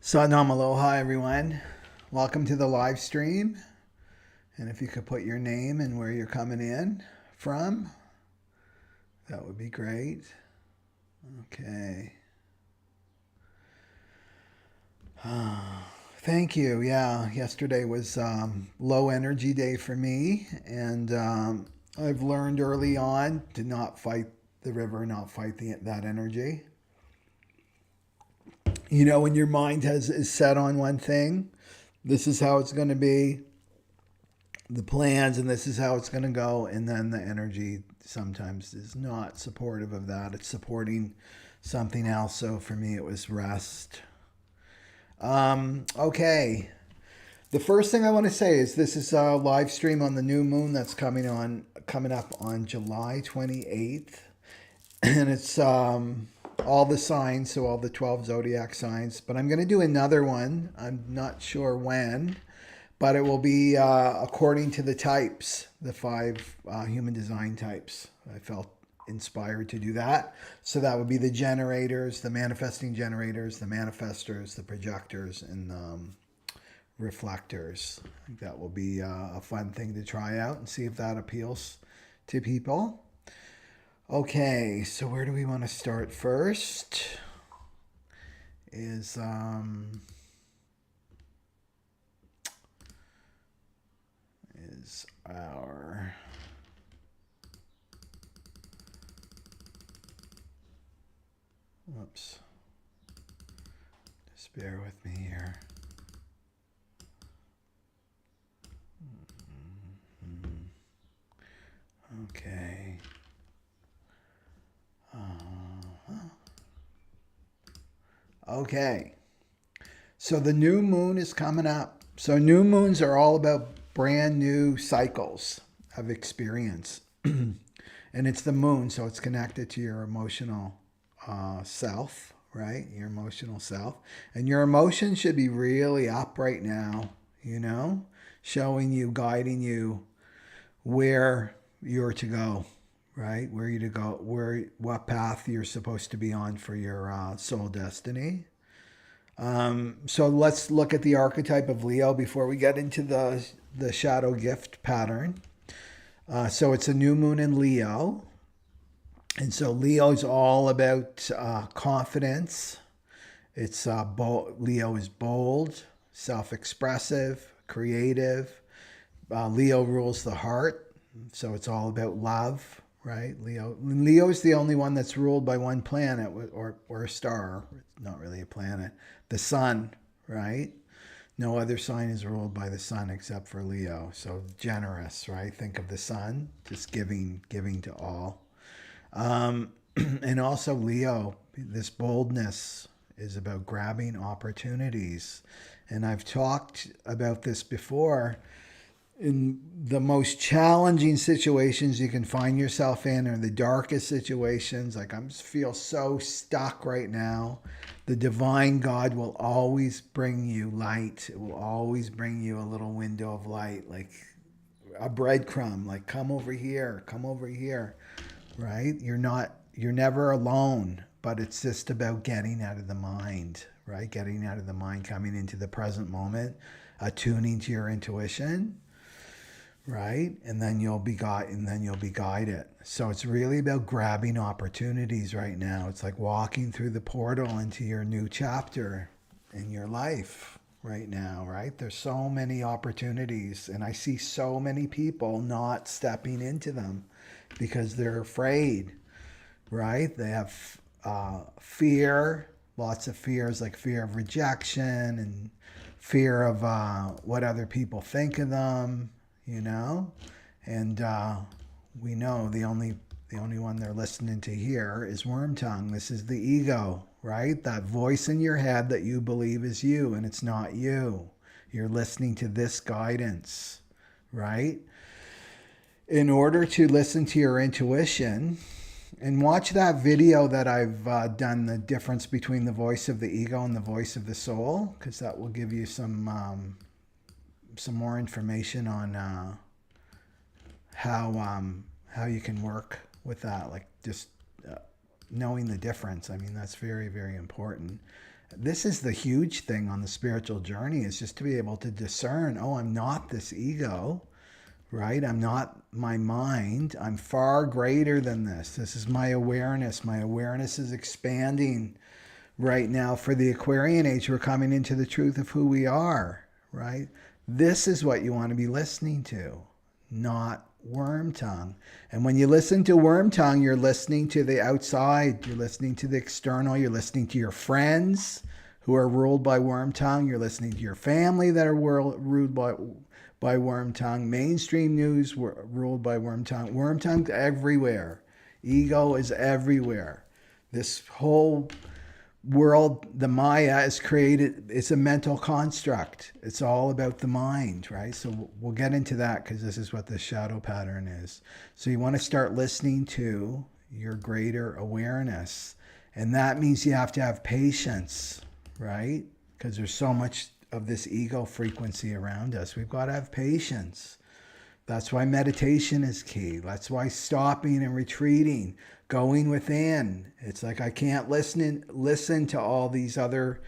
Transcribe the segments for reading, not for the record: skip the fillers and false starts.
Sadnam aloha, everyone. Welcome to the live stream. And if you could put your name and where you're coming in from, that would be great. Okay. Thank you. Yeah, yesterday was low energy day for me. And I've learned early on to not fight the river, not fight that energy. You know, when your mind is set on one thing, this is how it's going to be, the plans, and this is how it's going to go. And then the energy sometimes is not supportive of that. It's supporting something else. So for me, it was rest. Okay. The first thing I want to say is this is a live stream on the new moon that's coming up on July 28th. And it's all the signs, so all the 12 zodiac signs. But I'm going to do another one. I'm not sure when, but it will be according to the types, the 5 human design types. I felt inspired to do that. So that would be the generators, the manifesting generators, the manifestors, the projectors, and reflectors. I think that will be a fun thing to try out and see if that appeals to people. Okay, so where do we want to start first? Is our whoops. Just bear with me here. Okay. Okay, so the new moon is coming up. So new moons are all about brand new cycles of experience. And it's the moon, so it's connected to your emotional self, right? Your emotional self. And your emotions should be really up right now, you know, showing you, guiding you where you're to go. Right? Where you to go, what path you're supposed to be on for your soul destiny. So let's look at the archetype of Leo before we get into the shadow gift pattern. So it's a new moon in Leo. And so Leo is all about confidence. It's Leo is bold, self-expressive, creative. Leo rules the heart. So it's all about love. Right, Leo is the only one that's ruled by one planet or a star. It's not really a planet. The sun, right? No other sign is ruled by the sun except for Leo. So generous, right? Think of the sun, just giving to all. And also Leo, this boldness is about grabbing opportunities. And I've talked about this before. In the most challenging situations you can find yourself in, or the darkest situations, like I feel so stuck right now, the divine God will always bring you light. It will always bring you a little window of light, like a breadcrumb, like come over here, right? You're never alone, but it's just about getting out of the mind, right? Getting out of the mind, coming into the present moment, attuning to your intuition. Right? And then you'll be guided. So it's really about grabbing opportunities right now. It's like walking through the portal into your new chapter in your life right now, right? There's so many opportunities, and I see so many people not stepping into them because they're afraid, right? They have fear, lots of fears, like fear of rejection and fear of what other people think of them. You know, and we know the only one they're listening to here is worm tongue. This is the ego, right? That voice in your head that you believe is you, and it's not you. You're listening to this guidance, right? In order to listen to your intuition, and watch that video that I've done, the difference between the voice of the ego and the voice of the soul, because that will give you some more information on how you can work with that, like just knowing the difference. I mean, that's very, very important. This is the huge thing on the spiritual journey, is just to be able to discern, oh, I'm not this ego, right? I'm not my mind. I'm far greater than this. This is my awareness. My awareness is expanding right now. For the Aquarian age, we're coming into the truth of who we are, right? This is what you want to be listening to, not worm tongue. And when you listen to worm tongue, you're listening to the outside, you're listening to the external, you're listening to your friends who are ruled by worm tongue, you're listening to your family that are ruled by worm tongue, mainstream news ruled by worm tongue's everywhere. Ego is everywhere. This whole world, the Maya, is created, it's a mental construct. It's all about the mind, right? So we'll get into that, because this is what the shadow pattern is. So you want to start listening to your greater awareness. And that means you have to have patience, right? Because there's so much of this ego frequency around us. We've got to have patience. That's why meditation is key. That's why stopping and retreating, going within. It's like, I can't listen to all these other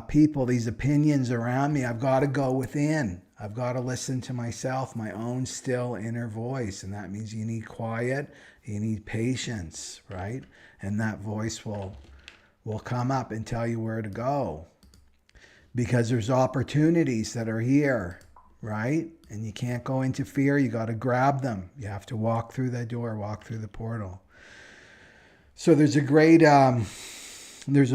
people, these opinions around me. I've got to go within. I've got to listen to myself, my own still inner voice. And that means you need quiet, you need patience, right? And that voice will come up and tell you where to go. Because there's opportunities that are here, right? And you can't go into fear. You got to grab them. You have to walk through that door, walk through the portal. So there's a great, I've got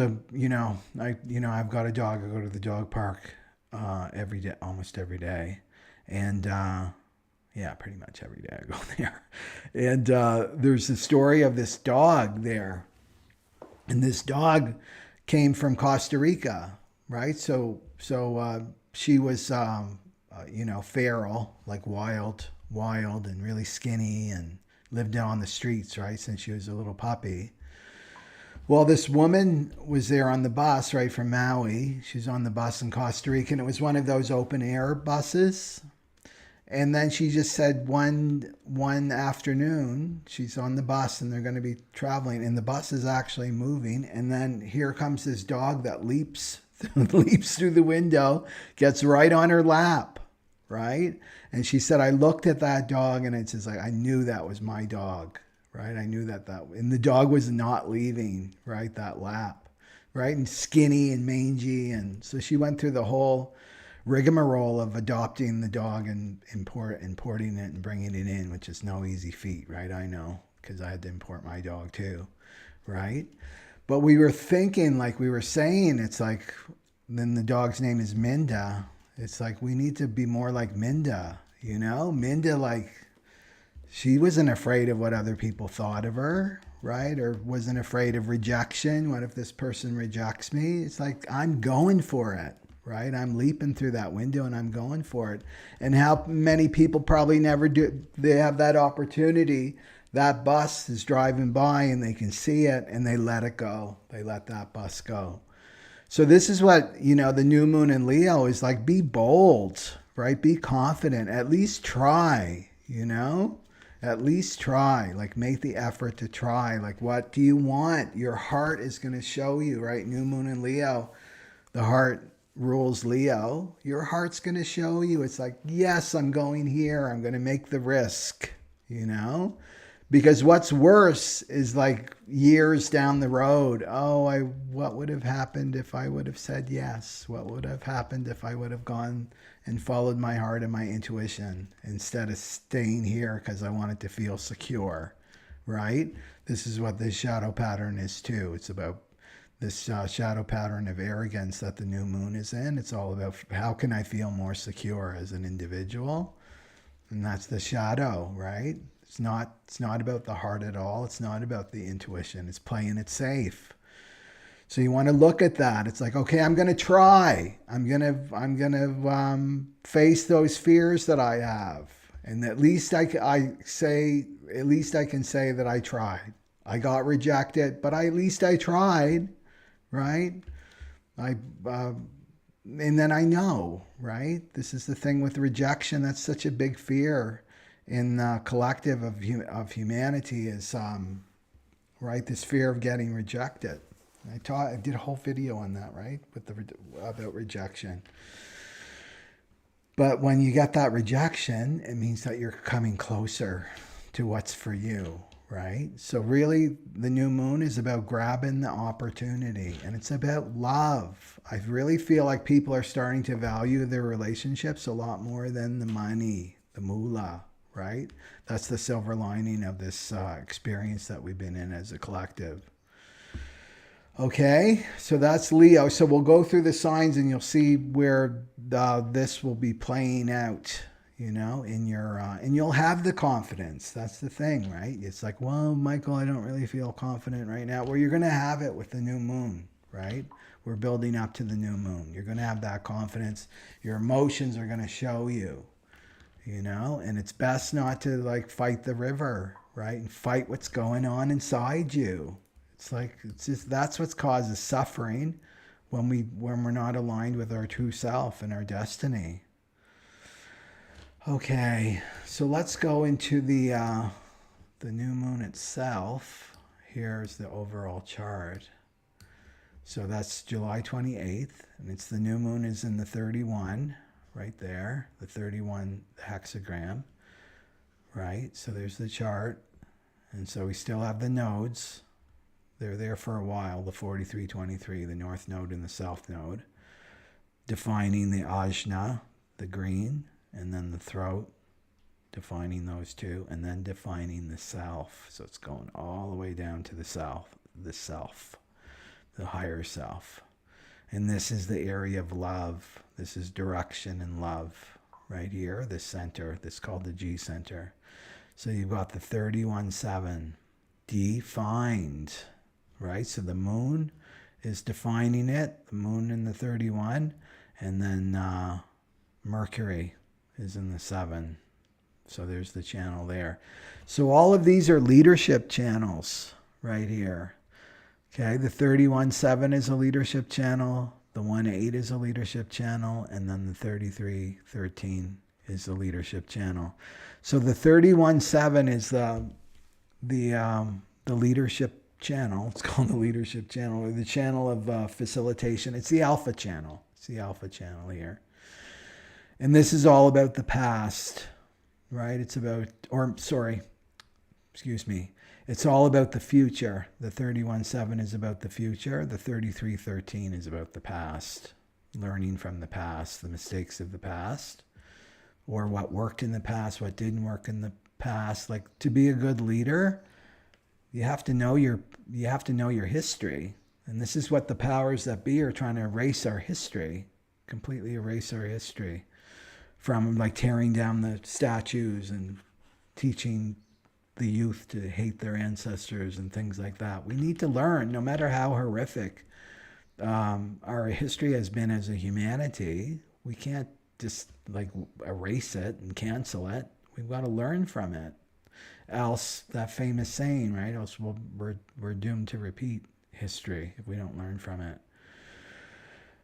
a dog. I go to the dog park every day, almost every day. And pretty much every day I go there. And there's the story of this dog there. And this dog came from Costa Rica, right? So she was, feral, like wild and really skinny, and lived down on the streets, right, since she was a little puppy. Well, this woman was there on the bus, right, from Maui. She's on the bus in Costa Rica, and it was one of those open air buses. And then she just said one afternoon, she's on the bus and they're going to be traveling, and the bus is actually moving. And then here comes this dog that leaps through the window, gets right on her lap, right? And she said, I looked at that dog and it's just like, I knew that was my dog, right? I knew and the dog was not leaving, right, that lap, right? And skinny and mangy. And so she went through the whole rigmarole of adopting the dog and importing it and bringing it in, which is no easy feat, right? I know, because I had to import my dog too, right? But we were thinking, like we were saying, it's like, then the dog's name is Minda. It's like, we need to be more like Minda, you know? Minda, like, she wasn't afraid of what other people thought of her, right? Or wasn't afraid of rejection. What if this person rejects me? It's like, I'm going for it, right? I'm leaping through that window and I'm going for it. And how many people probably never do, they have that opportunity. That bus is driving by and they can see it and they let it go. They let that bus go. So this is what, the new moon in Leo is like. Be bold, right? Be confident. At least try, at least try. Like, make the effort to try. Like, what do you want? Your heart is going to show you, right? New moon in Leo. The heart rules Leo. Your heart's going to show you. It's like, yes, I'm going here. I'm going to make the risk, Because what's worse is like years down the road. What would have happened if I would have said yes? What would have happened if I would have gone and followed my heart and my intuition instead of staying here because I wanted to feel secure, right? This is what this shadow pattern is too. It's about this shadow pattern of arrogance that the new moon is in. It's all about, how can I feel more secure as an individual? And that's the shadow, right? It's not about the heart at all. It's not about the intuition. It's playing it safe. So you want to look at that. It's like, okay, I'm going to try. I'm going to face those fears that I have. And at least I can say that I tried. I got rejected, but at least I tried, right? And then I know, right? This is the thing with rejection. That's such a big fear in the collective of humanity is, right, this fear of getting rejected. I did a whole video on that, right? About rejection. But when you get that rejection, it means that you're coming closer to what's for you, right? So really, the new moon is about grabbing the opportunity, and it's about love. I really feel like people are starting to value their relationships a lot more than the money, the moolah, right? That's the silver lining of this experience that we've been in as a collective. Okay, so that's Leo. So we'll go through the signs and you'll see where this will be playing out, you know, in your, and you'll have the confidence. That's the thing, right? It's like, well, Michael, I don't really feel confident right now. Well, you're going to have it with the new moon, right? We're building up to the new moon. You're going to have that confidence. Your emotions are going to show you, you know, and it's best not to like fight the river, right? And fight what's going on inside you. It's like, it's just, that's what causes suffering when we're not aligned with our true self and our destiny. Okay, so let's go into the new moon itself. Here's the overall chart. So that's July 28th, and it's the new moon is in the 31, right there, the 31 hexagram, right? So there's the chart, and so we still have the nodes. They're there for a while, the 4323, the north node and the south node, defining the ajna, the green, and then the throat, defining those two, and then defining the self. So it's going all the way down to the self, the higher self. And this is the area of love. This is direction and love right here, the center. This is called the G center. So you've got the 31-7, defined. Right, so the moon is defining it, the moon in the 31, and then Mercury is in the 7. So there's the channel there. So all of these are leadership channels right here. Okay, the 31-7 is a leadership channel, the 1-8 is a leadership channel, and then the 33-13 is a leadership channel. So the 31-7 is the leadership channel. It's called the leadership channel, or the channel of facilitation. It's the alpha channel. It's the alpha channel here. And this is all about the past, right? It's about, it's all about the future. The 31-7 is about the future. The 33-13 is about the past, learning from the past, the mistakes of the past, or what worked in the past, what didn't work in the past. Like, to be a good leader, you have to know your history. And this is what the powers that be are trying to erase our history, completely erase our history, from like tearing down the statues and teaching the youth to hate their ancestors and things like that. We need to learn, no matter how horrific our history has been as a humanity. We can't just like erase it and cancel it. We've got to learn from it. Else, that famous saying, right? Else we're doomed to repeat history if we don't learn from it.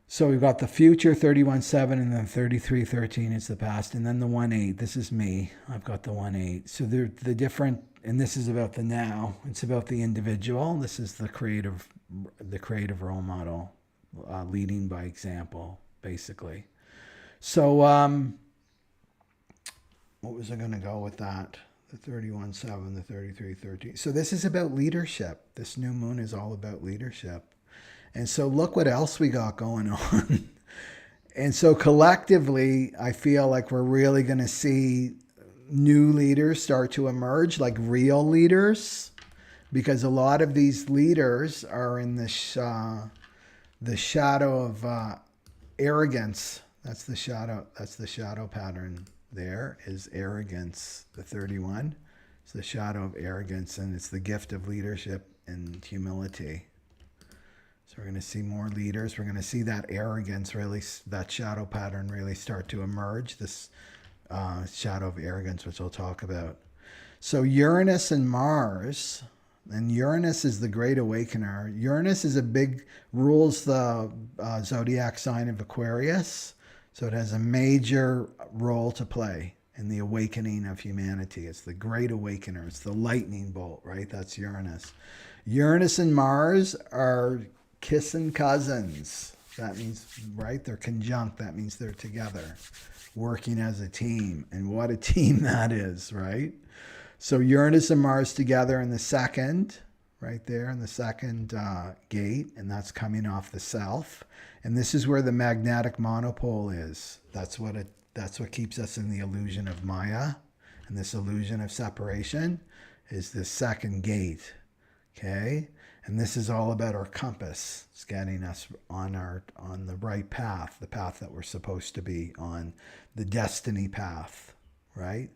So we've got the future, 31-7, and then 33-13 is the past, and then the 1-8. This is me. I've got the 1-8. So they're the different, and this is about the now. It's about the individual. This is the creative role model, leading by example, basically. So what was I going to go with that? The 31-7, the 33-13. So this is about leadership. This new moon is all about leadership. And so look what else we got going on. And so collectively, I feel like we're really going to see new leaders start to emerge, like real leaders, because a lot of these leaders are in the shadow of arrogance. That's the shadow pattern. There is arrogance, the 31. It's the shadow of arrogance, and it's the gift of leadership and humility. So we're going to see more leaders. We're going to see that arrogance really, that shadow pattern really start to emerge, this shadow of arrogance, which we'll talk about. So Uranus and Mars, and Uranus is the great awakener. Uranus is rules the zodiac sign of Aquarius. So it has a major role to play in the awakening of humanity. It's the great awakener. It's the lightning bolt, right? That's Uranus. Uranus and Mars are kissing cousins. That means, right? They're conjunct. That means they're together, working as a team. And what a team that is, right? So Uranus and Mars together in the second, right there in the second gate, and that's coming off the self. And this is where the magnetic monopole is. That's what keeps us in the illusion of Maya, and this illusion of separation is the second gate. Okay, and this is all about our compass. It's getting us on the right path, the path that we're supposed to be on, the destiny path, right?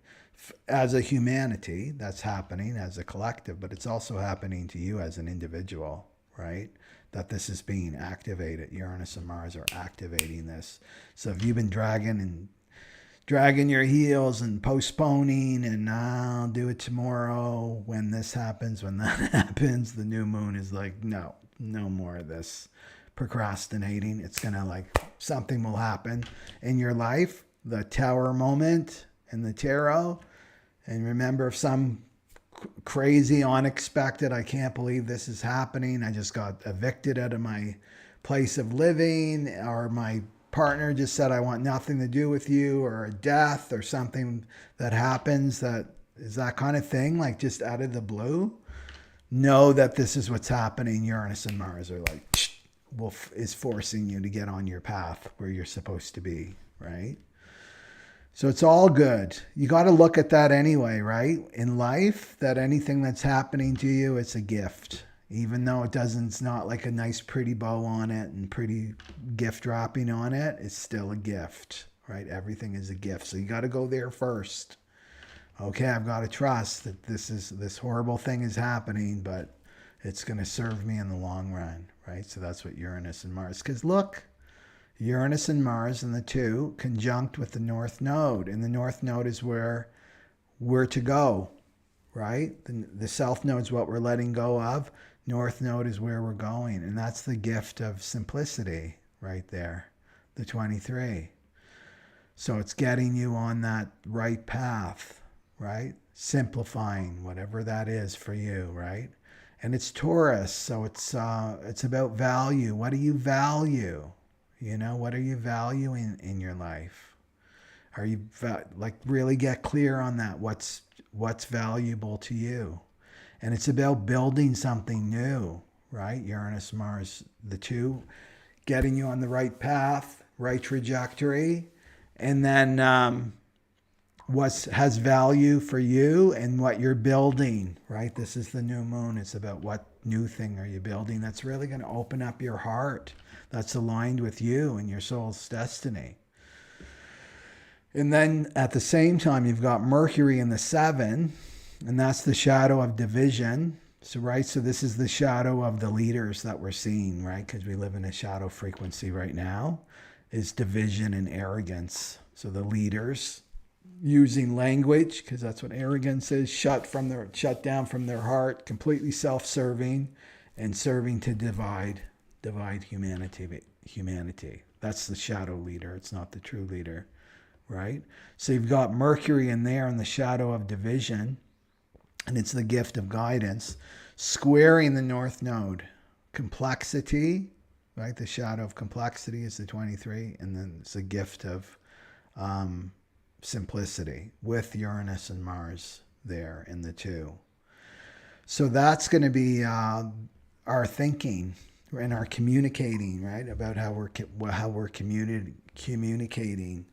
As a humanity, that's happening as a collective, but it's also happening to you as an individual, right? That this is being activated. Uranus and Mars are activating this. So if you've been dragging your heels and postponing and I'll do it tomorrow when this happens, when that happens, the new moon is like, no more of this procrastinating. It's going to something will happen in your life, the Tower moment and the tarot. And remember, if some crazy, unexpected, I can't believe this is happening, I just got evicted out of my place of living, or my partner just said, I want nothing to do with you, or a death or something that happens that is that kind of thing, like just out of the blue, know that this is what's happening. Uranus and Mars are is forcing you to get on your path where you're supposed to be, right? So it's all good. You got to look at that anyway, right? In life, that anything that's happening to you, it's a gift. Even though it's not like a nice pretty bow on it and pretty gift wrapping on it, it's still a gift, right? Everything is a gift. So you got to go there first. Okay, I've got to trust that this horrible thing is happening, but it's going to serve me in the long run, right? So that's what Uranus and Mars, because look, Uranus and Mars and the two conjunct with the North Node. And the North Node is where we're to go, right? The South Node is what we're letting go of. North Node is where we're going. And that's the gift of simplicity right there, the 23. So it's getting you on that right path, right? Simplifying whatever that is for you, right? And it's Taurus, so it's about value. What do you value? What are you valuing in your life? Are you really get clear on that? What's valuable to you? And it's about building something new, right? Uranus, Mars, the two, getting you on the right path, right trajectory, and then what has value for you and what you're building, right? This is the new moon. It's about what new thing are you building that's really going to open up your heart, that's aligned with you and your soul's destiny. And then at the same time, you've got Mercury in the 7, and that's the shadow of division. So this is the shadow of the leaders that we're seeing, right? Because we live in a shadow frequency right now, is division and arrogance. So the leaders using language, because that's what arrogance is, shut down from their heart, completely self-serving, and serving to divide humanity. That's the shadow leader. It's not the true leader, right? So you've got Mercury in there in the shadow of division, and it's the gift of guidance, squaring the North Node. Complexity, right? The shadow of complexity is the 23, and then it's a gift of simplicity with Uranus and Mars there in the 2. So that's going to be our thinking and our communicating, right? About how we're communicating.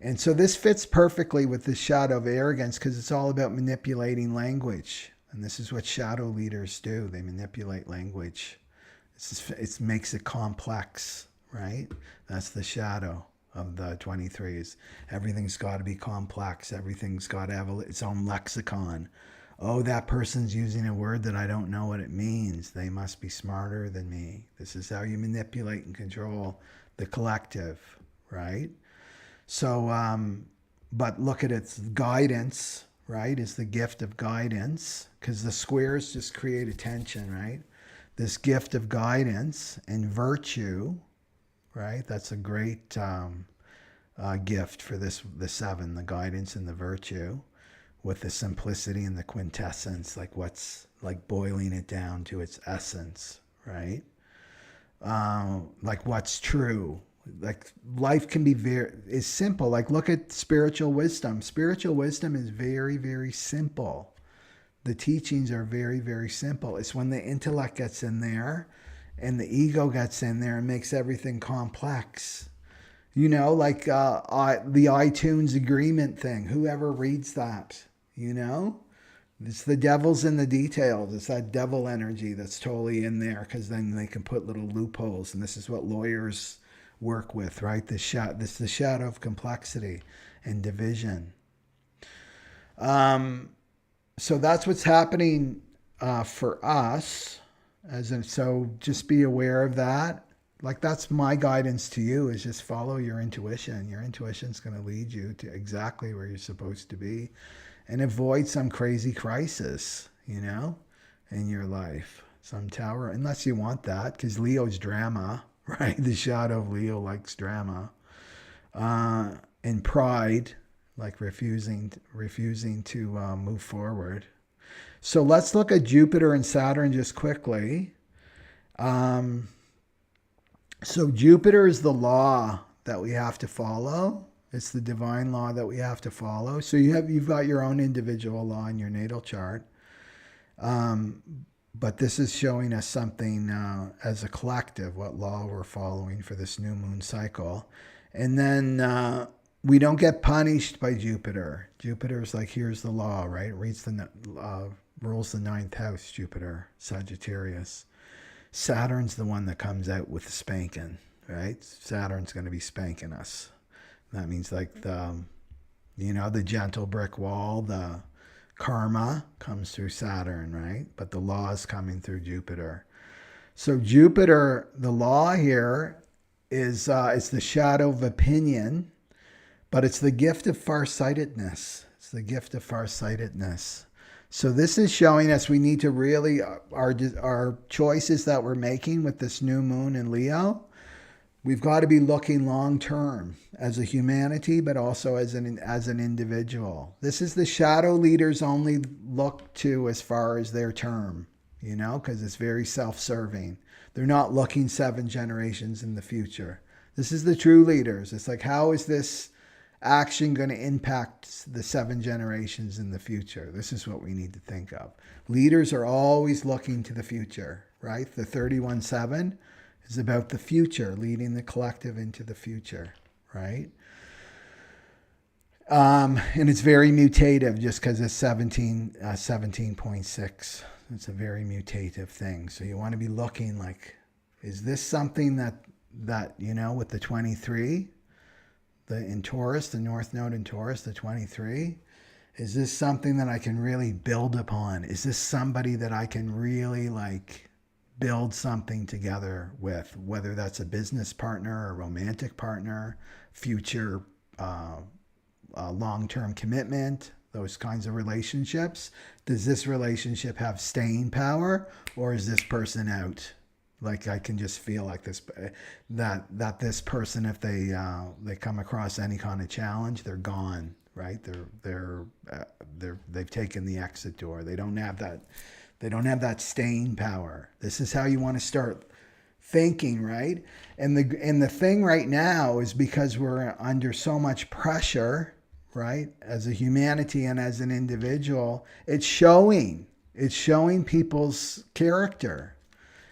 And so this fits perfectly with the shadow of arrogance, because it's all about manipulating language. And this is what shadow leaders do. They manipulate language. It makes it complex, right? That's the shadow of the 23s. Everything's got to be complex. Everything's got to have its own lexicon. Oh, that person's using a word that I don't know what it means. They must be smarter than me. This is how you manipulate and control the collective, right? So, but look at its guidance, right? Is the gift of guidance, because the squares just create attention, right? This gift of guidance and virtue, right? That's a great gift for the 7, the guidance and the virtue, with the simplicity and the quintessence, like what's like boiling it down to its essence, right? like what's true. Like life can be is simple. Like look at spiritual wisdom. Spiritual wisdom is very, very simple. The teachings are very, very simple. It's when the intellect gets in there and the ego gets in there and makes everything complex. You know, like the iTunes agreement thing. Whoever reads that, you know? It's the devil's in the details. It's that devil energy that's totally in there, because then they can put little loopholes. And this is what lawyers work with, right? This is the shadow of complexity and division. So that's what's happening for us. So just be aware of that. Like that's my guidance to you, is just follow your intuition. Your intuition's going to lead you to exactly where you're supposed to be. And avoid some crazy crisis, you know, in your life. Some tower, unless you want that, because Leo's drama, right? The shadow of Leo likes drama. And pride, like refusing to move forward. So let's look at Jupiter and Saturn just quickly. So Jupiter is the law that we have to follow. It's the divine law that we have to follow. So you've got your own individual law in your natal chart. But this is showing us something as a collective, what law we're following for this new moon cycle. And then we don't get punished by Jupiter. Jupiter's like, here's the law, right? It rules the ninth house, Jupiter, Sagittarius. Saturn's the one that comes out with the spanking, right? Saturn's going to be spanking us. That means like the gentle brick wall, the karma comes through Saturn, right? But the law is coming through Jupiter. So Jupiter, the law here is it's the shadow of opinion, but it's the gift of farsightedness. It's the gift of farsightedness. So this is showing us we need to really, our choices that we're making with this new moon in Leo, we've got to be looking long term as a humanity, but also as an individual. This is the shadow leaders only look to as far as their term, you know, because it's very self-serving. They're not looking 7 generations in the future. This is the true leaders. It's like, how is this action going to impact the 7 generations in the future? This is what we need to think of. Leaders are always looking to the future, right? The 31-7 is about the future, leading the collective into the future, right? And it's very mutative just because it's 17.6. It's a very mutative thing. So you want to be looking like, is this something that you know, with the 23, in Taurus, the North Node in Taurus, the 23, is this something that I can really build upon? Is this somebody that I can really like build something together with, whether that's a business partner, a romantic partner, future long-term commitment, those kinds of relationships? Does this relationship have staying power, or is this person out? Like I can just feel like this, that this person, if they come across any kind of challenge, they're gone, right? They've taken the exit door. They don't have that staying power. This is how you want to start thinking, right? And the thing right now is, because we're under so much pressure, right, as a humanity and as an individual, it's showing people's character.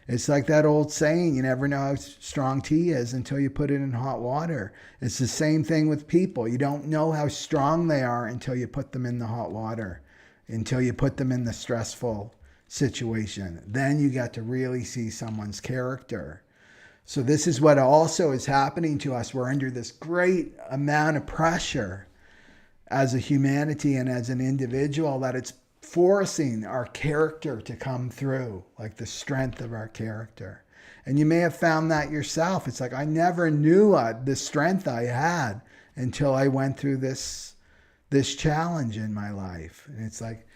It's like that old saying, you never know how strong tea is until you put it in hot water. It's the same thing with people. You don't know how strong they are until you put them in the hot water, until you put them in the stressful situation. Then you get to really see someone's character. So this is what also is happening to us. We're under this great amount of pressure as a humanity and as an individual, that it's forcing our character to come through, like the strength of our character. And you may have found that yourself. It's like, I never knew the strength I had until I went through this challenge in my life. And it's like,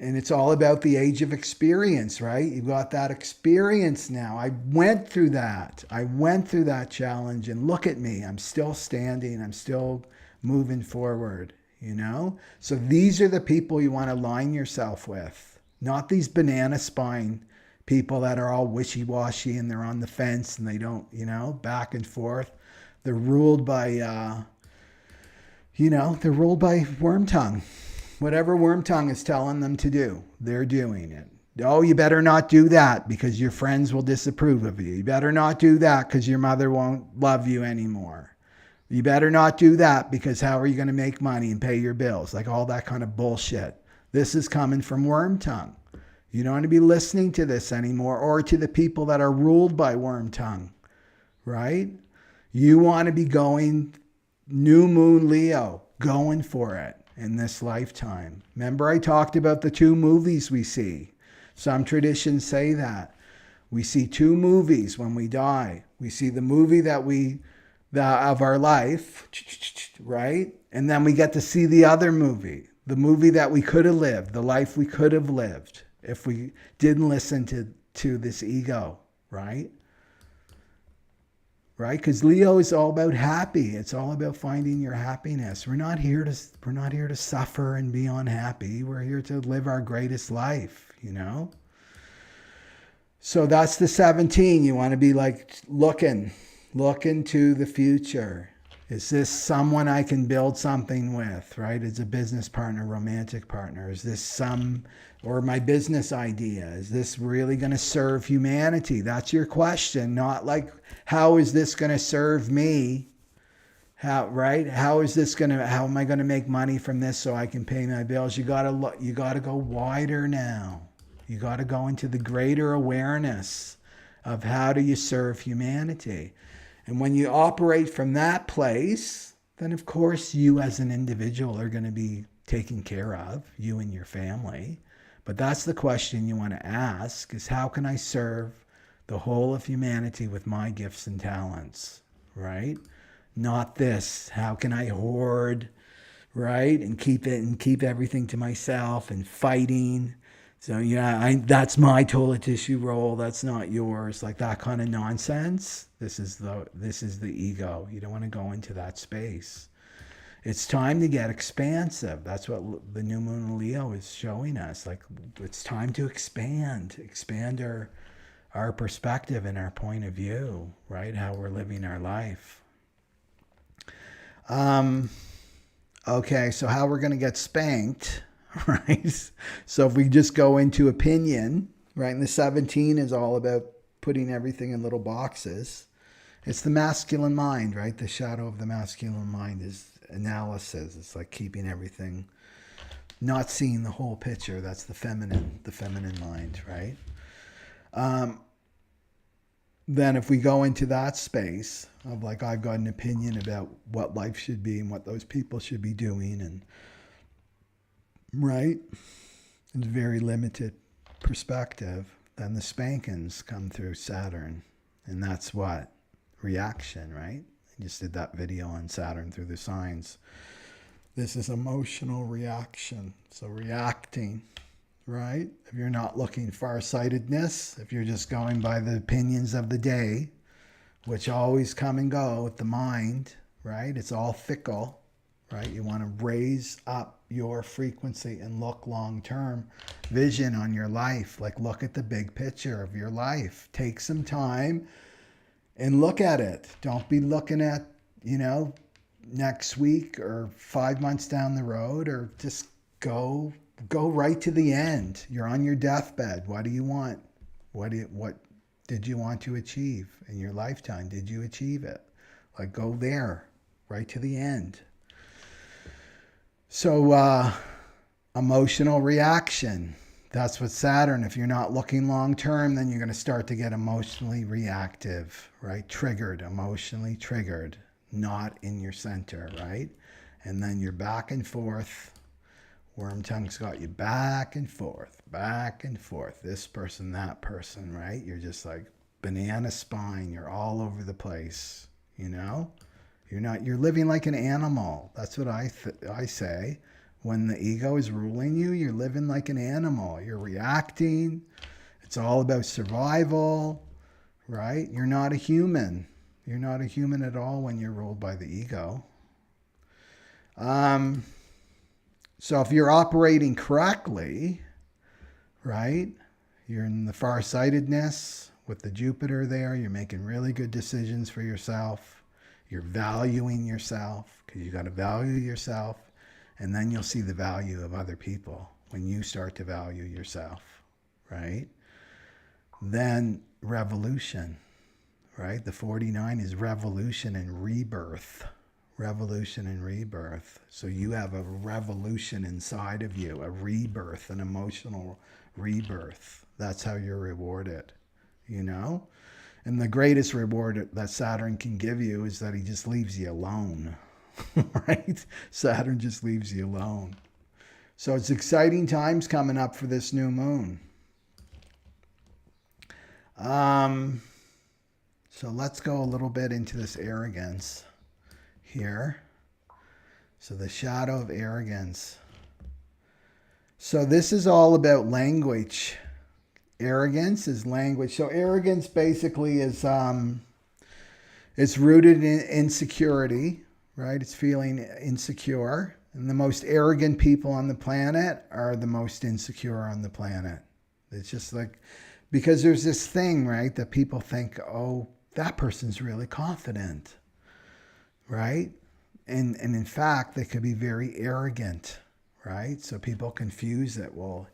and it's all about the age of experience, right? You've got that experience now. I went through that. I went through that challenge, and look at me. I'm still standing. I'm still moving forward. You know? So these are the people you want to align yourself with, not these banana spine People that are all wishy-washy and they're on the fence and they don't, back and forth. They're ruled by, they're ruled by worm tongue. Whatever worm tongue is telling them to do, they're doing it. Oh, you better not do that because your friends will disapprove of you. You better not do that because your mother won't love you anymore. You better not do that because how are you going to make money and pay your bills? Like all that kind of bullshit. This is coming from worm tongue. You don't want to be listening to this anymore, or to the people that are ruled by worm tongue, right? You want to be going new moon Leo, going for it in this lifetime. Remember I talked about the 2 movies we see. Some traditions say that. We see 2 movies when we die. We see the movie of our life, right? And then we get to see the other movie, the movie that we could have lived, the life we could have lived if we didn't listen to this ego, right? Right? Because Leo is all about happy. It's all about finding your happiness. We're not here to suffer and be unhappy. We're here to live our greatest life, So that's the 17. You want to be like looking to the future. Is this someone I can build something with, right? As a business partner, romantic partner. Is this or my business idea? Is this really going to serve humanity? That's your question. Not like, how is this going to serve me? How am I going to make money from this so I can pay my bills? You got to go wider now. You got to go into the greater awareness of how do you serve humanity. And when you operate from that place, then of course you as an individual are going to be taken care of, you and your family. But that's the question you want to ask, is how can I serve the whole of humanity with my gifts and talents, right? Not this, how can I hoard, right? And keep everything to myself and fighting. So that's my toilet tissue roll. That's not yours. Like that kind of nonsense. This is the ego. You don't want to go into that space. It's time to get expansive. That's what the new moon Leo is showing us. Like it's time to expand our perspective and our point of view, right? How we're living our life. Okay, so how we're going to get spanked. Right? So if we just go into opinion, right? And the 17 is all about putting everything in little boxes. It's the masculine mind, right? The shadow of the masculine mind is analysis. It's like keeping everything, not seeing the whole picture. That's the feminine mind, right? Then if we go into that space of like, I've got an opinion about what life should be and what those people should be doing, and right? It's very limited perspective. Then the spankings come through Saturn. And that's what? Reaction, right? I just did that video on Saturn through the signs. This is emotional reaction. So reacting, right? If you're not looking farsightedness, if you're just going by the opinions of the day, which always come and go with the mind, right? It's all fickle. Right? You want to raise up your frequency and look long-term vision on your life. Like look at the big picture of your life. Take some time and look at it. Don't be looking at, next week or 5 months down the road, or just go right to the end. You're on your deathbed. What do you want? What did you want to achieve in your lifetime? Did you achieve it? Like go there, right to the end. So emotional reaction, that's what Saturn, if you're not looking long term, then you're going to start to get emotionally reactive, right? Emotionally triggered, not in your center, right? And then you're back and forth. Worm tongue's got you back and forth, this person, that person, right? You're just like banana spine. You're all over the place, You're living like an animal. That's what I say. When the ego is ruling you, you're living like an animal. You're reacting. It's all about survival, right? You're not a human. You're not a human at all when you're ruled by the ego. So if you're operating correctly, right? You're in the farsightedness with the Jupiter there. You're making really good decisions for yourself. You're valuing yourself because you got to value yourself. And then you'll see the value of other people when you start to value yourself, right? Then revolution, right? The 49 is revolution and rebirth. Revolution and rebirth. So you have a revolution inside of you, a rebirth, an emotional rebirth. That's how you're rewarded, you know? And the greatest reward that Saturn can give you is that he just leaves you alone, right? Saturn just leaves you alone. So it's exciting times coming up for this new moon. So let's go a little bit into this arrogance here. So the shadow of arrogance. So this is all about language. Arrogance is language. So arrogance basically is it's rooted in insecurity, right? It's feeling insecure. And the most arrogant people on the planet are the most insecure on the planet. It's just like, because there's this thing, right, that people think, oh, that person's really confident, right? And in fact, they could be very arrogant, right? So people confuse it. Well,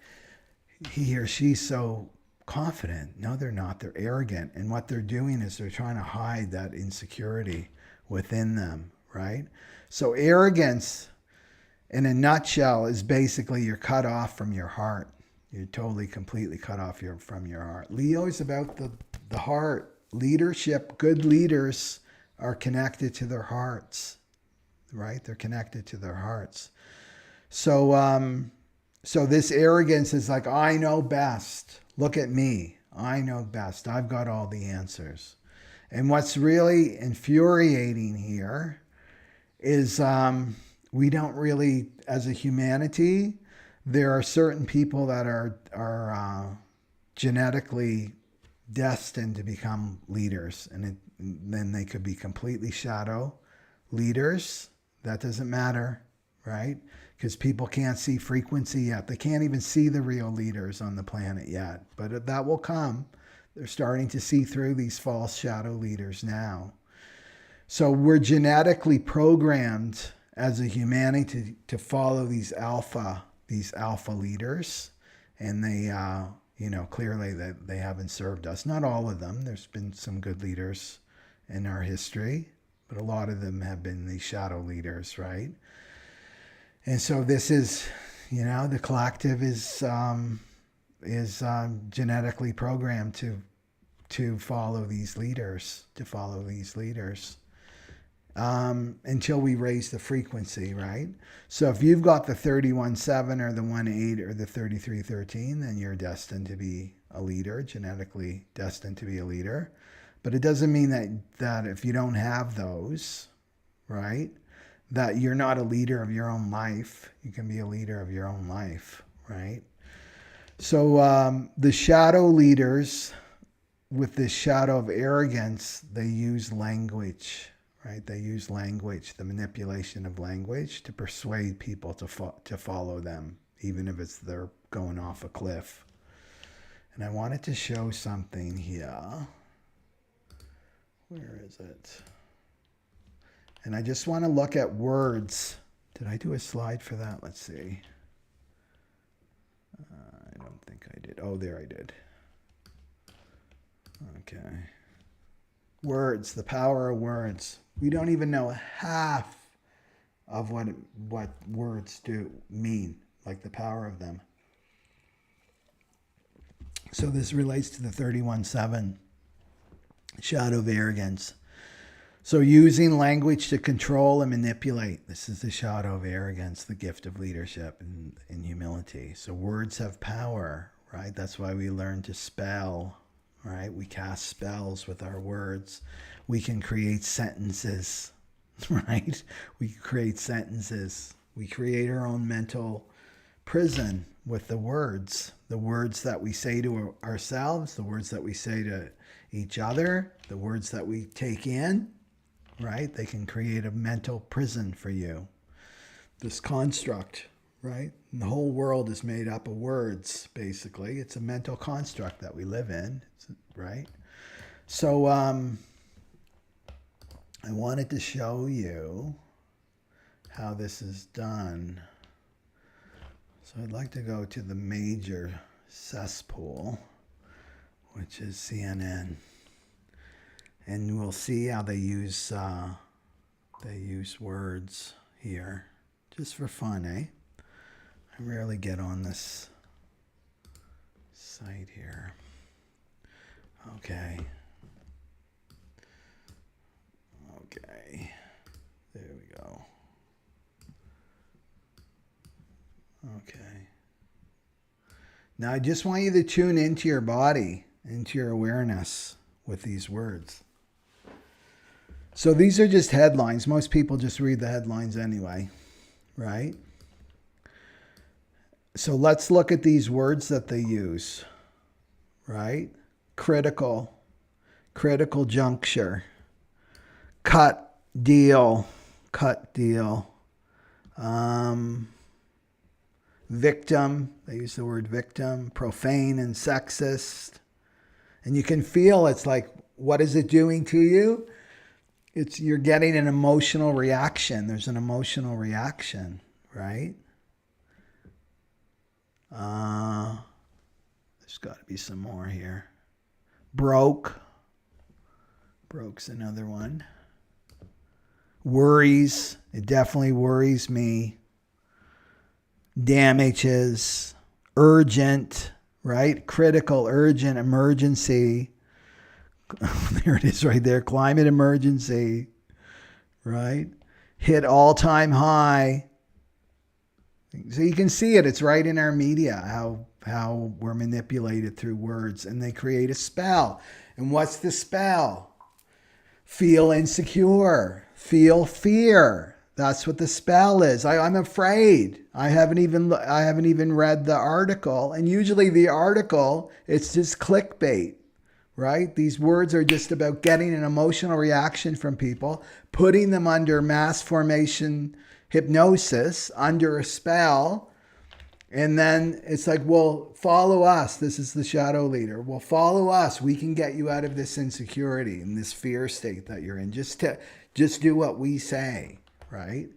he or she's so confident. No, they're not. They're arrogant. And what they're doing is they're trying to hide that insecurity within them, right? So arrogance, in a nutshell, is basically you're cut off from your heart. You're totally, completely cut off from your heart. Leo is about the heart. Leadership, good leaders are connected to their hearts, right? They're connected to their hearts. So, so this arrogance is like, I know best. Look at me. I know best. I've got all the answers. And what's really infuriating here is we don't really, as a humanity, there are certain people that are genetically destined to become leaders. And then they could be completely shadow leaders. That doesn't matter, right? Because people can't see frequency yet. They can't even see the real leaders on the planet yet. But that will come. They're starting to see through these false shadow leaders now. So we're genetically programmed as a humanity to follow these alpha leaders. And they, clearly they haven't served us. Not all of them. There's been some good leaders in our history. But a lot of them have been these shadow leaders, right? And so this is, the collective is genetically programmed to follow these leaders, until we raise the frequency, right? So if you've got the 31-7 or the 1-8 or the 33-13, then you're destined to be a leader, genetically destined to be a leader. But it doesn't mean that if you don't have those, right, that you're not a leader of your own life. You can be a leader of your own life, right? So the shadow leaders, with this shadow of arrogance, they use language, right? They use language, the manipulation of language, to persuade people to follow them, even if they're going off a cliff. And I wanted to show something here. Where is it? And I just want to look at words. Did I do a slide for that? Let's see. I don't think I did. Oh, there I did. Okay. Words, the power of words. We don't even know half of what words mean, like the power of them. So this relates to the 31-7 shadow of arrogance. So using language to control and manipulate. This is the shadow of arrogance, the gift of leadership and humility. So words have power, right? That's why we learn to spell, right? We cast spells with our words. We can create sentences, right? We create sentences. We create our own mental prison with the words that we say to ourselves, the words that we say to each other, the words that we take in, right? They can create a mental prison for you. This construct, right? And the whole world is made up of words, basically. It's a mental construct that we live in, right? So I wanted to show you how this is done. So I'd like to go to the major cesspool, which is CNN. And we'll see how they use words here, just for fun, eh? I rarely get on this site here. Okay. Okay. There we go. Okay. Now I just want you to tune into your body, into your awareness with these words. So these are just headlines. Most people just read the headlines anyway, right? So let's look at these words that they use, right? Critical juncture, cut deal, victim, they use the word victim, profane and sexist. And you can feel it's like, what is it doing to you? You're getting an emotional reaction. There's an emotional reaction, right? There's got to be some more here. Broke's another one. Worries, it definitely worries me. Damages, urgent, right? Critical, urgent, emergency. There it is right there. Climate emergency, right? Hit all-time high. So you can see it. It's right in our media, how we're manipulated through words. And they create a spell. And what's the spell? Feel insecure. Feel fear. That's what the spell is. I'm afraid. I haven't even read the article. And usually the article, it's just clickbait. Right? These words are just about getting an emotional reaction from people, putting them under mass formation hypnosis, under a spell. And then it's like, well, follow us. This is the shadow leader. Well, follow us. We can get you out of this insecurity and this fear state that you're in. Just do what we say. Right?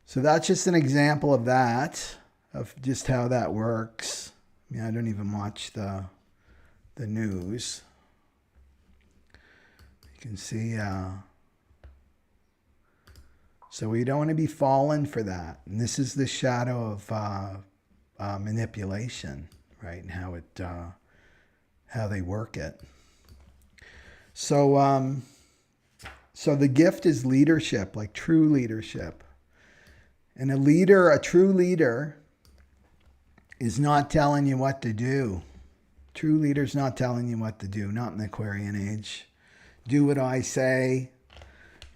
So that's just an example of that, of just how that works. I mean, I don't even watch the news. You can see, so we don't want to be fallen for that. And this is the shadow of manipulation, right? And how they work it. So, so the gift is leadership, like true leadership. And a true leader is not telling you what to do. True leader's not telling you what to do, not in the Aquarian age. Do what I say,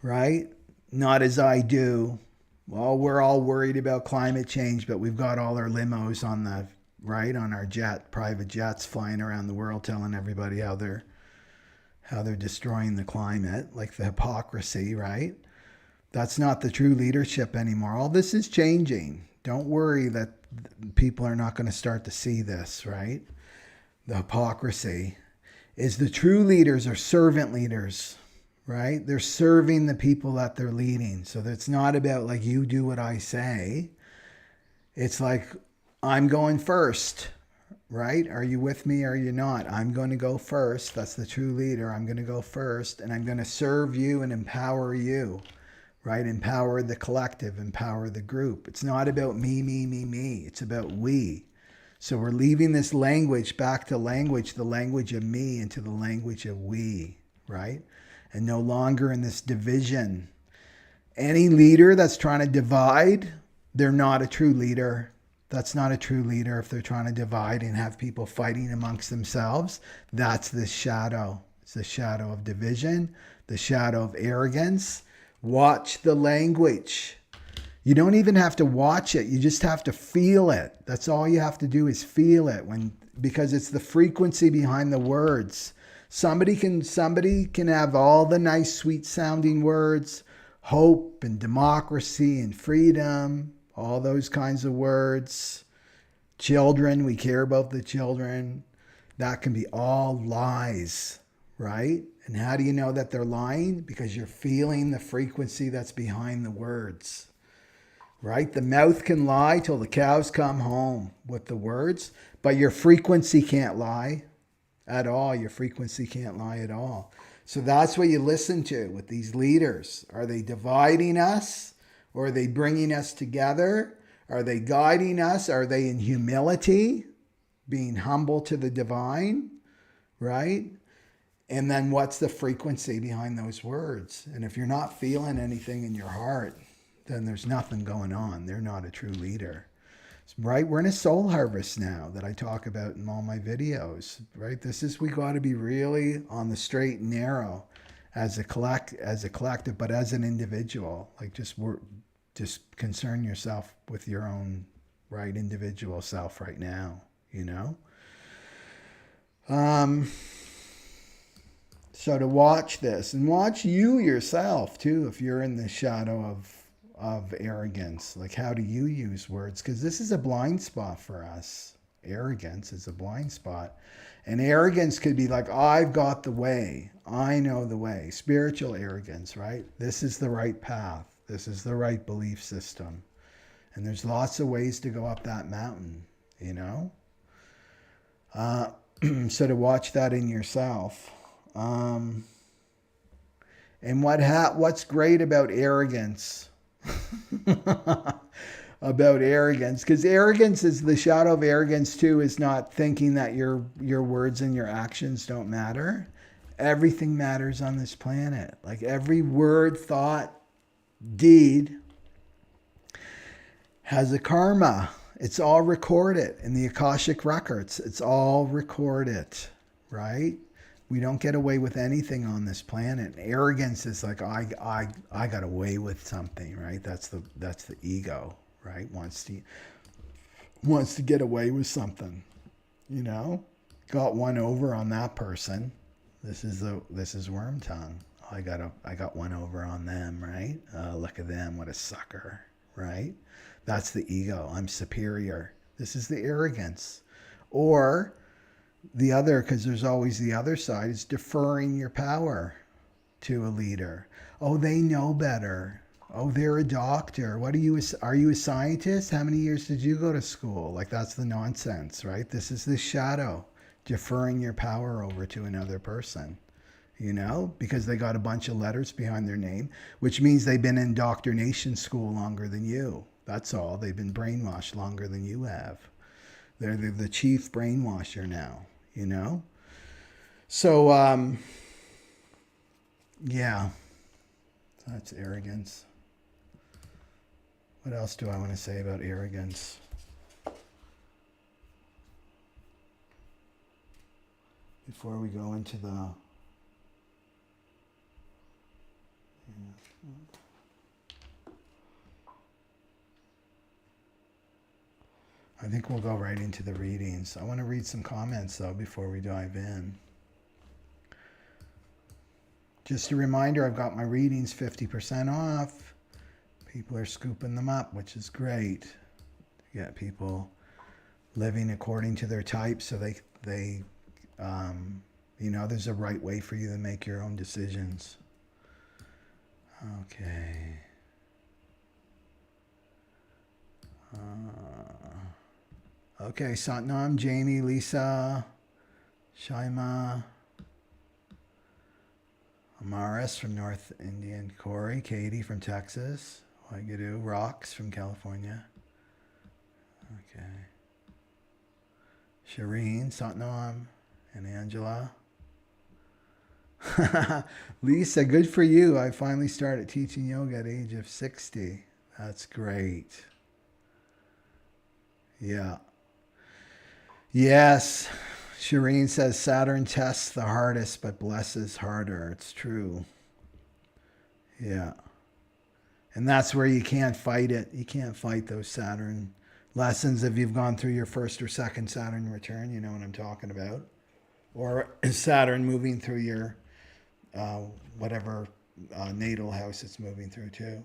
right? Not as I do. Well, we're all worried about climate change, but we've got all our limos on our private jets flying around the world telling everybody how they're destroying the climate, like the hypocrisy, right? That's not the true leadership anymore. All this is changing. Don't worry that people are not going to start to see this, right? The hypocrisy is the true leaders are servant leaders, right? They're serving the people that they're leading. So it's not about like, you do what I say. It's like, I'm going first, right? Are you with me or are you not? I'm going to go first. That's the true leader. I'm going to go first and I'm going to serve you and empower you, right? Empower the collective, empower the group. It's not about me. It's about we. So we're leaving this language back to the language of me, into the language of we, right? And no longer in this division. Any leader that's trying to divide, they're not a true leader. That's not a true leader if they're trying to divide and have people fighting amongst themselves. That's the shadow. It's the shadow of division, the shadow of arrogance. Watch the language. You don't even have to watch it. You just have to feel it. That's all you have to do is feel it, because it's the frequency behind the words. Somebody can have all the nice, sweet sounding words, hope and democracy and freedom, all those kinds of words. Children, we care about the children. That can be all lies, right? And how do you know that they're lying? Because you're feeling the frequency that's behind the words, right? The mouth can lie till the cows come home with the words, but your frequency can't lie at all. Your frequency can't lie at all. So that's what you listen to with these leaders. Are they dividing us, or are they bringing us together? Are they guiding us? Are they in humility, being humble to the divine, right? And then what's the frequency behind those words? And if you're not feeling anything in your heart, then there's nothing going on. They're not a true leader, right? We're in a soul harvest now that I talk about in all my videos, right? We got to be really on the straight and narrow as a collective, but as an individual, like just concern yourself with your own right individual self right now, you know? So to watch this, and watch you yourself too, if you're in the shadow of arrogance, like how do you use words? Because this is a blind spot for us. Arrogance is a blind spot. And arrogance could be like, I've got the way. I know the way. Spiritual arrogance, right? This is the right path. This is the right belief system. And there's lots of ways to go up that mountain, you know? So to watch that in yourself. And what's great about arrogance, because arrogance is the shadow of arrogance too, is not thinking that your words and your actions don't matter. Everything matters on this planet. Like every word, thought, deed has a karma. It's all recorded in the Akashic records. It's all recorded, right? We don't get away with anything on this planet. Arrogance is like, I got away with something, right? That's the ego, right? Wants to get away with something, you know? Got one over on that person. This is worm tongue. I got one over on them, right? Look at them, what a sucker, right? That's the ego. I'm superior. This is the arrogance. Or the other, because there's always the other side, is deferring your power to a leader. Oh, they know better. Oh, they're a doctor. Are you a scientist? How many years did you go to school? Like, that's the nonsense, right? This is the shadow, deferring your power over to another person, you know, because they got a bunch of letters behind their name, which means they've been in indoctrination school longer than you. That's all. They've been brainwashed longer than you have. They're the chief brainwasher now, you know? So, yeah, that's arrogance. What else do I want to say about arrogance? Before we go into the... I think we'll go right into the readings. I want to read some comments, though, before we dive in. Just a reminder, I've got my readings 50% off. People are scooping them up, which is great. To get people living according to their type, so they you know, there's a right way for you to make your own decisions. Okay. Okay, Satnam, Jamie, Lisa, Shaima, Amaris from North Indian, Corey, Katie from Texas, Wagadu, Rocks from California. Okay. Shireen, Satnam, and Angela. Lisa, good for you. I finally started teaching yoga at the age of 60. That's great. Yeah. Yes. Shireen says Saturn tests the hardest but blesses harder. It's true. Yeah. And that's where you can't fight it. You can't fight those Saturn lessons if you've gone through your first or second Saturn return. You know what I'm talking about. Or Saturn moving through your whatever natal house it's moving through too.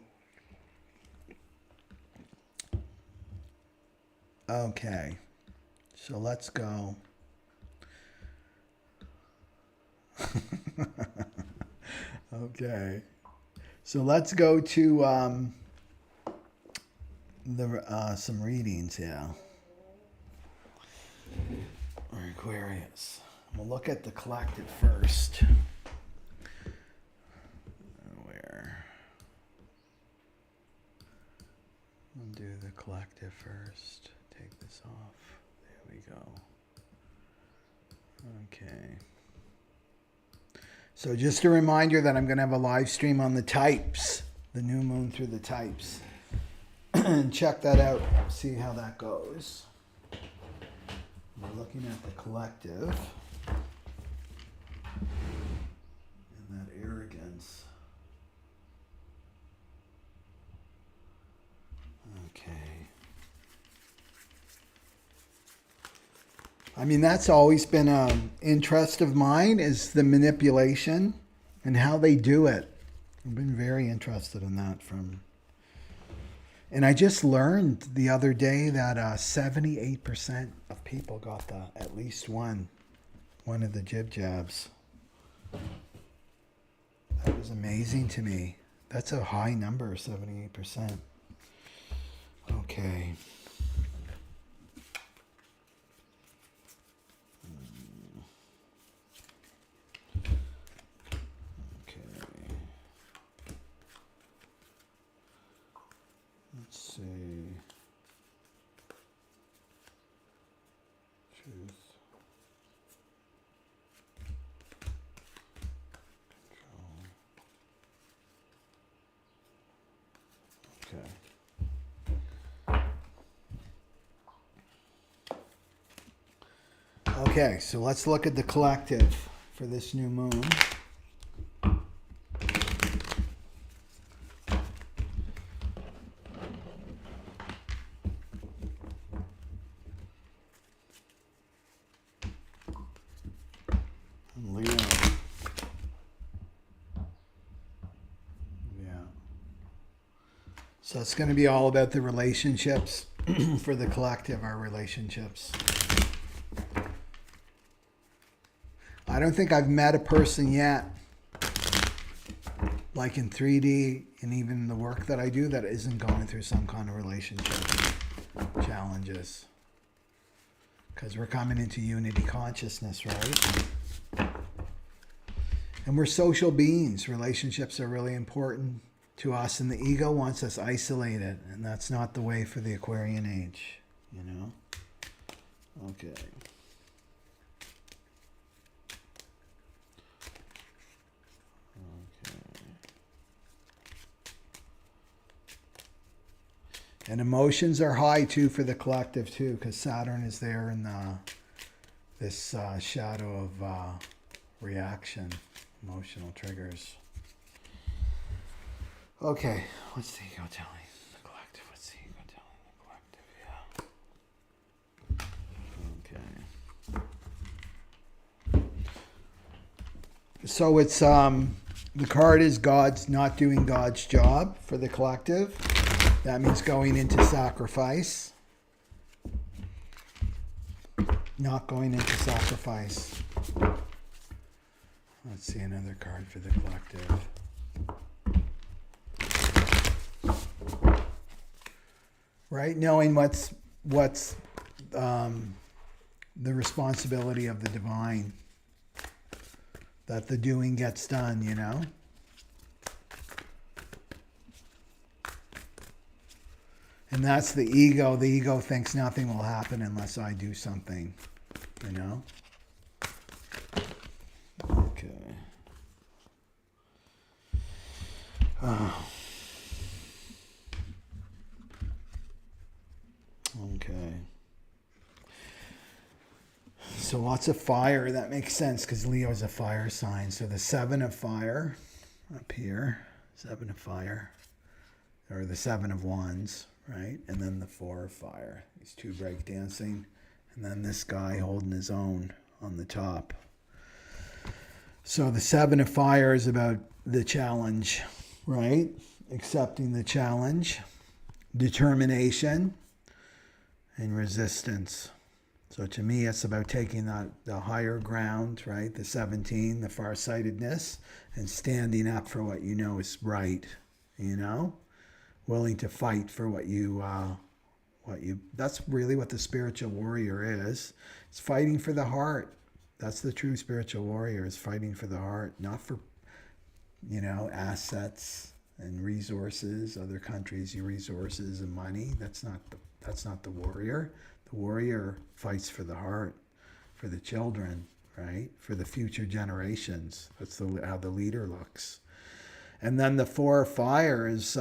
Okay, so let's go. Okay, so let's go to some readings here. Or Aquarius. We'll look at the collective first. We'll do the collective first. Take this off. There we go. Okay. So just a reminder that I'm going to have a live stream on the types, the new moon through the types. And check that out. See how that goes. We're looking at the collective. And that arrogance. Okay. I mean, that's always been an interest of mine, is the manipulation and how they do it. I've been very interested in that and I just learned the other day that 78% of people got at least one of the jib jabs. That was amazing to me. That's a high number, 78%. Okay. Okay. Let's see. Truth. Control. Okay. Okay, so let's look at the collective for this new moon. And Leo. Yeah. So it's going to be all about the relationships for the collective, our relationships. I don't think I've met a person yet, like in 3D and even the work that I do, that isn't going through some kind of relationship challenges. Because we're coming into unity consciousness, right? And we're social beings. Relationships are really important to us, and the ego wants us isolated, and that's not the way for the Aquarian age, you know? Okay. And emotions are high too for the collective too, because Saturn is there in this shadow of reaction, emotional triggers. Okay, what's the ego telling the collective? What's the ego telling the collective? Yeah. Okay. So it's the card is God's not doing God's job for the collective. That means going into sacrifice. Not going into sacrifice. Let's see another card for the collective. Right? Knowing what's the responsibility of the divine. That the doing gets done, you know? And that's the ego. The ego thinks nothing will happen unless I do something, you know? Okay. Okay. So lots of fire. That makes sense because Leo is a fire sign. So the 7 of fire up here. 7 of fire. Or the 7 of wands. Right? And then the 4 of fire. These two break dancing. And then this guy holding his own on the top. So the 7 of fire is about the challenge, right? Accepting the challenge. Determination. and resistance. So to me, it's about taking the higher ground, right? The 17, the farsightedness, and standing up for what you know is right, you know? Willing to fight for that's really what the spiritual warrior is. It's fighting for the heart. That's the true spiritual warrior, is fighting for the heart, not for, assets and resources, other countries, your resources and money. That's not the warrior. The warrior fights for the heart, for the children, right? For the future generations. That's how the leader looks. And then the 4 of fire is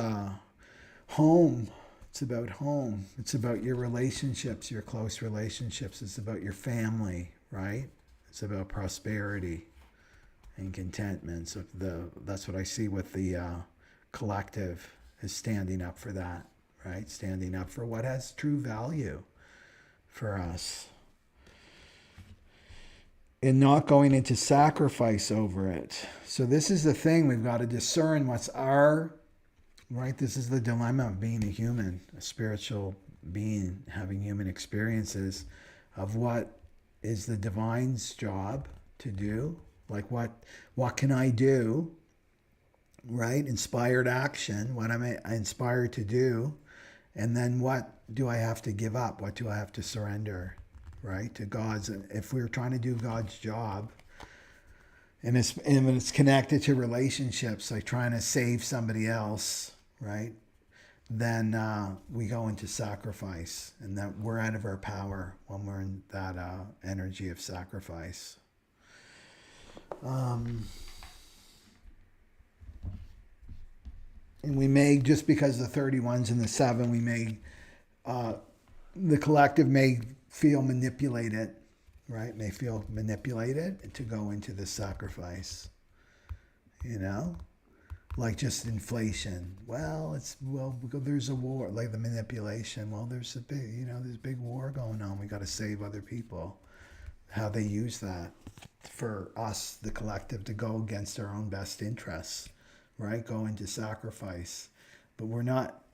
home. It's about home. It's about your relationships, your close relationships. It's about your family, right? It's about prosperity and contentment. So that's what I see with the collective, is standing up for that, right? Standing up for what has true value for us. And not going into sacrifice over it. So this is the thing, we've got to discern what's our, right? This is the dilemma of being a human, a spiritual being, having human experiences, of what is the divine's job to do. Like what can I do, right? Inspired action, what am I inspired to do? And then what do I have to give up? What do I have to surrender, right? To God's, if we're trying to do God's job, and it's connected to relationships, like trying to save somebody else, right? Then we go into sacrifice, and that we're out of our power when we're in that energy of sacrifice. And we may, just because the 31's and the 7, we may, the collective may feel manipulated, right? May feel manipulated to go into the sacrifice, like just inflation. There's a war, like the manipulation. Well, there's a big war going on. We got to save other people. How they use that for us, the collective, to go against our own best interests, right? Go into sacrifice. But we're not,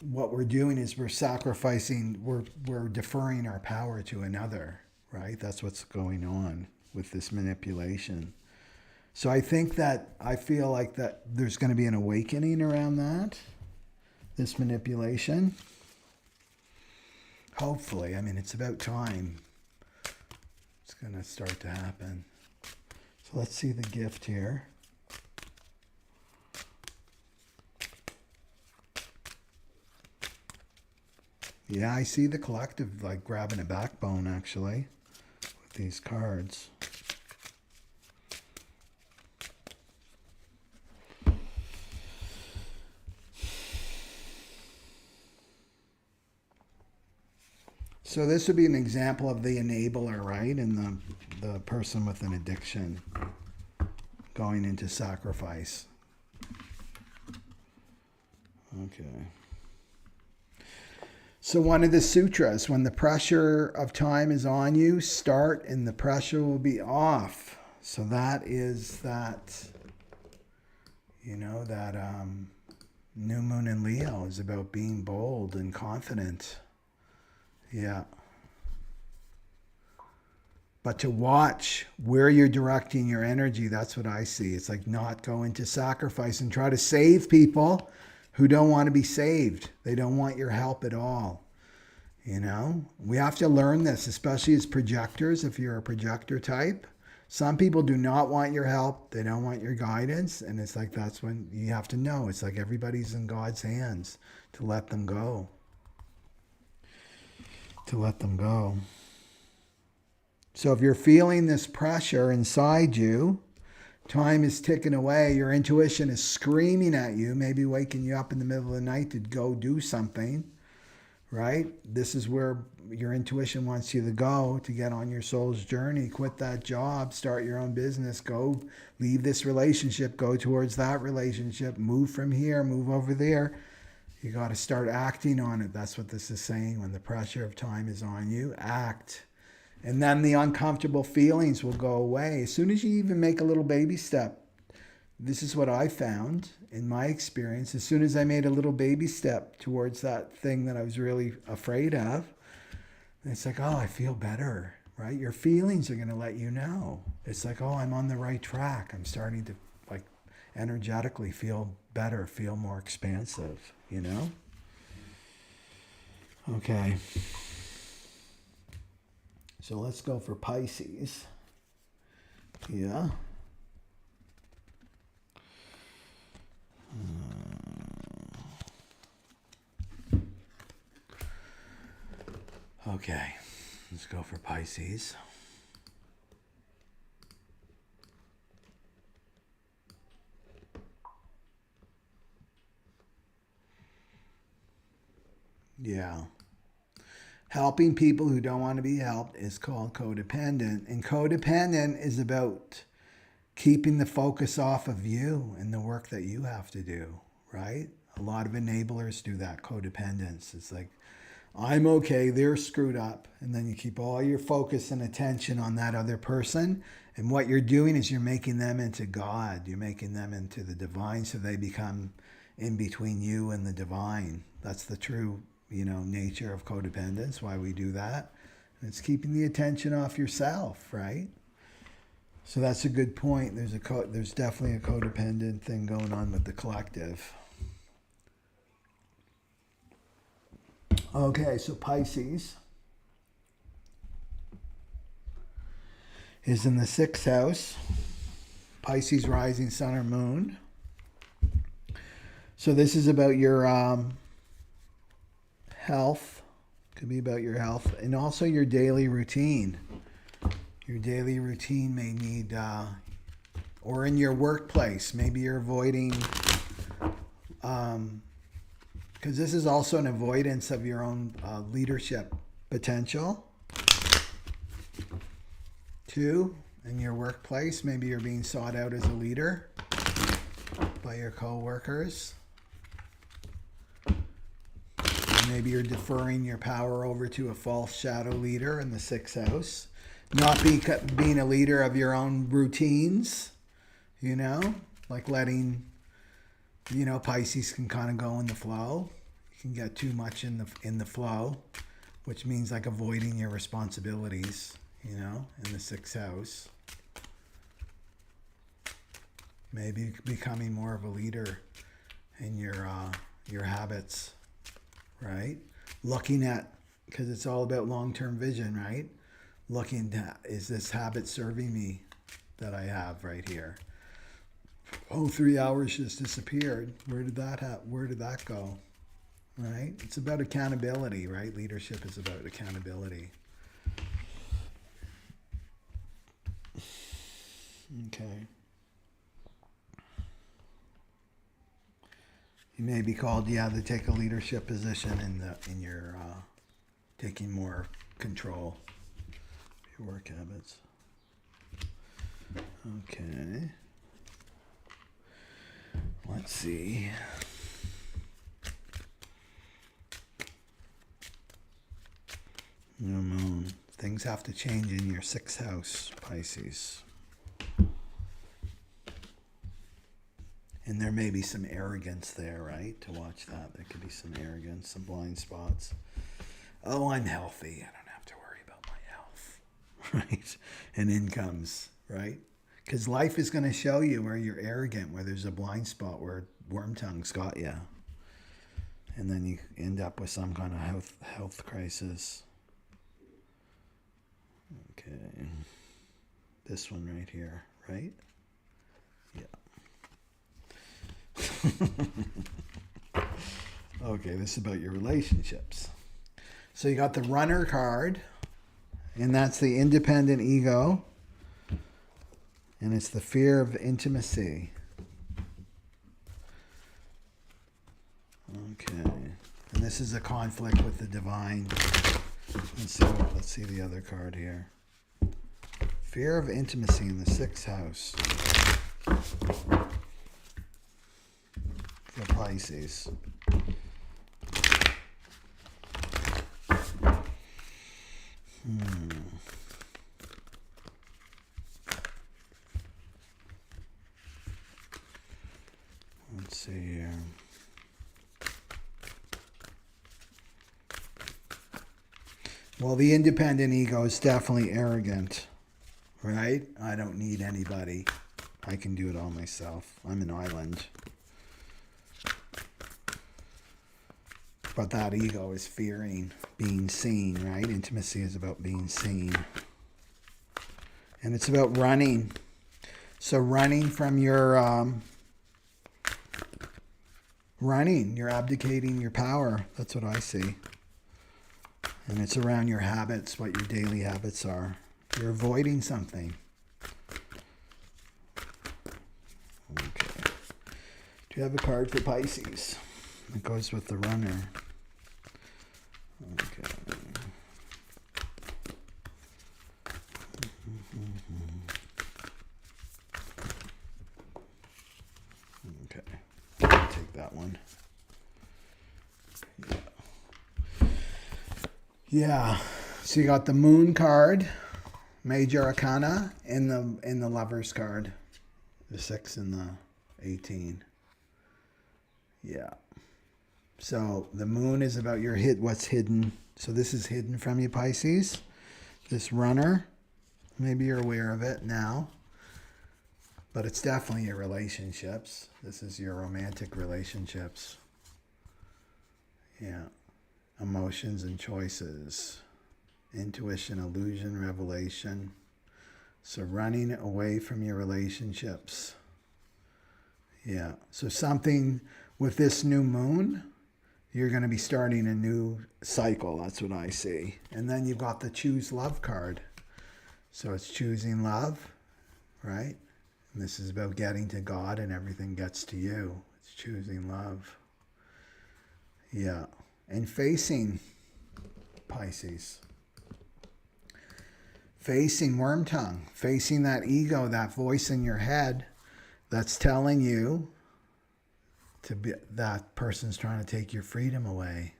what we're doing is we're sacrificing, we're deferring our power to another, right? That's what's going on with this manipulation. So I feel like that there's going to be an awakening around that, this manipulation. Hopefully. I mean, it's about time. It's going to start to happen. So let's see the gift here. Yeah, I see the collective like grabbing a backbone, actually, with these cards. So this would be an example of the enabler, right? And the person with an addiction going into sacrifice. Okay. So one of the sutras, when the pressure of time is on you, start and the pressure will be off. So that is that, new moon in Leo is about being bold and confident. Yeah. But to watch where you're directing your energy, that's what I see. It's like not go into sacrifice and try to save people who don't want to be saved. They don't want your help at all. We have to learn this, especially as projectors, if you're a projector type. Some people do not want your help. They don't want your guidance. And it's like, that's when you have to know. It's like everybody's in God's hands to let them go. To let them go. So if you're feeling this pressure inside you, time is ticking away, your intuition is screaming at you, maybe waking you up in the middle of the night to go do something, right? This is where your intuition wants you to go, to get on your soul's journey, quit that job, start your own business, go leave this relationship, go towards that relationship, move from here, move over there. You got to start acting on it. That's what this is saying. When the pressure of time is on you, act. And then the uncomfortable feelings will go away. As soon as you even make a little baby step, this is what I found in my experience. As soon as I made a little baby step towards that thing that I was really afraid of, It's like, oh, I feel better, right? Your feelings are going to let you know. It's like, oh, I'm on the right track. I'm starting to like energetically feel better, feel more expansive, you know? Okay. So let's go for Pisces. Yeah. Okay. Let's go for Pisces. Yeah. Helping people who don't want to be helped is called codependent. And codependent is about keeping the focus off of you and the work that you have to do, right? A lot of enablers do that, codependence. It's like, I'm okay, they're screwed up. And then you keep all your focus and attention on that other person. And what you're doing is you're making them into God. You're making them into the divine, so they become in between you and the divine. That's the true, nature of codependence, why we do that. And it's keeping the attention off yourself, right? So that's a good point. There's definitely a codependent thing going on with the collective. Okay, so Pisces is in the 6th house. Pisces rising sun or moon. So this is about your health. Could be about your health. And also your daily routine. Your daily routine may need, or in your workplace, maybe you're avoiding, because this is also an avoidance of your own leadership potential. 2, in your workplace, maybe you're being sought out as a leader by your co-workers. Maybe you're deferring your power over to a false shadow leader in the 6th house. Not being a leader of your own routines, like letting, Pisces can kind of go in the flow. You can get too much in the flow, which means like avoiding your responsibilities, in the 6th house. Maybe becoming more of a leader in your habits, right? Looking at, because it's all about long-term vision, right? Looking at, is this habit serving me that I have right here? Oh, 3 hours just disappeared. Where did that go? Right? It's about accountability, right? Leadership is about accountability. Okay. You may be called, to take a leadership position in your taking more control of your work habits. Okay. Let's see. New moon. Things have to change in your 6th house, Pisces. And there may be some arrogance there, right? To watch that. There could be some arrogance, some blind spots. Oh, I'm healthy. I don't have to worry about my health, right? And incomes, right? Because life is going to show you where you're arrogant, where there's a blind spot, where worm tongue's got you. And then you end up with some kind of health crisis. Okay. This one right here, right? Yeah. Okay, this is about your relationships. So you got the Runner card, and that's the independent ego, and it's the fear of intimacy. Okay, and this is a conflict with the divine. Let's see the other card here. Fear of intimacy in the 6th house. For Pisces. Let's see here. Well, the independent ego is definitely arrogant, right? I don't need anybody. I can do it all myself. I'm an island. But that ego is fearing being seen, right? Intimacy is about being seen. And it's about running. So running from your, you're abdicating your power. That's what I see. And it's around your habits, what your daily habits are. You're avoiding something. Okay. Do you have a card for Pisces? It goes with the runner. Okay. Okay. I'll take that one. Yeah. So you got the Moon card, Major Arcana, and the Lovers card, the 6 and the 18. Yeah. So the Moon is about your what's hidden. So this is hidden from you, Pisces. This runner, maybe you're aware of it now, but it's definitely your relationships. This is your romantic relationships. Yeah. Emotions and choices. Intuition, illusion, revelation. So running away from your relationships. Yeah. So something with this new moon, you're going to be starting a new cycle. That's what I see. And then you've got the choose love card. So it's choosing love, right? And this is about getting to God and everything gets to you. It's choosing love. Yeah. And facing Pisces. Facing worm tongue. Facing that ego, that voice in your head that's telling you to be, that person's trying to take your freedom away,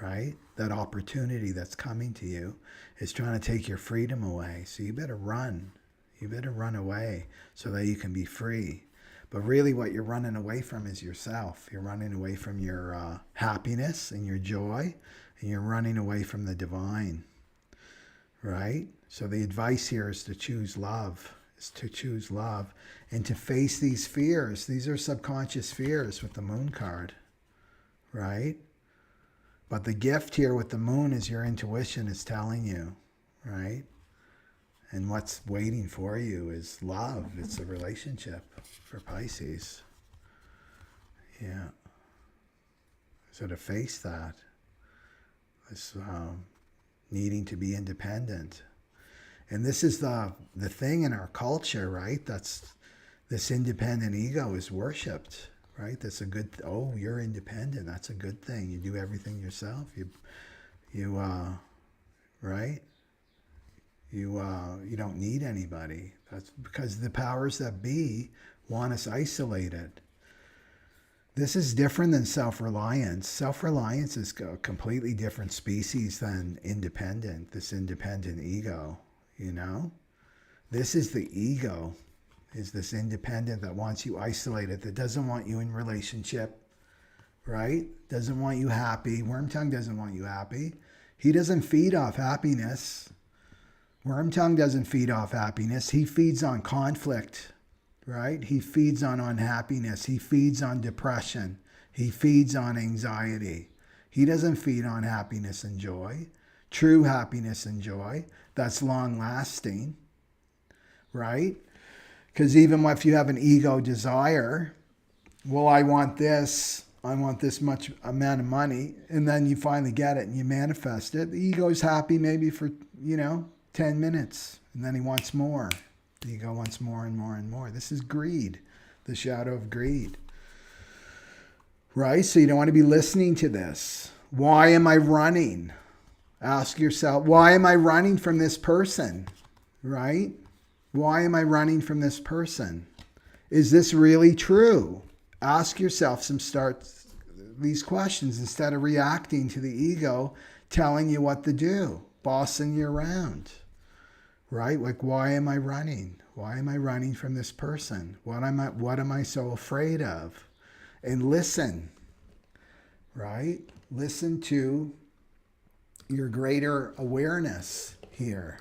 right? That opportunity that's coming to you is trying to take your freedom away. So you better run. You better run away so that you can be free. But really what you're running away from is yourself. You're running away from your happiness and your joy, and you're running away from the divine, right? So the advice here is to choose love, and to face these fears. These are subconscious fears with the Moon card, right? But the gift here with the Moon is your intuition is telling you, right? And what's waiting for you is love. It's a relationship for Pisces. Yeah. So to face that, this needing to be independent. And this is the thing in our culture, right? That's this independent ego is worshipped, right? That's a good, oh, you're independent. That's a good thing. You do everything yourself. You right? You don't need anybody. That's because the powers that be want us isolated. This is different than self-reliance. Self-reliance is a completely different species than independent, this independent ego, you know? This is the ego, is this independent that wants you isolated, that doesn't want you in relationship, right? Doesn't want you happy. Wormtongue doesn't want you happy. He doesn't feed off happiness. Wormtongue doesn't feed off happiness. He feeds on conflict, right? He feeds on unhappiness. He feeds on depression. He feeds on anxiety. He doesn't feed on happiness and joy, true happiness and joy that's long lasting, right? Because even if you have an ego desire, well, I want this much amount of money, and then you finally get it and you manifest it. The ego's happy maybe for, 10 minutes, and then he wants more. The ego wants more and more and more. This is greed, the shadow of greed. Right? So you don't want to be listening to this. Why am I running? Ask yourself, why am I running from this person? Right? Why am I running from this person? Is this really true? Ask yourself these questions instead of reacting to the ego telling you what to do, bossing you around. Right? Like, why am I running? Why am I running from this person? What am I so afraid of? And listen, right? Listen to your greater awareness here.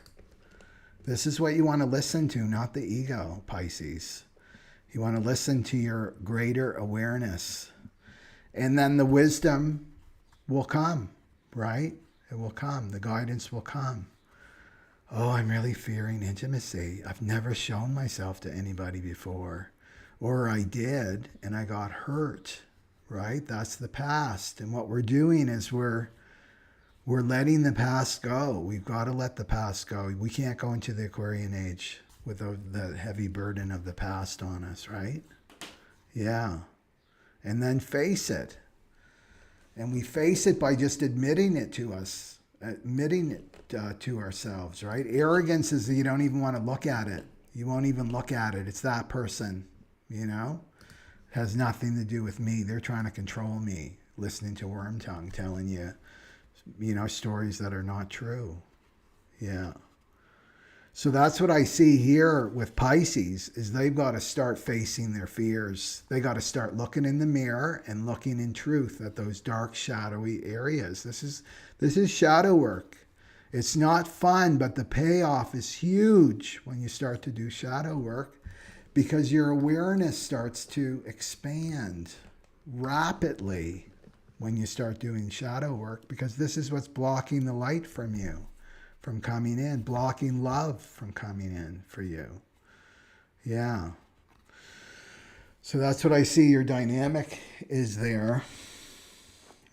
This is what you want to listen to, not the ego, Pisces. You want to listen to your greater awareness. And then the wisdom will come, right? It will come. The guidance will come. Oh, I'm really fearing intimacy. I've never shown myself to anybody before. Or I did, and I got hurt, right? That's the past. And what we're doing is we're letting the past go. We've got to let the past go. We can't go into the Aquarian age with the heavy burden of the past on us, right? Yeah. And then face it. And we face it by just admitting it to us, admitting it to ourselves, right? Arrogance is that you don't even want to look at it. You won't even look at it. It's that person, you know? It has nothing to do with me. They're trying to control me, listening to Worm Tongue telling you, you know, stories that are not true. Yeah. So that's what I see here with Pisces, is they've got to start facing their fears. They got to start looking in the mirror and looking in truth at those dark, shadowy areas. This is shadow work. It's not fun, but the payoff is huge when you start to do shadow work, because your awareness starts to expand rapidly when you start doing shadow work, because this is what's blocking the light from you, from coming in, blocking love from coming in for you. Yeah. So that's what I see your dynamic is there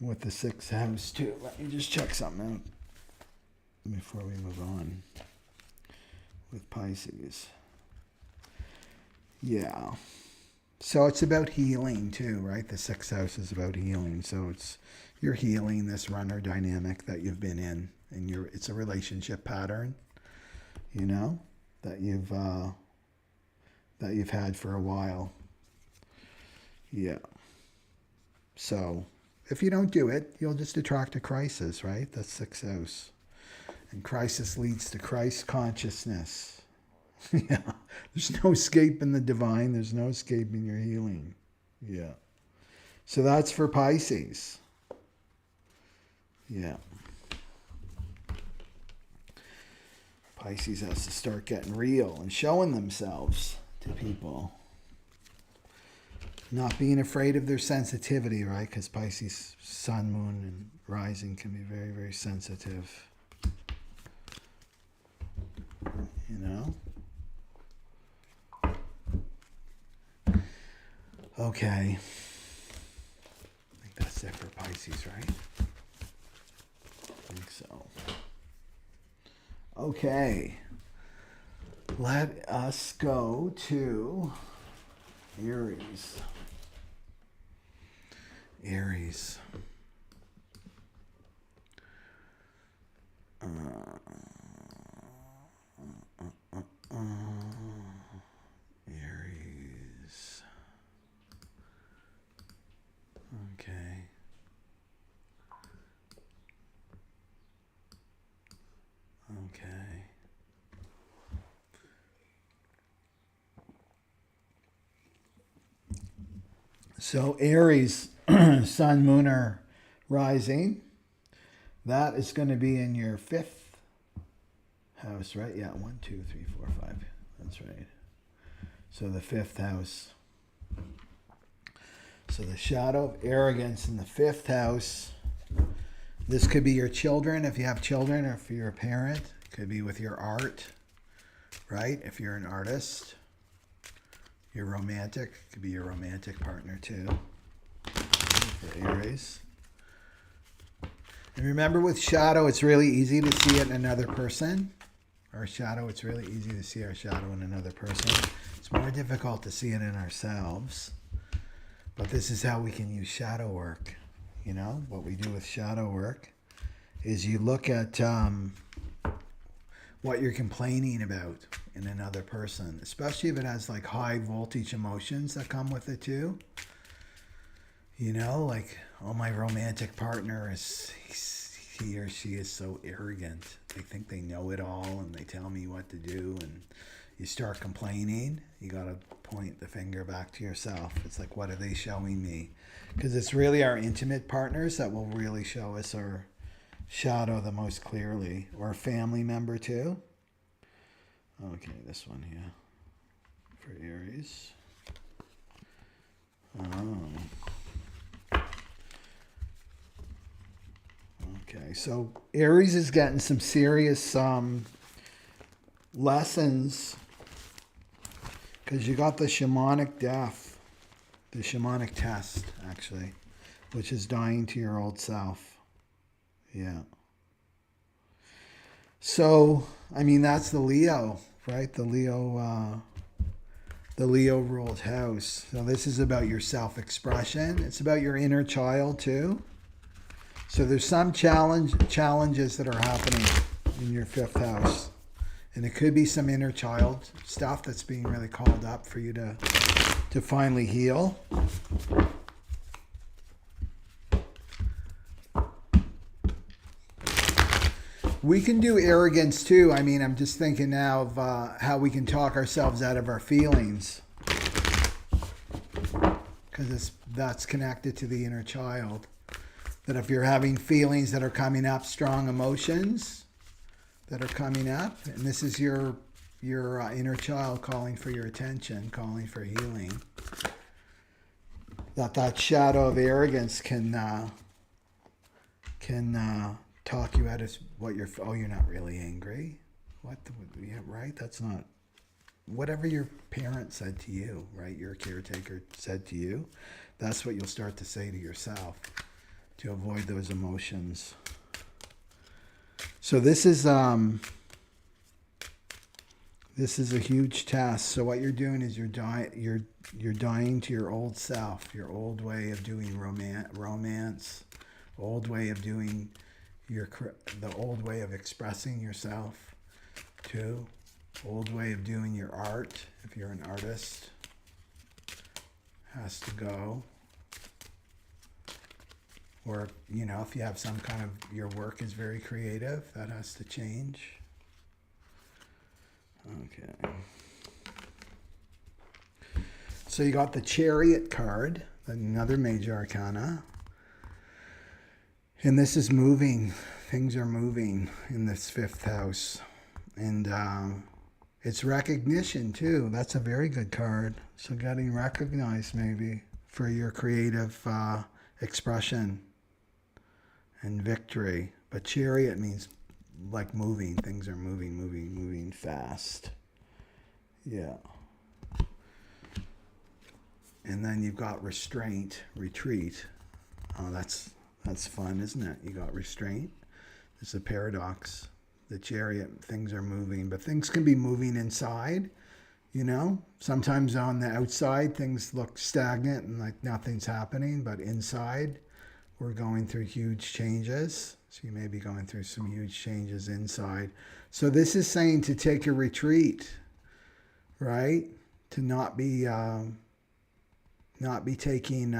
with the 6th house too. Let me just check something out before we move on with Pisces. Yeah. So it's about healing too, right? The 6th house is about healing. So you're healing this runner dynamic that you've been in, and it's a relationship pattern, you know, that you've had for a while. Yeah. So if you don't do it, you'll just attract a crisis, right? That's 6th house. And crisis leads to Christ consciousness. Yeah. There's no escape in the divine. There's no escape in your healing. Yeah. So that's for Pisces. Yeah. Pisces has to start getting real and showing themselves to people. Not being afraid of their sensitivity, right? Because Pisces, sun, moon, and rising can be very, very sensitive. You know? Okay. I think that's it for Pisces, right? I think so. Okay. Let us go to Aries. Aries. Aries. Okay. Okay. So Aries, sun, moon, or rising, that is going to be in your 5th house, right? Yeah, 1, 2, 3, 4, 5. That's right. So the 5th house. So the shadow of arrogance in the 5th house. This could be your children, if you have children, or if you're a parent. It could be with your art, right? If you're an artist. You're romantic. It could be your romantic partner too. For Aries. And remember, with shadow, it's really easy to see it in another person. Our shadow, it's really easy to see our shadow in another person. It's more difficult to see it in ourselves. But this is how we can use shadow work. You know, what we do with shadow work is you look at what you're complaining about in another person, especially if it has like high voltage emotions that come with it too. You know, like, oh, my romantic partner he or she is so arrogant. They think they know it all and they tell me what to do, and you start complaining. You got to point the finger back to yourself. It's like, what are they showing me? Because it's really our intimate partners that will really show us our shadow the most clearly, or a family member too. Okay, this one here for Aries. Okay, so Aries is getting some serious lessons because you got the shamanic death, the shamanic test, actually, which is dying to your old self. Yeah. So, I mean, that's the Leo, right? The Leo ruled house. So this is about your self-expression. It's about your inner child too. So there's some challenges that are happening in your 5th house. And it could be some inner child stuff that's being really called up for you to finally heal. We can do arrogance too. I mean, I'm just thinking now of how we can talk ourselves out of our feelings. Because that's connected to the inner child. That if you're having feelings that are coming up, strong emotions that are coming up, and this is your inner child calling for your attention, calling for healing, that shadow of arrogance can talk you out of what you're. Oh, you're not really angry. What? Yeah, right. That's not. Whatever your parent said to you, right? Your caretaker said to you. That's what you'll start to say to yourself to avoid those emotions. So this is a huge test. So what you're doing is you're dying to your old self, your old way of doing romance, old way of doing the old way of expressing yourself, too, old way of doing your art. If you're an artist, has to go. Or, you know, if you have some kind of, your work is very creative, that has to change. Okay. So you got the Chariot card, another major arcana. And this is moving. Things are moving in this 5th house. And it's recognition, too. That's a very good card. So getting recognized, maybe, for your creative expression and victory. But Chariot means like moving. Things are moving fast. Yeah. And then you've got restraint, retreat. Oh, that's fun, isn't it? You got restraint. It's a paradox. The Chariot, things are moving, but things can be moving inside, you know? Sometimes on the outside, things look stagnant and like nothing's happening, but inside, we're going through huge changes. So you may be going through some huge changes inside. So this is saying to take a retreat, right? To not be taking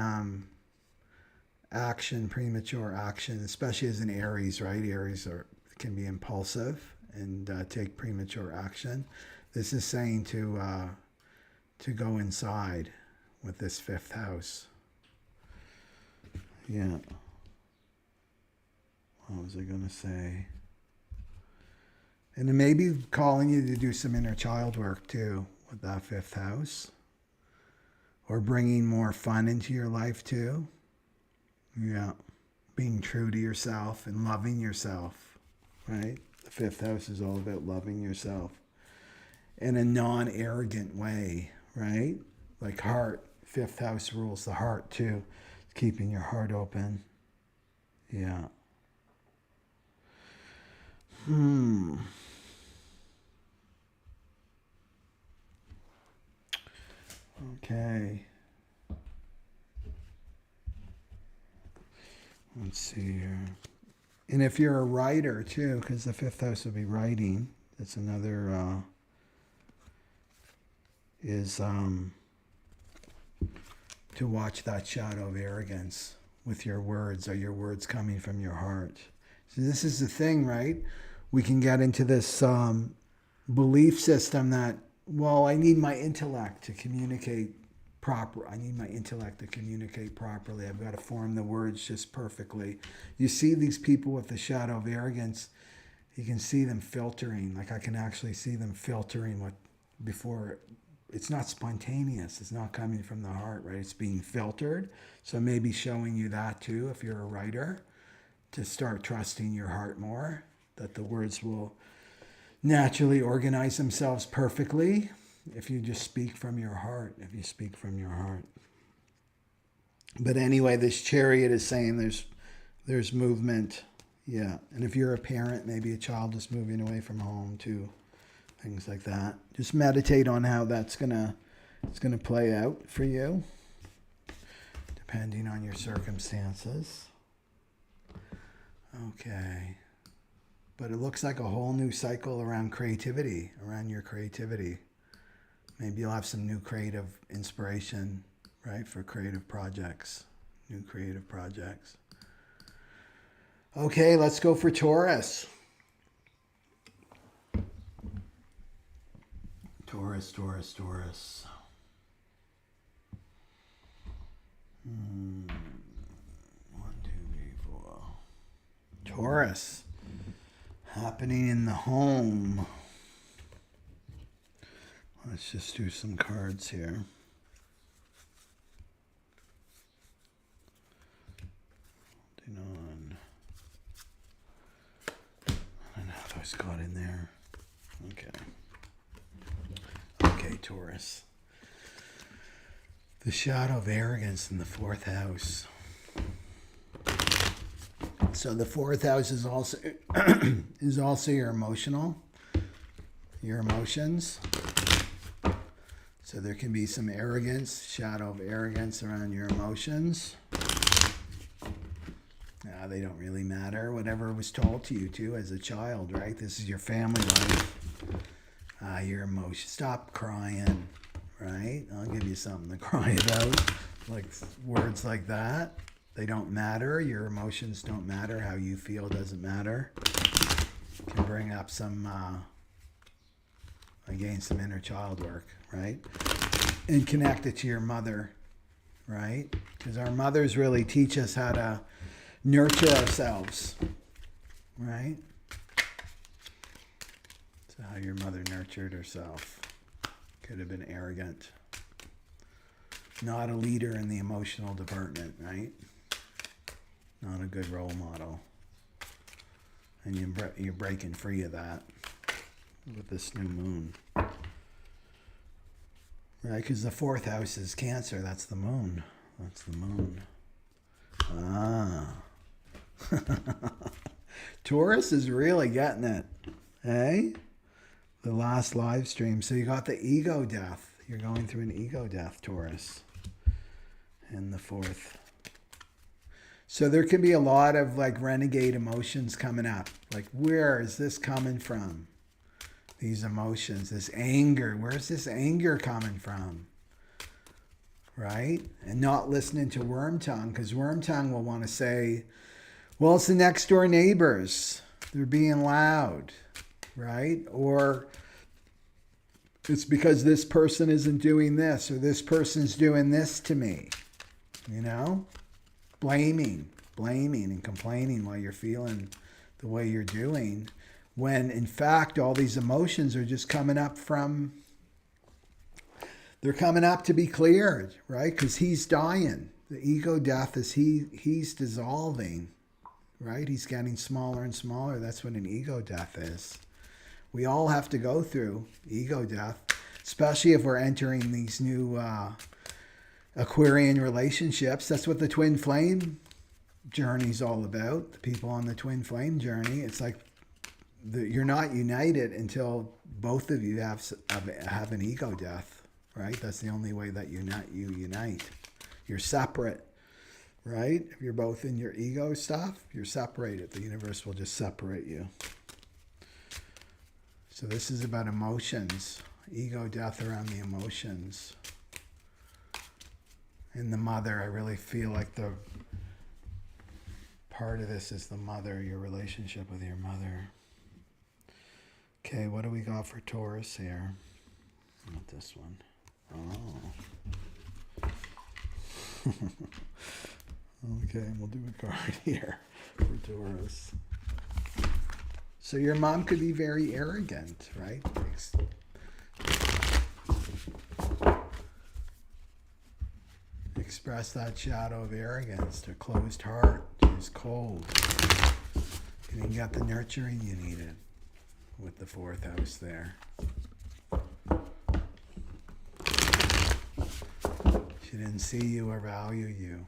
action, premature action, especially as an Aries, right? Aries can be impulsive and take premature action. This is saying to go inside with this 5th house. Yeah. What was I going to say? And it may be calling you to do some inner child work too with that 5th house. Or bringing more fun into your life too. Yeah. Being true to yourself and loving yourself, right? The 5th house is all about loving yourself in a non-arrogant way, right? Like heart. 5th house rules the heart too. Keeping your heart open. Yeah. Okay. Let's see here. And if you're a writer too, because the 5th house will be writing, that's another, is to watch that shadow of arrogance with your words. Are your words coming from your heart? So this is the thing, right? We can get into this belief system that, well, I need my intellect to communicate proper. I need my intellect to communicate properly. I've got to form the words just perfectly. You see these people with the shadow of arrogance, you can see them filtering. Like I can actually see them filtering what before. It's not spontaneous. It's not coming from the heart, right? It's being filtered. So maybe showing you that too, if you're a writer, to start trusting your heart more, that the words will naturally organize themselves perfectly if you just speak from your heart, if you speak from your heart. But anyway, this Chariot is saying there's movement. Yeah. And if you're a parent, maybe a child is moving away from home too. Things like that. Just meditate on how it's gonna play out for you, depending on your circumstances. Okay. But it looks like a whole new cycle around creativity, around your creativity. Maybe you'll have some new creative inspiration, right, for creative projects, new creative projects. Okay, let's go for Taurus. Taurus. 1, 2, 3, 4. Taurus. Happening in the home. Let's just do some cards here. On. I don't know if those got in there. Okay, Taurus. The shadow of arrogance in the 4th house. So the 4th house is also your emotions. So there can be some arrogance, shadow of arrogance around your emotions. They don't really matter. Whatever was told to you too as a child, right? This is your family life. Your emotions. Stop crying, right? I'll give you something to cry about. Like words like that. They don't matter. Your emotions don't matter. How you feel doesn't matter. Can bring up some inner child work, right? And connect it to your mother, right? Because our mothers really teach us how to nurture ourselves, right? So how your mother nurtured herself. Could have been arrogant. Not a leader in the emotional department, right? Not a good role model. And you're breaking free of that with this new moon. Right, because the 4th house is Cancer. That's the moon. Taurus is really getting it. Hey? The last live stream. So you got the ego death. You're going through an ego death, Taurus. In the 4th. So there could be a lot of like renegade emotions coming up. Like, where is this coming from? These emotions, this anger. Where's this anger coming from? Right? And not listening to Worm Tongue, because Worm Tongue will want to say, well, it's the next door neighbors. They're being loud. Right? Or it's because this person isn't doing this, or this person's doing this to me. You know? Blaming and complaining while you're feeling the way you're doing. When in fact, all these emotions are just coming up they're coming up to be cleared, right? Because he's dying. The ego death is he's dissolving, right? He's getting smaller and smaller. That's what an ego death is. We all have to go through ego death, especially if we're entering these new Aquarian relationships. That's what the twin flame journey is all about. The people on the twin flame journey. It's like you're not united until both of you have an ego death, right? That's the only way that you unite. You're separate, right? If you're both in your ego stuff, you're separated. The universe will just separate you. So this is about emotions, ego death around the emotions. And the mother, I really feel like the part of this is the mother, your relationship with your mother. Okay, what do we got for Taurus here? Not this one. Oh. Okay, we'll do a card here for Taurus. So your mom could be very arrogant, right? Express that shadow of arrogance, their closed heart, is cold. You didn't get the nurturing you needed with the fourth house there. She didn't see you or value you.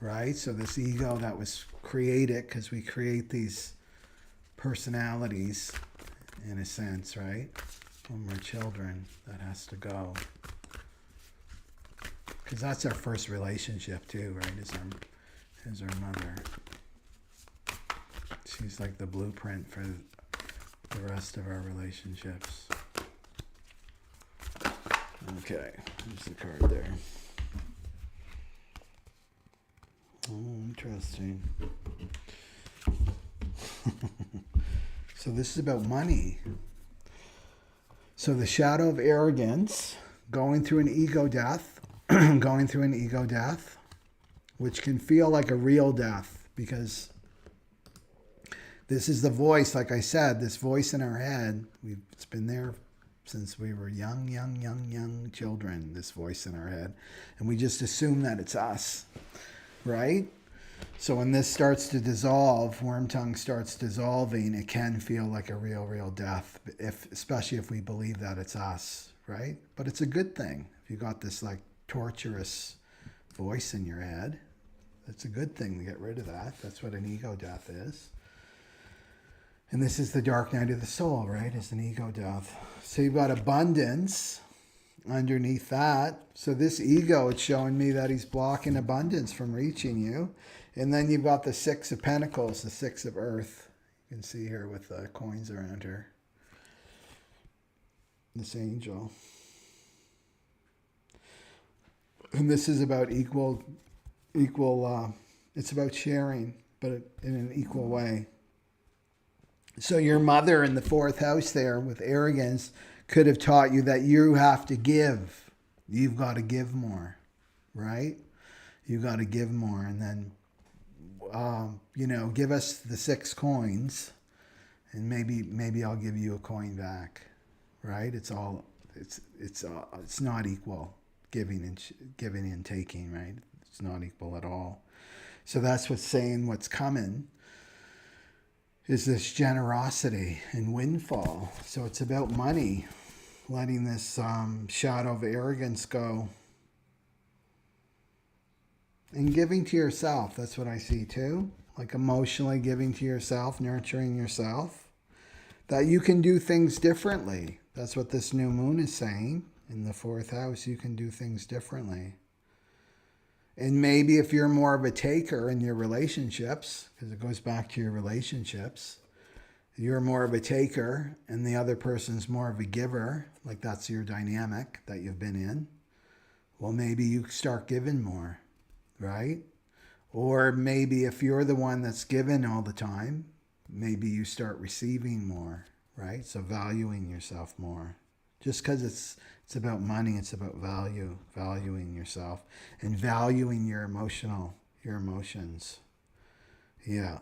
Right? So this ego that was created, because we create these personalities, in a sense, right? When we're children, that has to go. Because that's our first relationship too, right? Is our mother. She's like the blueprint for the rest of our relationships. Okay, there's the card there. Oh, interesting. So this is about money. So the shadow of arrogance, going through an ego death, which can feel like a real death, because this is the voice, like I said, this voice in our head. It's been there since we were young children, this voice in our head. And we just assume that it's us, right? So when this starts to dissolve, worm tongue starts dissolving, it can feel like a real death, especially if we believe that it's us, right? But it's a good thing. If you got this like torturous voice in your head, it's a good thing to get rid of that. That's what an ego death is. And this is the dark night of the soul, right? It's an ego death. So you've got abundance underneath that. So this ego, it's showing me that he's blocking abundance from reaching you. And then you've got the Six of Pentacles, the Six of Earth. You can see here with the coins around her. This angel. And this is about equal, it's about sharing, but in an equal way. So your mother in the fourth house there with arrogance could have taught you that you have to give. You've got to give more, right? You've got to give more. And then, give us the 6 coins and maybe I'll give you a coin back, right? It's not equal, giving and taking, right? It's not equal at all. So that's what's saying what's coming is this generosity and windfall. So it's about money, letting this shadow of arrogance go and giving to yourself. That's what I see too, like emotionally giving to yourself, nurturing yourself, that you can do things differently. That's what this new moon is saying. In the fourth house, you can do things differently. And maybe if you're more of a taker in your relationships, because it goes back to your relationships, you're more of a taker and the other person's more of a giver, like that's your dynamic that you've been in, well, maybe you start giving more, right? Or maybe if you're the one that's given all the time, maybe you start receiving more, right? So valuing yourself more. Just because it's about money, it's about valuing yourself and valuing your emotions. Yeah.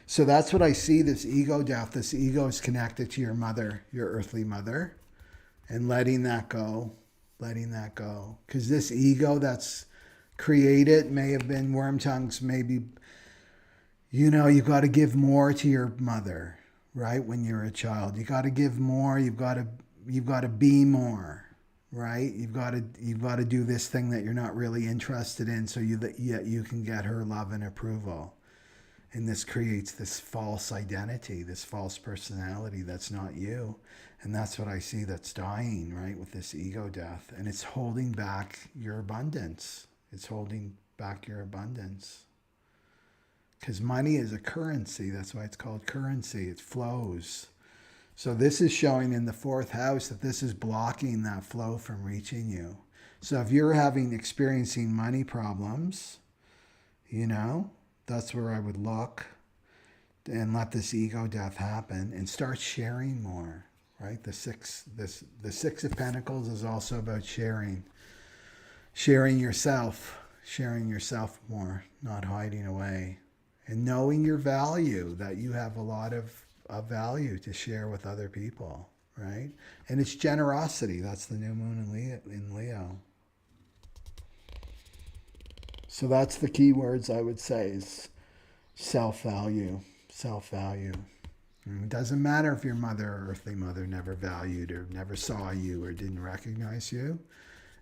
So that's what I see, this ego death. This ego is connected to your mother, your earthly mother, and letting that go. Because this ego that's created may have been worm tongues, maybe, you've got to give more to your mother, right? When you're a child, you got to give more. You've got to be more, right? You've got to do this thing that you're not really interested in, so you can get her love and approval. And this creates this false identity, this false personality that's not you. And that's what I see that's dying, right, with this ego death. And it's holding back your abundance. It's holding back your abundance. Because money is a currency. That's why it's called currency. It flows. So this is showing in the fourth house that this is blocking that flow from reaching you. So if you're experiencing money problems, that's where I would look and let this ego death happen and start sharing more, right? The Six of Pentacles is also about sharing yourself more, not hiding away, and knowing your value, that you have a lot of value to share with other people, right? And it's generosity. That's the new moon in Leo. So that's the key words I would say is self-value. It doesn't matter if your mother or earthly mother never valued or never saw you or didn't recognize you.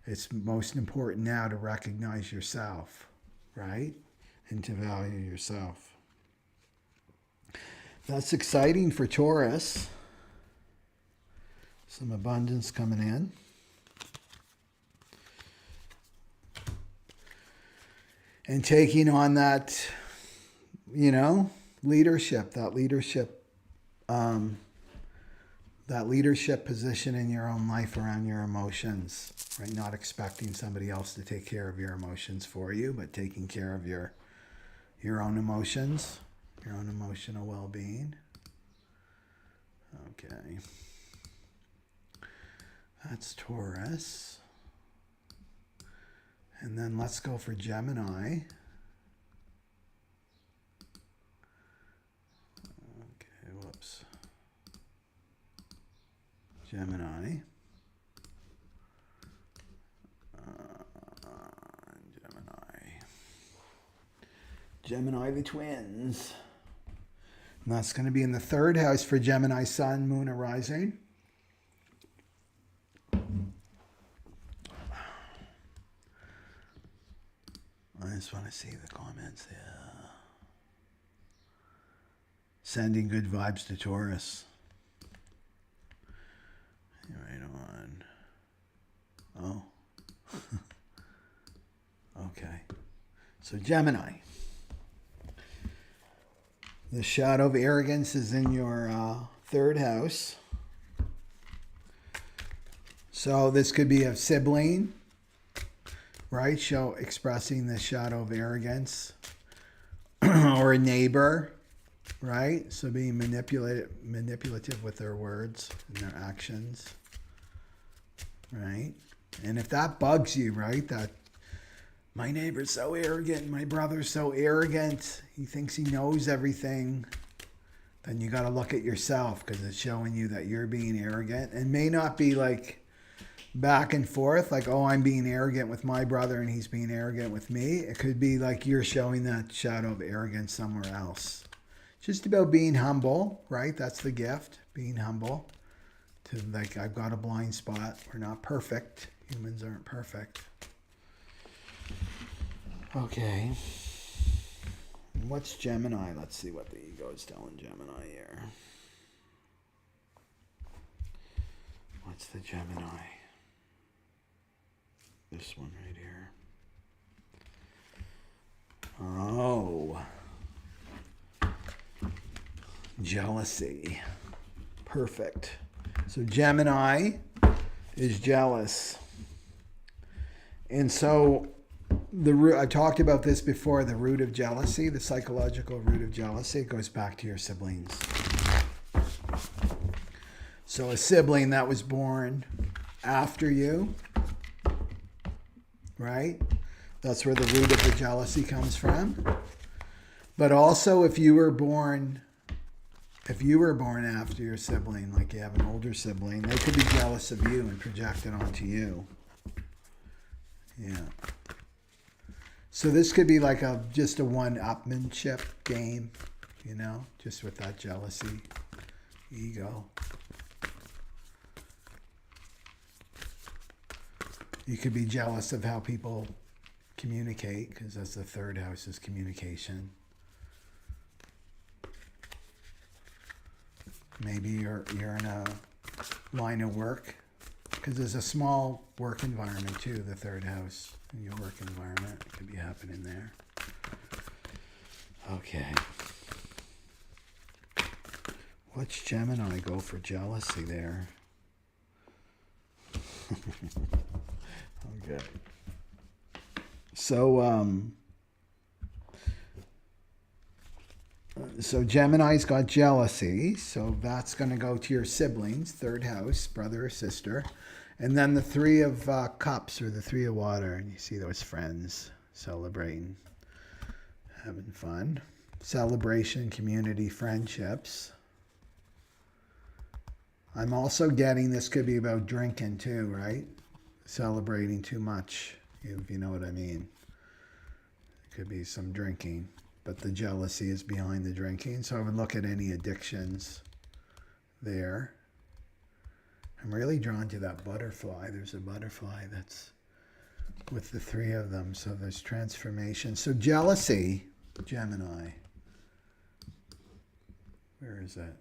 It's most important now to recognize yourself, right? And to value yourself. That's exciting for Taurus. Some abundance coming in. And taking on that, leadership, that leadership position in your own life around your emotions, right? Not expecting somebody else to take care of your emotions for you, but taking care of your own emotions, your own emotional well-being. Okay. That's Taurus. And then let's go for Gemini. Okay, whoops. Gemini. Gemini the twins. And that's going to be in the third house for Gemini, Sun, Moon, arising. I just want to see the comments there. Sending good vibes to Taurus. Right on. Oh. Okay. So Gemini. The shadow of arrogance is in your third house. So this could be a sibling, right? Expressing the shadow of arrogance. Or a neighbor, right? So being manipulative with their words and their actions, right? And if that bugs you, right, that my neighbor's so arrogant, my brother's so arrogant, he thinks he knows everything, then you got to look at yourself, because it's showing you that you're being arrogant. And may not be like back and forth, like, oh, I'm being arrogant with my brother and he's being arrogant with me. It could be like you're showing that shadow of arrogance somewhere else. Just about being humble, right? That's the gift, being humble. To like, I've got a blind spot. We're not perfect. Humans aren't perfect. Okay. What's Gemini? Let's see what the ego is telling Gemini here. What's the Gemini? This one right here. Oh. Jealousy. Perfect. So Gemini is jealous. And so the root, I talked about this before, the root of jealousy, the psychological root of jealousy, it goes back to your siblings. So a sibling that was born after you, right? That's where the root of the jealousy comes from. But also if you were born after your sibling, like you have an older sibling, they could be jealous of you and project it onto you. Yeah. So this could be like just a one-upmanship game, just with that jealousy, ego. You could be jealous of how people communicate, because that's the third house, is communication. Maybe you're in a line of work, because there's a small work environment too, the third house in your work environment. It could be happening there. Okay. What's Gemini go for jealousy there? Okay. So, let's So Gemini's got jealousy. So that's going to go to your siblings, third house, brother or sister. And then the Three of Cups, or the Three of Water. And you see those friends celebrating, having fun. Celebration, community, friendships. I'm also getting this could be about drinking too, right? Celebrating too much, if you know what I mean. It could be some drinking, but the jealousy is behind the drinking. So I would look at any addictions there. I'm really drawn to that butterfly. There's a butterfly that's with the three of them. So there's transformation. So jealousy, Gemini. Where is that?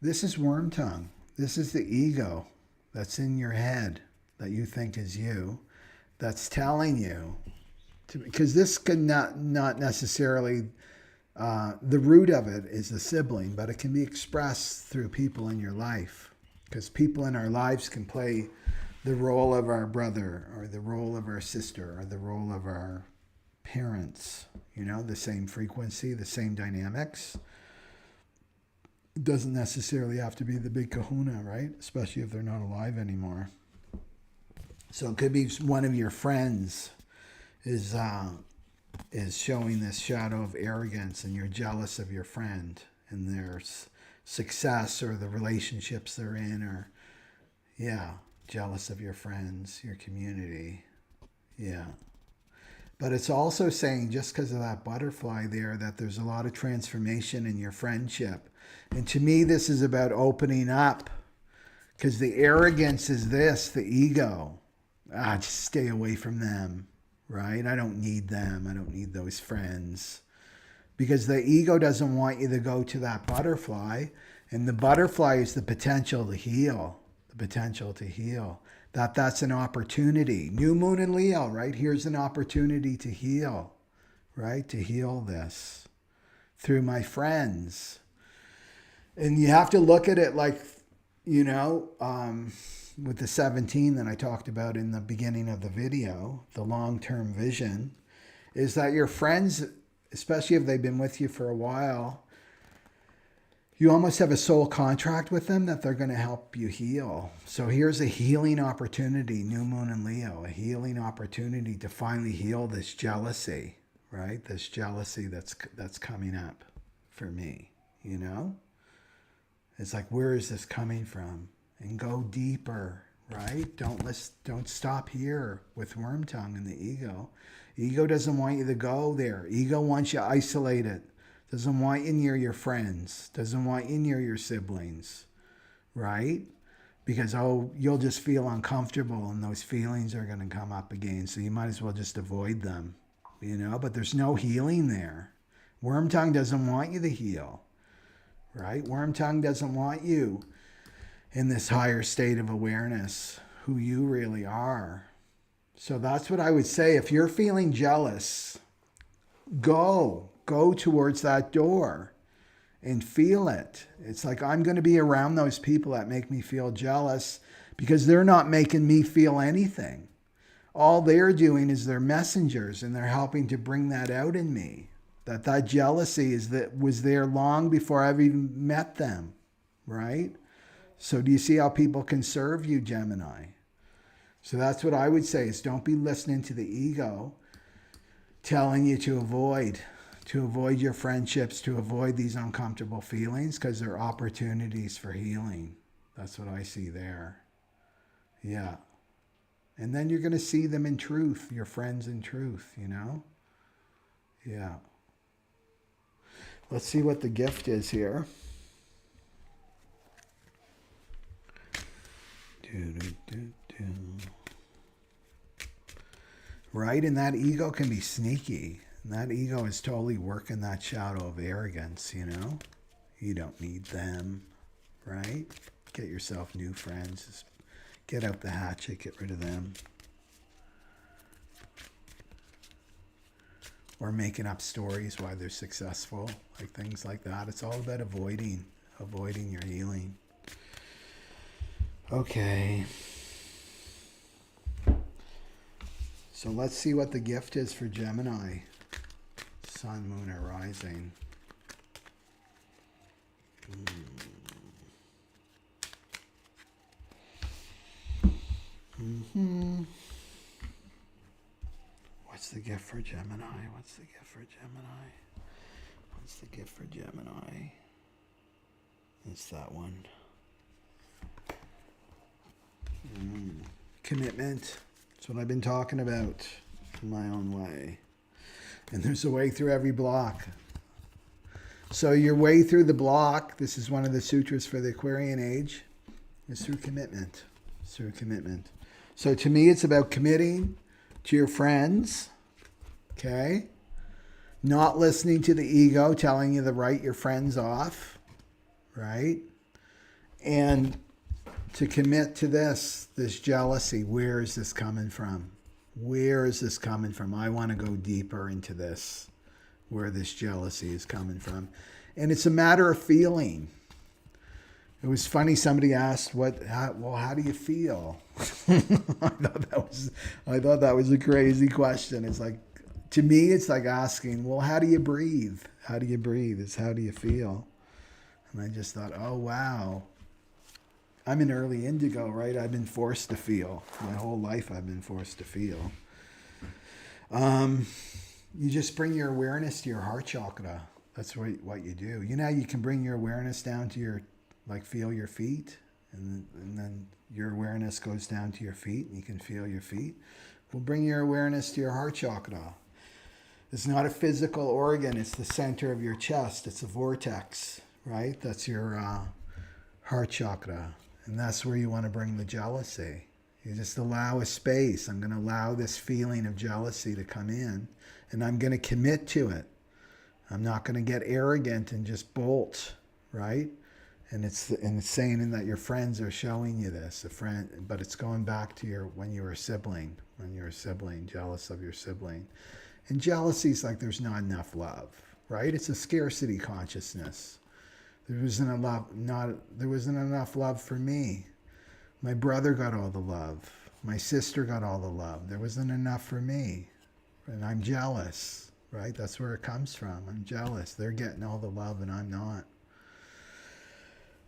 This is worm tongue. This is the ego that's in your head that you think is you, that's telling you, because this could not necessarily, the root of it is the sibling, but it can be expressed through people in your life, because people in our lives can play the role of our brother or the role of our sister or the role of our parents, you know, the same frequency, the same dynamics. It doesn't necessarily have to be the big kahuna, right? Especially if they're not alive anymore. So it could be one of your friends is showing this shadow of arrogance, and you're jealous of your friend and their success or the relationships they're in, or, yeah, jealous of your friends, your community. Yeah. But it's also saying, just because of that butterfly there, that there's a lot of transformation in your friendship. And to me, this is about opening up, because the arrogance is this, the ego. Just stay away from them, right? I don't need them. I don't need those friends. Because the ego doesn't want you to go to that butterfly. And the butterfly is the potential to heal. The potential to heal. That's an opportunity. New moon in Leo, right? Here's an opportunity to heal, right? To heal this through my friends. And you have to look at it like, you know, with the 17 that I talked about in the beginning of the video, the long-term vision, is that your friends, especially if they've been with you for a while, you almost have a soul contract with them that they're going to help you heal. So here's a healing opportunity, new moon in Leo, a healing opportunity to finally heal this jealousy, right? This jealousy that's coming up for me, you know? It's like, where is this coming from? And go deeper, right? Don't stop here with worm tongue and the ego. Ego doesn't want you to go there. Ego wants you isolated. Doesn't want you near your friends. Doesn't want you near your siblings, right? Because, you'll just feel uncomfortable, and those feelings are going to come up again. So you might as well just avoid them, you know? But there's no healing there. Worm tongue doesn't want you to heal, right? Worm tongue doesn't want you in this higher state of awareness, who you really are. So that's what I would say. If you're feeling jealous, go towards that door and feel it. It's like, I'm going to be around those people that make me feel jealous, because they're not making me feel anything. All they're doing is they're messengers, and they're helping to bring that out in me. That jealousy was there long before I've even met them, right? So do you see how people can serve you, Gemini? So that's what I would say, is don't be listening to the ego telling you to avoid your friendships, to avoid these uncomfortable feelings, because they're opportunities for healing. That's what I see there. Yeah. And then you're going to see them in truth, your friends in truth, you know? Yeah. Let's see what the gift is here. Right? And that ego can be sneaky. And that ego is totally working that shadow of arrogance, you know? You don't need them, right? Get yourself new friends. Just get out the hatchet, get rid of them. Or making up stories why they're successful, like things like that. It's all about avoiding your healing. Okay. So let's see what the gift is for Gemini. Sun, moon, or rising. What's the gift for Gemini? What's the gift for Gemini? What's the gift for Gemini? It's that one. Commitment. That's what I've been talking about in my own way. And there's a way through every block. So your way through the block, this is one of the sutras for the Aquarian age, is through commitment. It's through commitment. So to me, it's about committing to your friends, okay? Not listening to the ego telling you to write your friends off, right? And to commit to this jealousy. Where is this coming from? Where is this coming from? I want to go deeper into this, where this jealousy is coming from. And it's a matter of feeling. It was funny, somebody asked, how do you feel? I thought that was a crazy question. It's like, to me, it's like asking, well, how do you breathe? How do you breathe? It's how do you feel? And I just thought, oh, wow. I'm an early indigo, right? I've been forced to feel. My whole life I've been forced to feel. You just bring your awareness to your heart chakra. That's what you do. You know, you can bring your awareness down to your, feel your feet. And then your awareness goes down to your feet and you can feel your feet. Well, bring your awareness to your heart chakra. It's not a physical organ. It's the center of your chest. It's a vortex, right? That's your heart chakra. And that's where you want to bring the jealousy. You just allow a space. I'm going to allow this feeling of jealousy to come in, and I'm going to commit to it. I'm not going to get arrogant and just bolt, right? And it's saying that your friends are showing you this, but it's going back to when you were a sibling, jealous of your sibling. And jealousy is like there's not enough love, right? It's a scarcity consciousness. There wasn't enough love for me. My brother got all the love. My sister got all the love. There wasn't enough for me. And I'm jealous, right? That's where it comes from. I'm jealous. They're getting all the love and I'm not.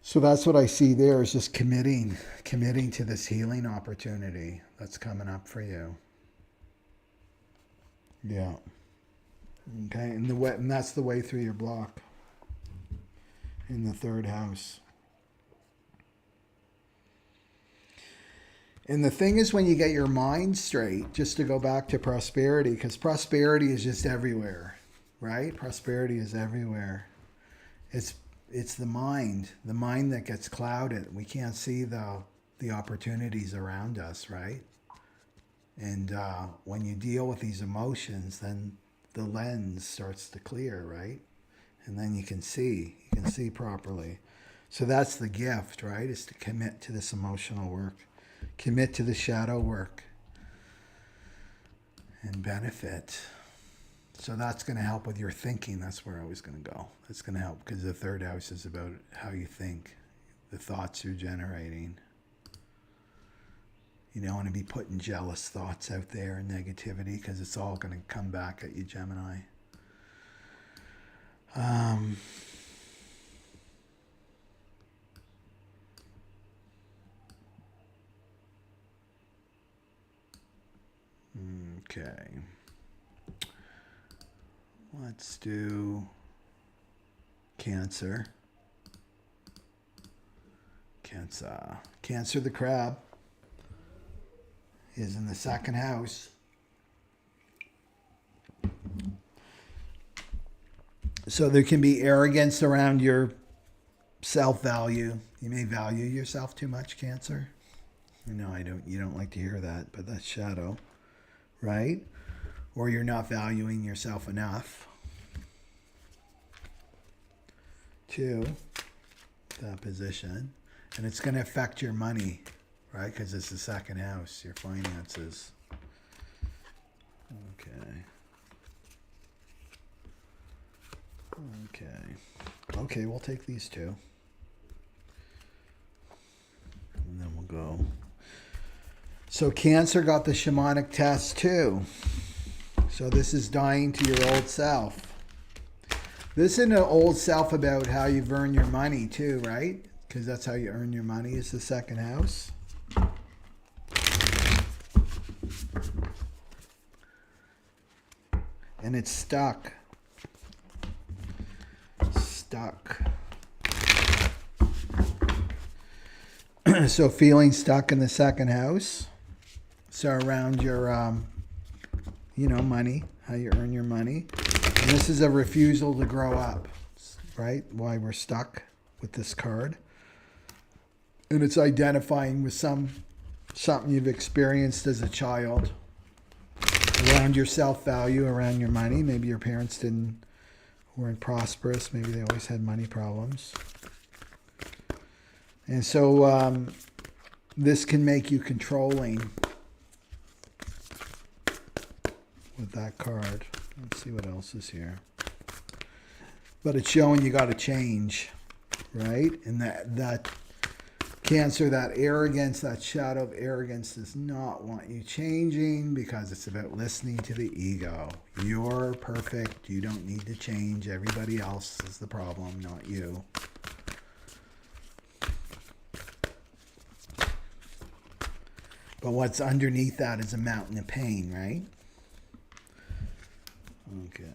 So that's what I see there, is just committing to this healing opportunity that's coming up for you. Yeah. Okay, and that's the way through your block. In the third house. And the thing is, when you get your mind straight, just to go back to prosperity, because prosperity is just everywhere, right? Prosperity is everywhere. It's the mind that gets clouded. We can't see the opportunities around us, right? And when you deal with these emotions, then the lens starts to clear, right? And then you can see properly. So that's the gift, right? Is to commit to this emotional work. Commit to the shadow work. And benefit. So that's going to help with your thinking. That's where I was going to go. That's going to help because the third house is about how you think. The thoughts you're generating. You don't want to be putting jealous thoughts out there and negativity because it's all going to come back at you, Gemini. Okay. Let's do Cancer. Cancer the crab is in the second house. So there can be arrogance around your self-value. You may value yourself too much, Cancer. You don't like to hear that, but that's shadow, right? Or you're not valuing yourself enough. 2, that position. And it's going to affect your money, right? Because it's the second house, your finances. Okay, we'll take these 2. And then we'll go. So Cancer got the shamanic test too. So this is dying to your old self. This is an old self about how you've earned your money too, right? Because that's how you earn your money, is the second house. And it's stuck. Stuck. So feeling stuck in the second house. So around your, money, how you earn your money. And this is a refusal to grow up, right? Why we're stuck with this card. And it's identifying with something you've experienced as a child. Around your self-value, around your money. Maybe your parents weren't prosperous. Maybe they always had money problems. And so this can make you controlling with that card. Let's see what else is here. But it's showing you got to change, right? And that Cancer, that arrogance, that shadow of arrogance does not want you changing because it's about listening to the ego. You're perfect. You don't need to change. Everybody else is the problem, not you. But what's underneath that is a mountain of pain, right? Okay.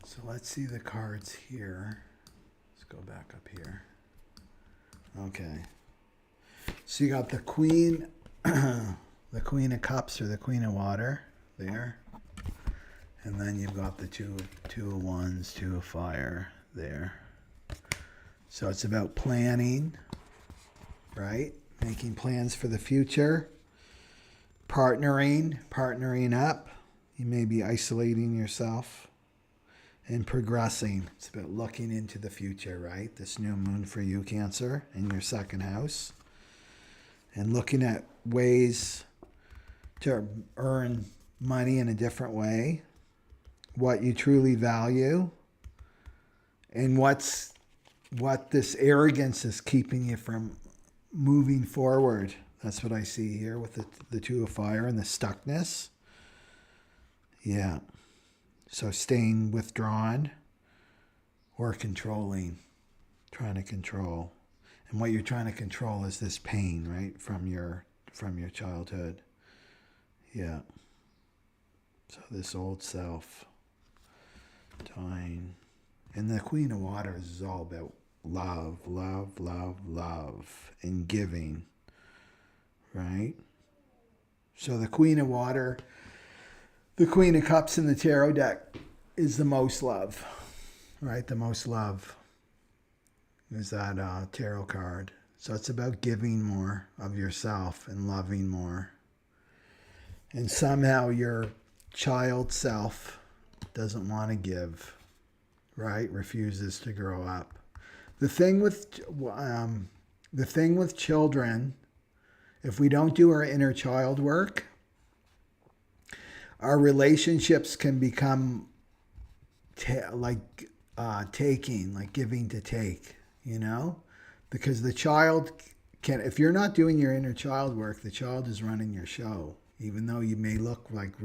So let's see the cards here. Let's go back up here. Okay. So you got the Queen, the Queen of Cups or the Queen of Water there. And then you've got the two of Wands, Two of Fire there. So it's about planning, right? Making plans for the future. Partnering up. You may be isolating yourself. And progressing. It's about looking into the future, right? This new moon for you, Cancer, in your second house. And looking at ways to earn money in a different way. What you truly value. And what this arrogance is keeping you from moving forward. That's what I see here with the Two of Fire and the stuckness. Yeah. So staying withdrawn or controlling, trying to control. And what you're trying to control is this pain, right? From your childhood. Yeah. So this old self dying. And the Queen of Water is all about love, love, love, love, and giving, right? So the Queen of Water, the Queen of Cups in the tarot deck is the most love, right? The most love is that tarot card. So it's about giving more of yourself and loving more. And somehow your child self doesn't want to give, right? Refuses to grow up. The thing with children, if we don't do our inner child work, our relationships can become taking, like giving to take, you know? Because the child can, if you're not doing your inner child work, the child is running your show. Even though you may look like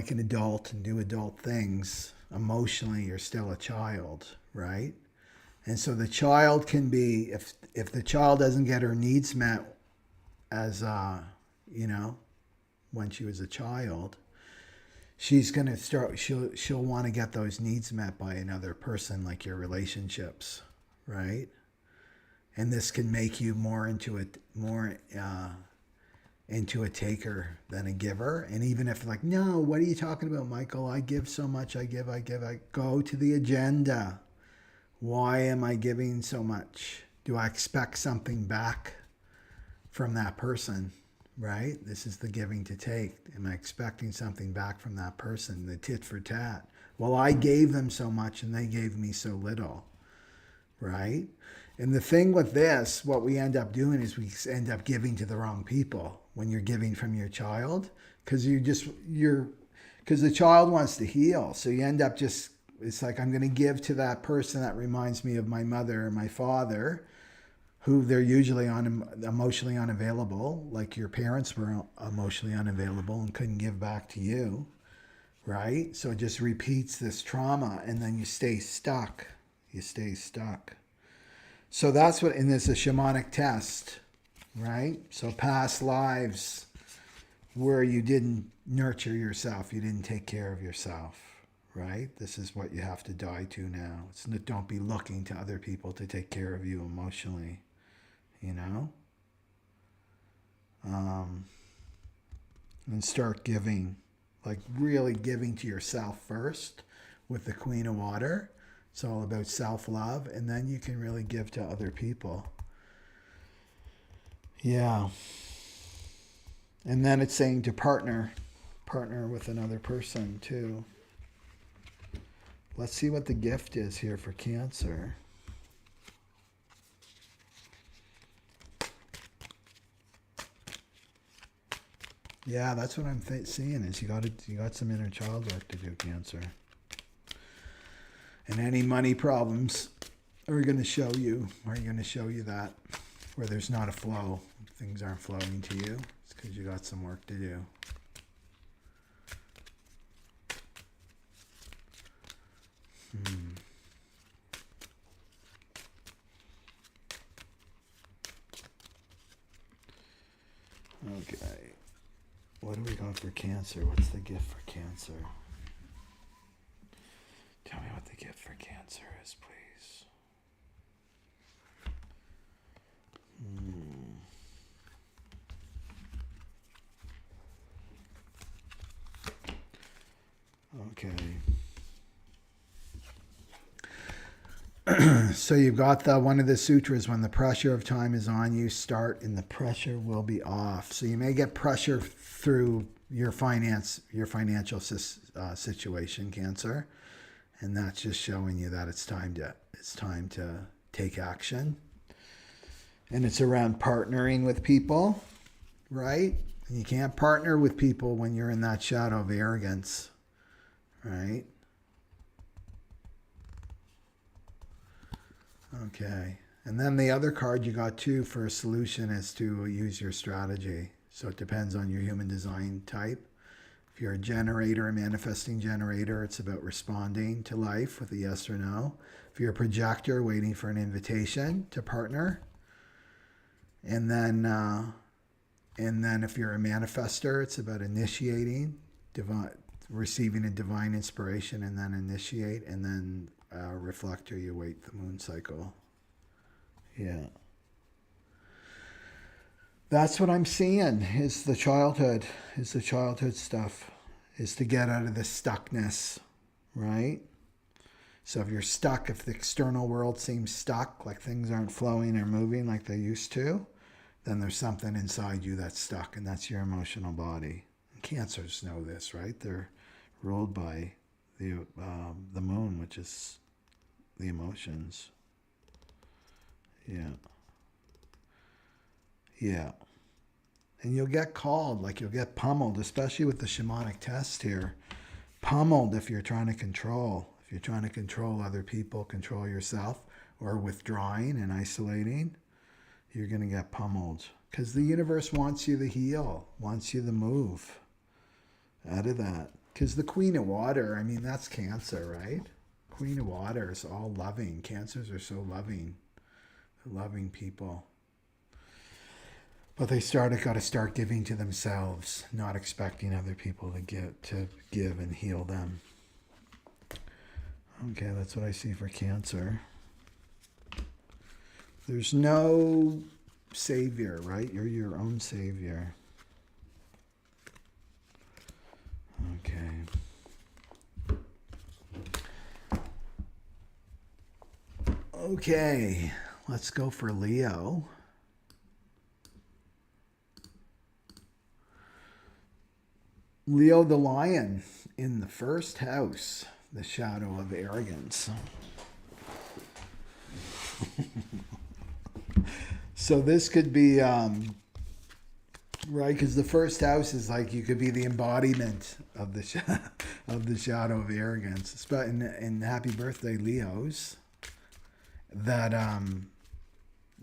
an adult and do adult things, emotionally you're still a child, right? And so the child can be, if the child doesn't get her needs met as, when she was a child, she's going to start, she'll want to get those needs met by another person, like your relationships, right? And this can make you more into a taker than a giver. And even if like, no, what are you talking about, Michael? I give so much, I go to the agenda. Why am I giving so much? Do I expect something back from that person? Right? This is the giving to take. Am I expecting something back from that person? The tit for tat. Well, I gave them so much and they gave me so little. Right? And the thing with this, what we end up doing is we end up giving to the wrong people when you're giving from your child. Because the child wants to heal. So you end up it's like, I'm going to give to that person that reminds me of my mother or my father, who they're usually emotionally unavailable, like your parents were emotionally unavailable and couldn't give back to you, right? So it just repeats this trauma, and then you stay stuck. You stay stuck. So that's what, and there's a shamanic test, right? So past lives where you didn't nurture yourself, you didn't take care of yourself, right? This is what you have to die to now. Don't be looking to other people to take care of you emotionally, you know? And start giving, like really giving to yourself first with the Queen of Water. It's all about self-love, and then you can really give to other people. Yeah. And then it's saying to partner with another person too. Let's see what the gift is here for Cancer. Yeah, that's what I'm seeing is you got some inner child work to do, Cancer. And any money problems are going to show you that where there's not a flow, things aren't flowing to you. It's because you got some work to do. Okay. What do we got for Cancer? What's the gift for Cancer? Tell me what the gift for Cancer is, please. Okay. So you've got one of the sutras, when the pressure of time is on you, start and the pressure will be off. So you may get pressure through your financial situation, Cancer. And that's just showing you that it's time to take action. And it's around partnering with people, right? And you can't partner with people when you're in that shadow of arrogance, right? Okay. And then the other card you got too for a solution is to use your strategy. So it depends on your human design type. If you're a generator, a manifesting generator, it's about responding to life with a yes or no. If you're a projector, waiting for an invitation to partner. And then if you're a manifester, it's about initiating, receiving a divine inspiration, and then initiate, and then reflector, you wait the moon cycle. Yeah. That's what I'm seeing is the childhood stuff, is to get out of this stuckness, right? So if you're stuck, if the external world seems stuck, like things aren't flowing or moving like they used to, then there's something inside you that's stuck, and that's your emotional body. And Cancers know this, right? They're ruled by the moon, which is the emotions. Yeah. Yeah. And you'll get called, like you'll get pummeled, especially with the shamanic test here. Pummeled if you're trying to control. If you're trying to control other people, control yourself, or withdrawing and isolating, you're going to get pummeled. Because the universe wants you to heal, wants you to move out of that. Because the Queen of Water, I mean, that's Cancer, right? Queen of Water is all loving. Cancers are so loving. They're loving people. But they got to start giving to themselves, not expecting other people to give and heal them. Okay, that's what I see for Cancer. There's no savior, right? You're your own savior. Okay. Okay, let's go for Leo. Leo the Lion in the first house, the shadow of arrogance. So this could be, right, because the first house is like you could be the embodiment of the shadow of arrogance. But in Happy Birthday, Leos, that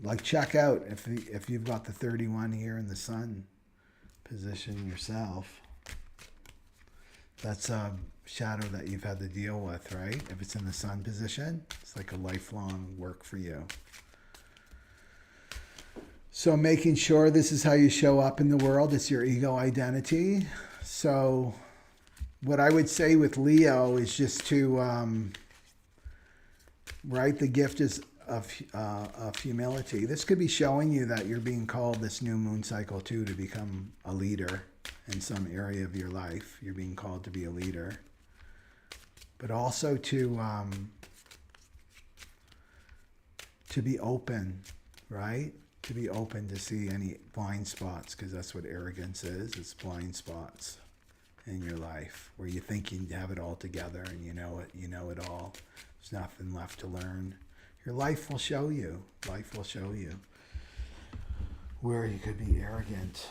like check out if you've got the 31 here in the Sun position yourself. That's shadow that you've had to deal with, right? If it's in the sun position, it's like a lifelong work for you. So making sure this is how you show up in the world, it's your ego identity. So what I would say with Leo is just to, right, the gift is of humility. This could be showing you that you're being called this new moon cycle too to become a leader in some area of your life. You're being called to be a leader. But also to be open, right? To be open to see any blind spots, because that's what arrogance is. It's blind spots in your life where you think you have it all together and you know it all. There's nothing left to learn. Your life will show you. Life will show you where you could be arrogant.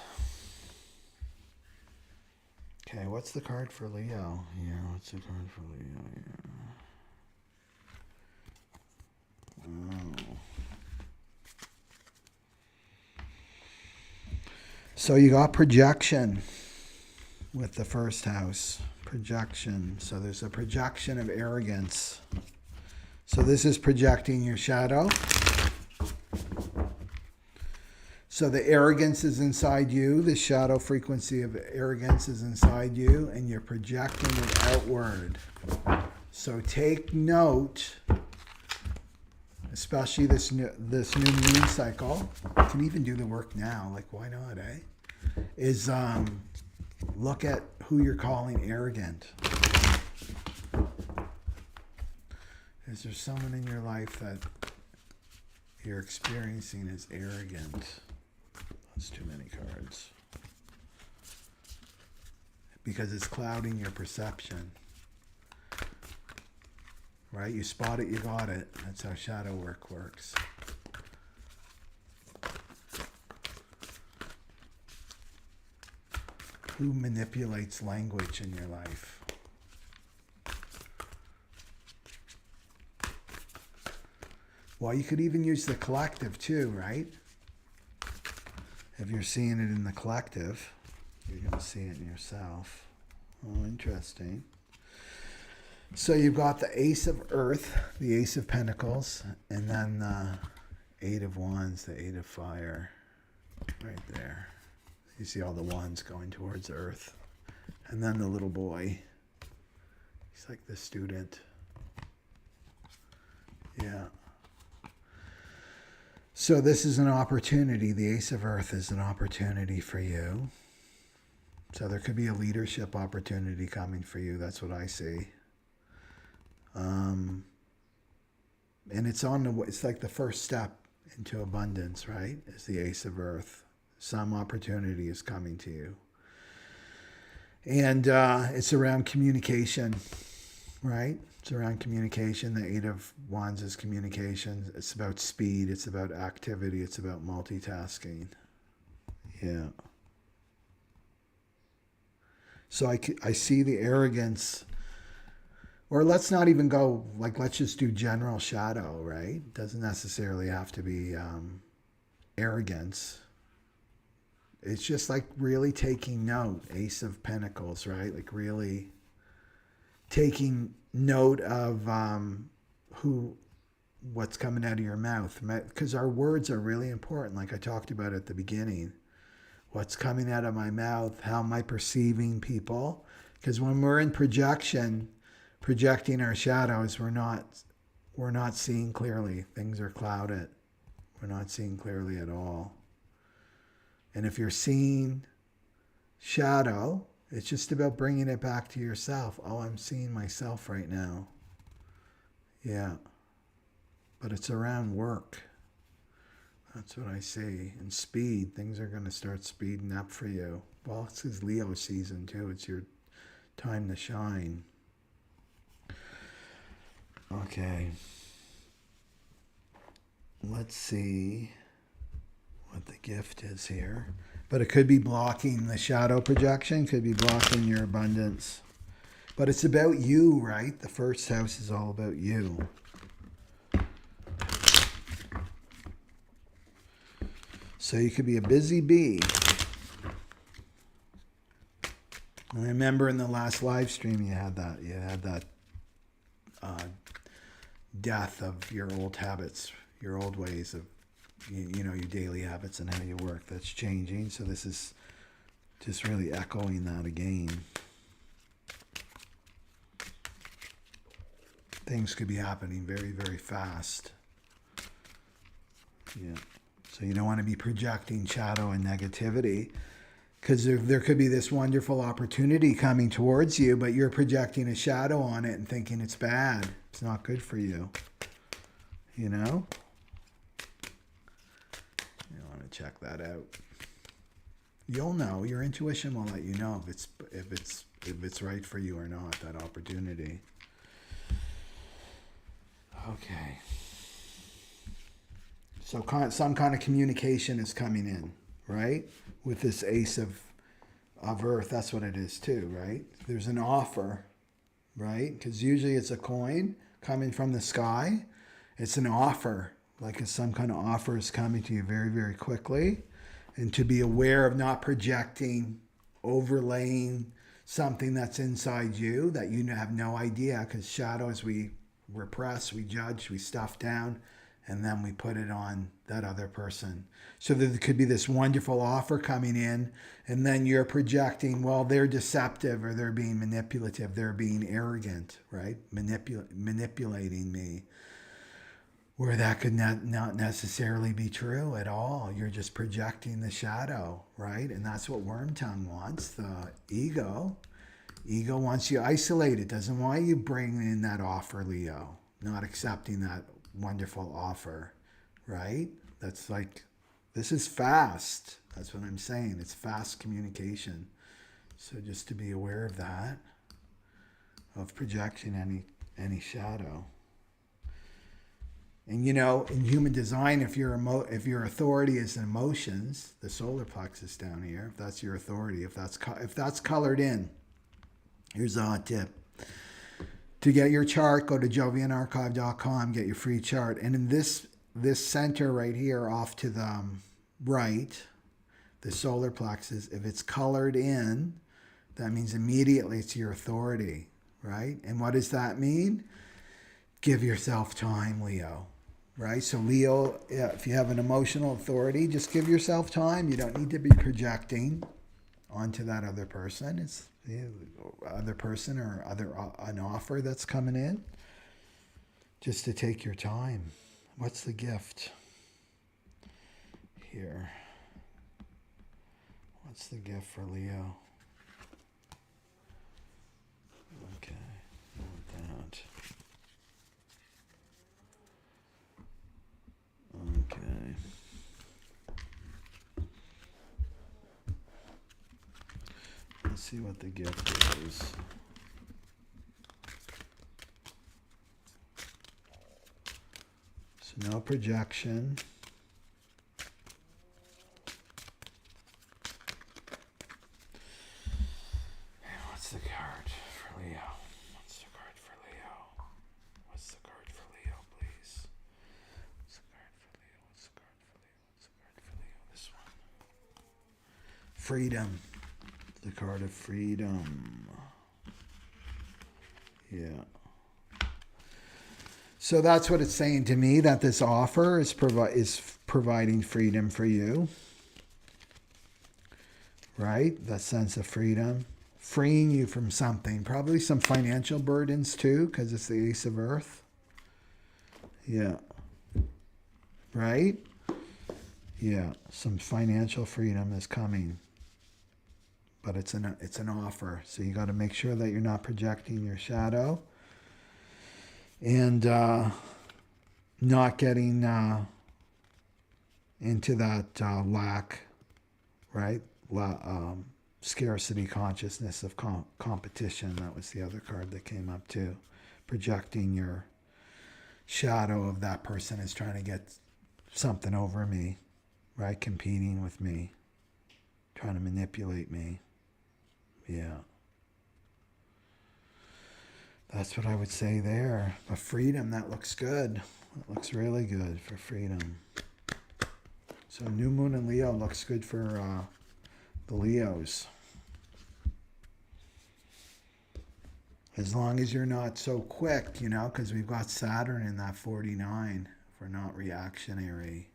Okay, what's the card for Leo? Yeah, what's the card for Leo? Yeah. Oh. So you got projection with the first house. Projection. So there's a projection of arrogance. So this is projecting your shadow. So the arrogance is inside you. The shadow frequency of arrogance is inside you, and you're projecting it outward. So take note, especially this new moon cycle. You can even do the work now. Like, why not, eh? Is look at who you're calling arrogant. Is there someone in your life that you're experiencing as arrogant? That's too many cards. Because it's clouding your perception. Right? You spot it, you got it. That's how shadow work works. Who manipulates language in your life? Well, you could even use the collective too, right? If you're seeing it in the collective, you're going to see it in yourself. Oh, interesting. So you've got the Ace of Earth, the Ace of Pentacles, and then the Eight of Wands, the Eight of Fire, right there. You see all the wands going towards Earth. And then the little boy. He's like the student. Yeah. So this is an opportunity. The Ace of Earth is an opportunity for you. So there could be a leadership opportunity coming for you. That's what I see. And it's it's like the first step into abundance, right? Is the Ace of Earth. Some opportunity is coming to you. And it's around communication, right? It's around communication. The Eight of Wands is communication. It's about speed. It's about activity. It's about multitasking. Yeah. So I see the arrogance. Or let's not even go, like, let's just do general shadow, right? Doesn't necessarily have to be arrogance. It's just like really taking note, Ace of Pentacles, right? Like really taking note of what's coming out of your mouth. Because our words are really important, like I talked about at the beginning. What's coming out of my mouth? How am I perceiving people? Because when we're in projection, projecting our shadows, we're not seeing clearly. Things are clouded. We're not seeing clearly at all. And if you're seeing shadow, it's just about bringing it back to yourself. Oh, I'm seeing myself right now. Yeah. But it's around work. That's what I see. And speed. Things are going to start speeding up for you. Well, it's his Leo season too. It's your time to shine. Okay. Let's see what the gift is here. But it could be blocking the shadow projection, could be blocking your abundance. But it's about you, right? The first house is all about you. So you could be a busy bee. And I remember in the last live stream you had that death of your old habits, your old ways of, you know, your daily habits and how you work. That's changing. So this is just really echoing that again. Things could be happening very, very fast. Yeah. So you don't want to be projecting shadow and negativity, because there could be this wonderful opportunity coming towards you, but you're projecting a shadow on it and thinking it's bad. It's not good for you. You know? You want to check that out. You'll know. Your intuition will let you know if it's right for you or not, that opportunity. Okay. So some kind of communication is coming in, right? With this Ace of Earth, that's what it is too, right? There's an offer, right? Because usually it's a coin coming from the sky. It's an offer, like some kind of offer is coming to you very, very quickly. And to be aware of not projecting, overlaying something that's inside you that you have no idea, because shadows we repress, we judge, we stuff down, and then we put it on that other person. So there could be this wonderful offer coming in, and then you're projecting, well, they're deceptive, or they're being manipulative, they're being arrogant, right? Manipulating me. Where that could not necessarily be true at all. You're just projecting the shadow, right? And that's what Wormtongue wants, the ego. Ego wants you isolated, doesn't want you bringing in that offer, Leo. Not accepting that wonderful offer, right? That's like, this is fast. That's what I'm saying. It's fast communication. So just to be aware of that, of projecting any shadow. And you know, in human design, if your authority is emotions, the solar plexus down here, if that's your authority, if that's colored in, here's a hot tip. To get your chart, go to jovianarchive.com, get your free chart. And in this center right here off to the right, the solar plexus, if it's colored in, that means immediately it's your authority, right? And what does that mean? Give yourself time, Leo, right? So Leo, if you have an emotional authority, just give yourself time. You don't need to be projecting onto that other person. It's the other person or an offer that's coming in. Just to take your time. What's the gift here? What's the gift for Leo? Okay, I want that. Okay. Let's see what the gift is. So no projection. What's the card for Leo? What's the card for Leo? What's the card for Leo, please? What's the card for Leo? What's the card for Leo? What's the card for Leo? This one. Freedom. The card of freedom. Yeah. So that's what it's saying to me, that this offer is providing freedom for you. Right? That sense of freedom. Freeing you from something. Probably some financial burdens too, because it's the Ace of Earth. Yeah. Right? Yeah. Some financial freedom is coming. But it's an offer. So you got to make sure that you're not projecting your shadow. And not getting into that lack, right? Scarcity consciousness of competition. That was the other card that came up too. Projecting your shadow of that person is trying to get something over me, right? Competing with me, trying to manipulate me. Yeah. That's what I would say there. But freedom, that looks good. That looks really good for freedom. So new moon in Leo looks good for the Leos. As long as you're not so quick, you know, because we've got Saturn in that 49. If we're not reactionary,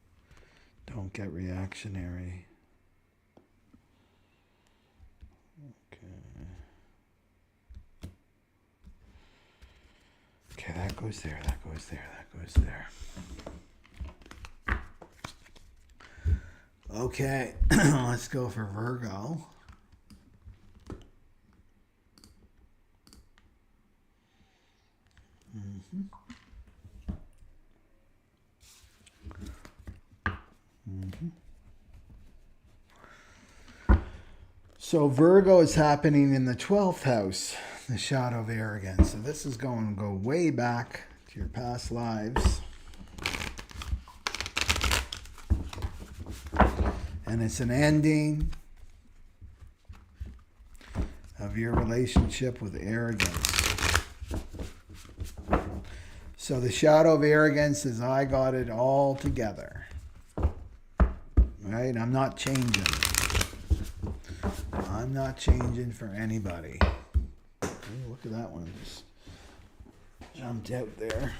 don't get reactionary. Okay, that goes there, that goes there, that goes there. Okay, let's go for Virgo. So Virgo is happening in the 12th house, the shadow of arrogance. So this is going to go way back to your past lives. And it's an ending of your relationship with arrogance. So the shadow of arrogance is I got it all together. Right? I'm not changing. I'm not changing for anybody. Ooh, look at that one. Just jumped out there.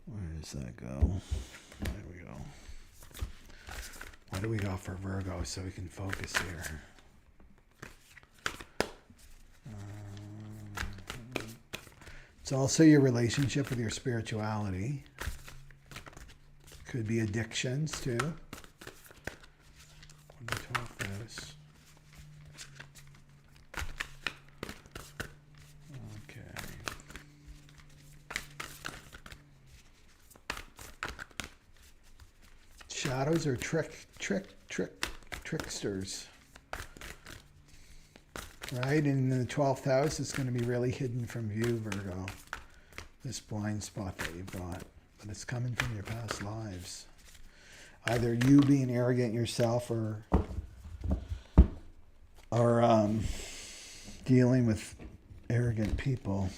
Where does that go? There we go. What do we got for Virgo so we can focus here? It's also your relationship with your spirituality. Could be addictions too. Okay. Shadows are tricksters. Right? And in the 12th house, it's going to be really hidden from view, Virgo. This blind spot that you've got. But it's coming from your past lives. Either you being arrogant yourself or dealing with arrogant people.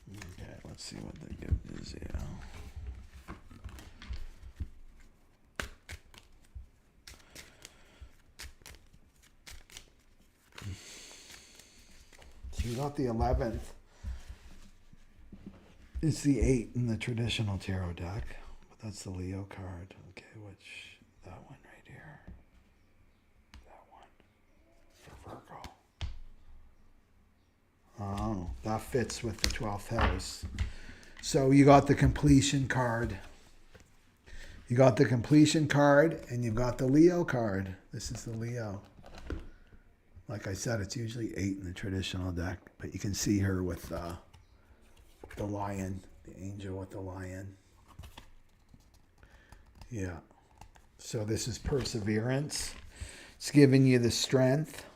Okay, let's see what the gift is, yeah. So you got the 11th. It's the 8 in the traditional tarot deck, but that's the Leo card. Okay, that one right here. That one for Virgo. Oh, that fits with the 12th house. So you got the completion card. You got the completion card and you've got the Leo card. This is the Leo. Like I said, it's usually 8 in the traditional deck, but you can see her with the lion, the angel with the lion. Yeah. So this is perseverance. It's giving you the strength.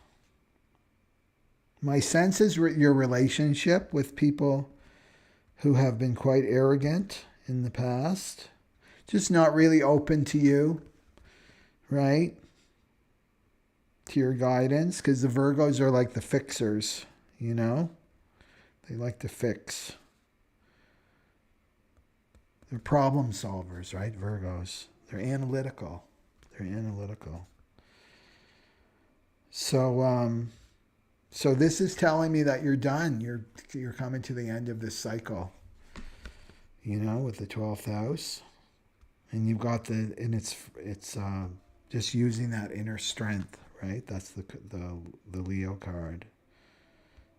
My sense is your relationship with people who have been quite arrogant in the past. Just not really open to you, right? To your guidance. Because the Virgos are like the fixers, you know? They like to fix. They're problem solvers, right? Virgos. They're analytical. They're analytical. So this is telling me that you're done. You're coming to the end of this cycle. You know, with the 12th house, and you've got it's just using that inner strength, right? That's the Leo card,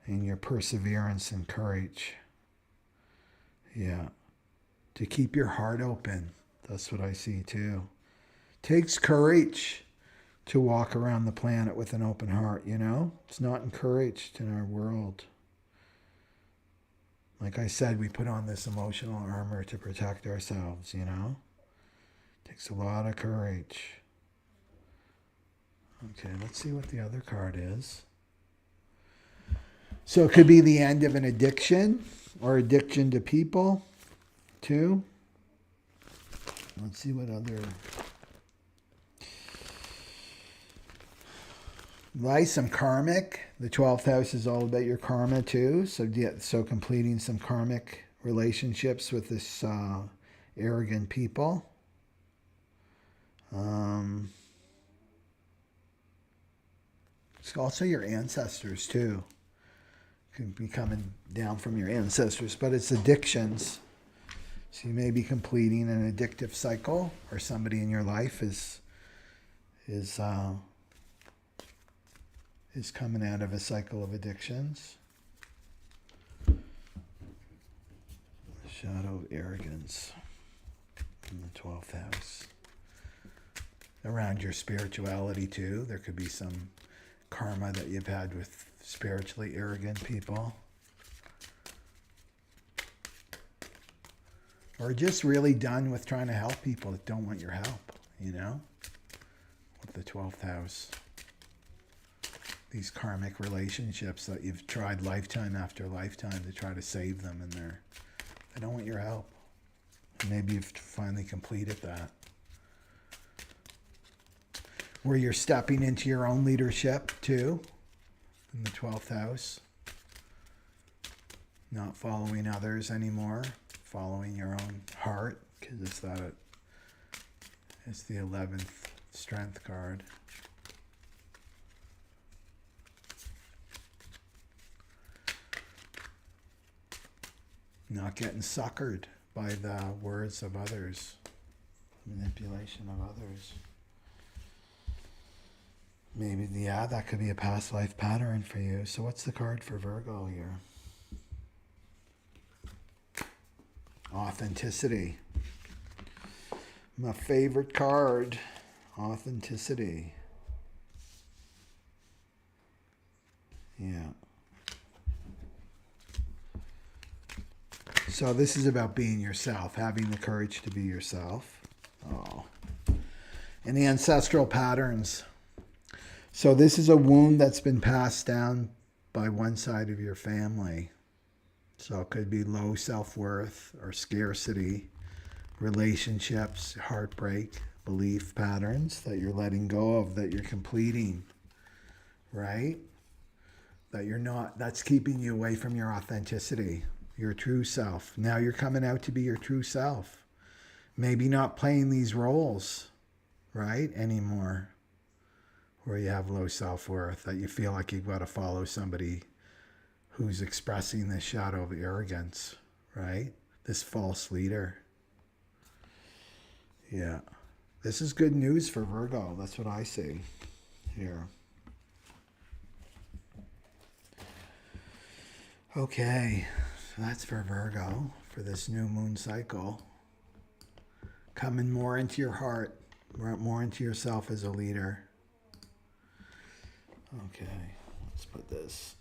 and your perseverance and courage. Yeah. To keep your heart open. That's what I see too. Takes courage to walk around the planet with an open heart, you know? It's not encouraged in our world. Like I said, we put on this emotional armor to protect ourselves, you know? Takes a lot of courage. Okay, let's see what the other card is. So it could be the end of an addiction or addiction to people. Too. Let's see what other. Why some karmic? The 12th house is all about your karma too. So completing some karmic relationships with this arrogant people. It's also your ancestors too. Could be coming down from your ancestors, but it's addictions. So you may be completing an addictive cycle, or somebody in your life is coming out of a cycle of addictions. Shadow of arrogance in the 12th house. Around your spirituality too. There could be some karma that you've had with spiritually arrogant people. Or just really done with trying to help people that don't want your help, you know? With the 12th house. These karmic relationships that you've tried lifetime after lifetime to try to save them, and they don't want your help. Maybe you've finally completed that. Where you're stepping into your own leadership too, in the 12th house. Not following others anymore, following your own heart, because it's the 11th strength card. Not getting suckered by the words of others, manipulation of others. Maybe, yeah, that could be a past life pattern for you. So what's the card for Virgo here? Authenticity. My favorite card, authenticity. Yeah. So this is about being yourself, having the courage to be yourself. Oh. And the ancestral patterns. So this is a wound that's been passed down by one side of your family. So it could be low self-worth or scarcity, relationships, heartbreak, belief patterns that you're letting go of, that you're completing, right? That you're not, that's keeping you away from your authenticity, your true self. Now you're coming out to be your true self. Maybe not playing these roles, right, anymore. Where you have low self-worth, that you feel like you've got to follow somebody who's expressing this shadow of arrogance, right? This false leader. Yeah. This is good news for Virgo. That's what I see here. Okay. So that's for Virgo, for this new moon cycle. Coming more into your heart, more into yourself as a leader. Okay, let's put this.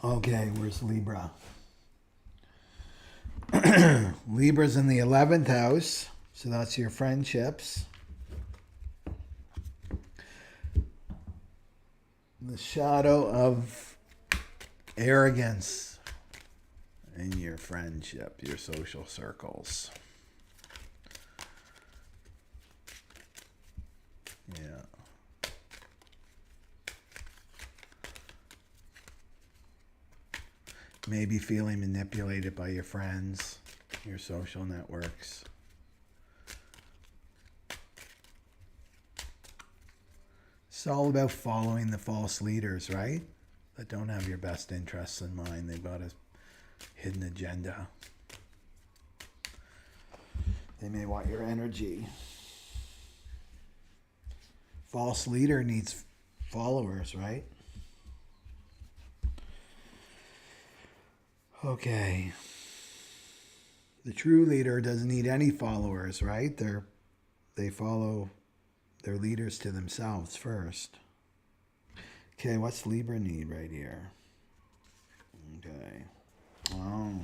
Okay, where's Libra? Libra's in the 11th house, so that's your friendships. The shadow of arrogance in your friendship, your social circles. Yeah. Maybe feeling manipulated by your friends, your social networks. It's all about following the false leaders, right? That don't have your best interests in mind. They've got a hidden agenda. They may want your energy. False leader needs followers, right? Okay. The true leader doesn't need any followers, right? They follow their leaders to themselves first. Okay, what's Libra need right here? Okay. Oh.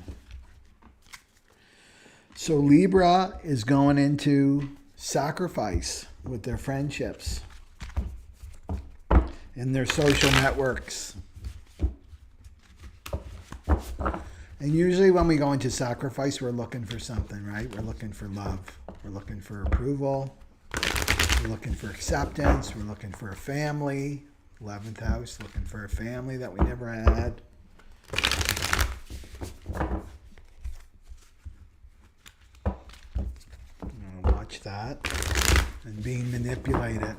So Libra is going into sacrifice with their friendships and their social networks. And usually when we go into sacrifice, we're looking for something, right? We're looking for love. We're looking for approval. We're looking for acceptance. We're looking for a family. 11th house, looking for a family that we never had. I'm gonna watch that. And being manipulated,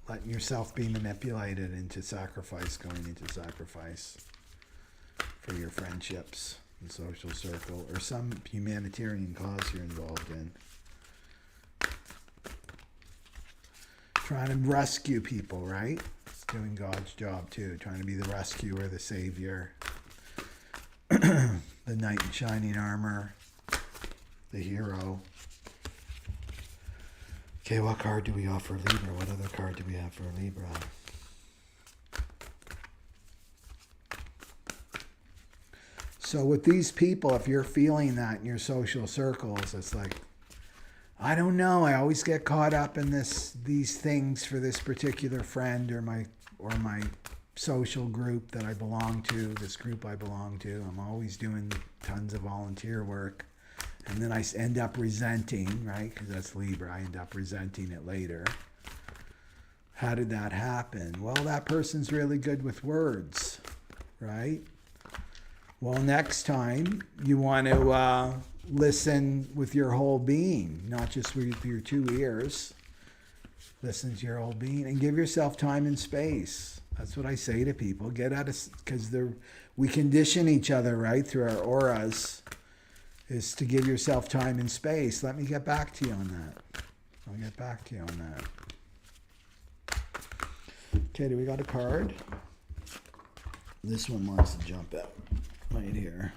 letting yourself be manipulated into sacrifice, going into sacrifice for your friendships and social circle, or some humanitarian cause you're involved in. Trying to rescue people, right? It's doing God's job too, trying to be the rescuer, the savior, the knight in shining armor, the hero. Okay, what card do we have for Libra? What other card do we have for Libra? So with these people, if you're feeling that in your social circles, it's like, I don't know, I always get caught up in these things for this particular friend or my social group that I belong to, this group I belong to. I'm always doing tons of volunteer work. And then I end up resenting, right? Because that's Libra. I end up resenting it later. How did that happen? Well, that person's really good with words, right? Well, next time you want to listen with your whole being, not just with your two ears. Listen to your whole being and give yourself time and space. That's what I say to people. Get out of, because we condition each other, right, through our auras. Is to give yourself time and space. Let me get back to you on that. I'll get back to you on that. Okay, do we got a card? This one wants to jump out right here.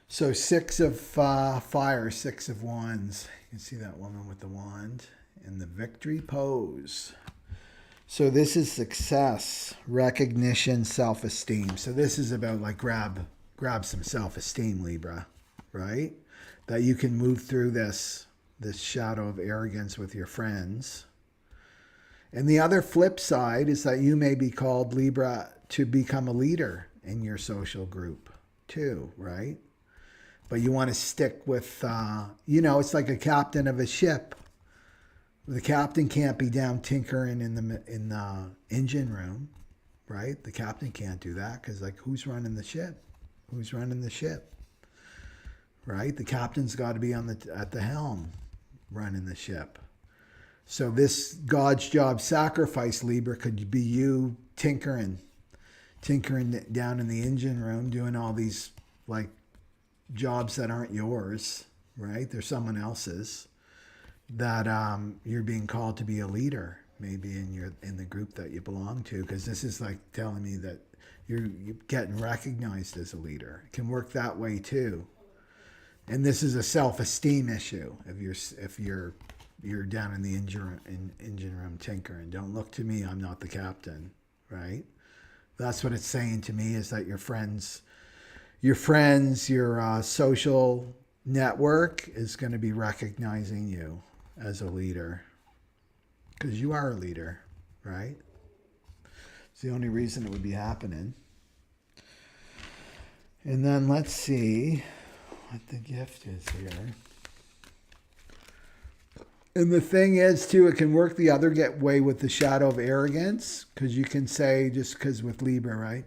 So 6 of fire, 6 of wands. You can see that woman with the wand in the victory pose. So this is success, recognition, self-esteem. So this is about like grab some self-esteem, Libra, right? That you can move through this shadow of arrogance with your friends. And the other flip side is that you may be called, Libra, to become a leader in your social group too, right? But you want to stick with, it's like a captain of a ship. The captain can't be down tinkering in the engine room, right? The captain can't do that because, like, who's running the ship? Who's running the ship, right? The captain's got to be at the helm, running the ship. So this God's job sacrifice, Libra, could be you tinkering down in the engine room, doing all these like jobs that aren't yours, right? They're someone else's. That you're being called to be a leader, maybe in the group that you belong to, because this is like telling me that you're getting recognized as a leader. It can work that way too. And this is a self-esteem issue. If you're down in the engine room tinkering, don't look to me. I'm not the captain, right? That's what it's saying to me, is that your social network is going to be recognizing you as a leader, because you are a leader, right? It's the only reason it would be happening. And then let's see what the gift is here. And the thing is, too, it can work the other way with the shadow of arrogance, because you can say, just because with Libra, right?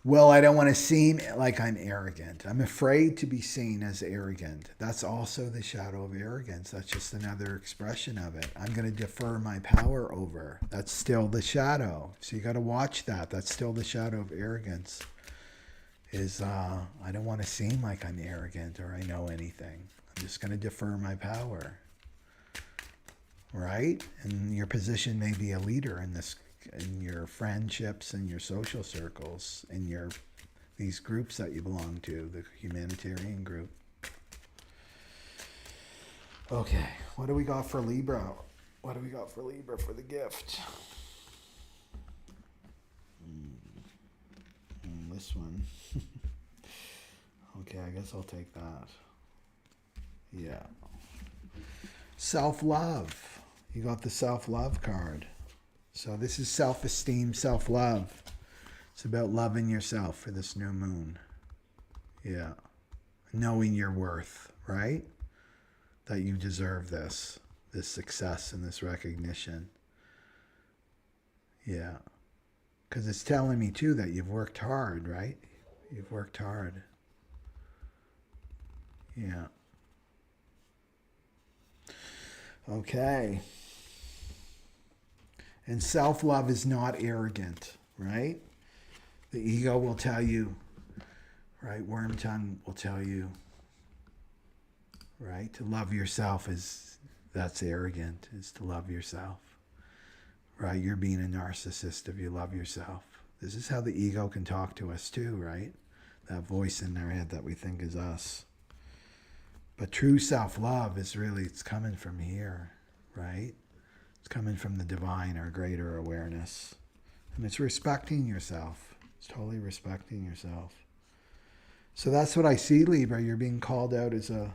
Well, I don't want to seem like I'm arrogant. I'm afraid to be seen as arrogant. That's also the shadow of arrogance. That's just another expression of it. I'm going to defer my power over. That's still the shadow. So you got to watch that. That's still the shadow of arrogance. I don't want to seem like I'm arrogant or I know anything. I'm just going to defer my power. Right? And your position may be a leader in your friendships and your social circles, in these groups that you belong to, the humanitarian group. Okay, what do we got for Libra? What do we got for Libra for the gift? This one. Okay, I guess I'll take that. Yeah. Self-love. You got the self-love card. So this is self-esteem, self-love. It's about loving yourself for this new moon. Yeah. Knowing your worth, right? That you deserve this success and this recognition. Yeah. Because it's telling me too that you've worked hard, right? You've worked hard. Yeah. Okay. And self-love is not arrogant, right? The ego will tell you, right? Worm tongue will tell you, right? To love yourself that's arrogant, is to love yourself. Right? You're being a narcissist if you love yourself. This is how the ego can talk to us too, right? That voice in our head that we think is us. But true self-love is really, it's coming from here, right? It's coming from the divine or greater awareness. And it's respecting yourself. It's totally respecting yourself. So that's what I see, Libra. You're being called out as a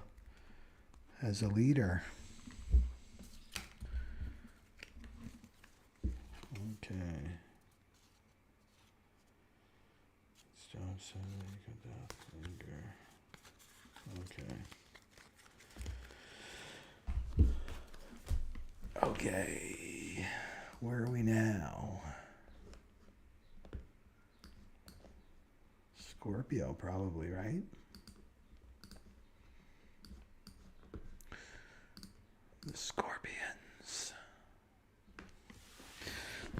leader. Okay. Stop saying death, anger. Okay. Okay. Where are we now? Scorpio, probably, right? The Scorpions.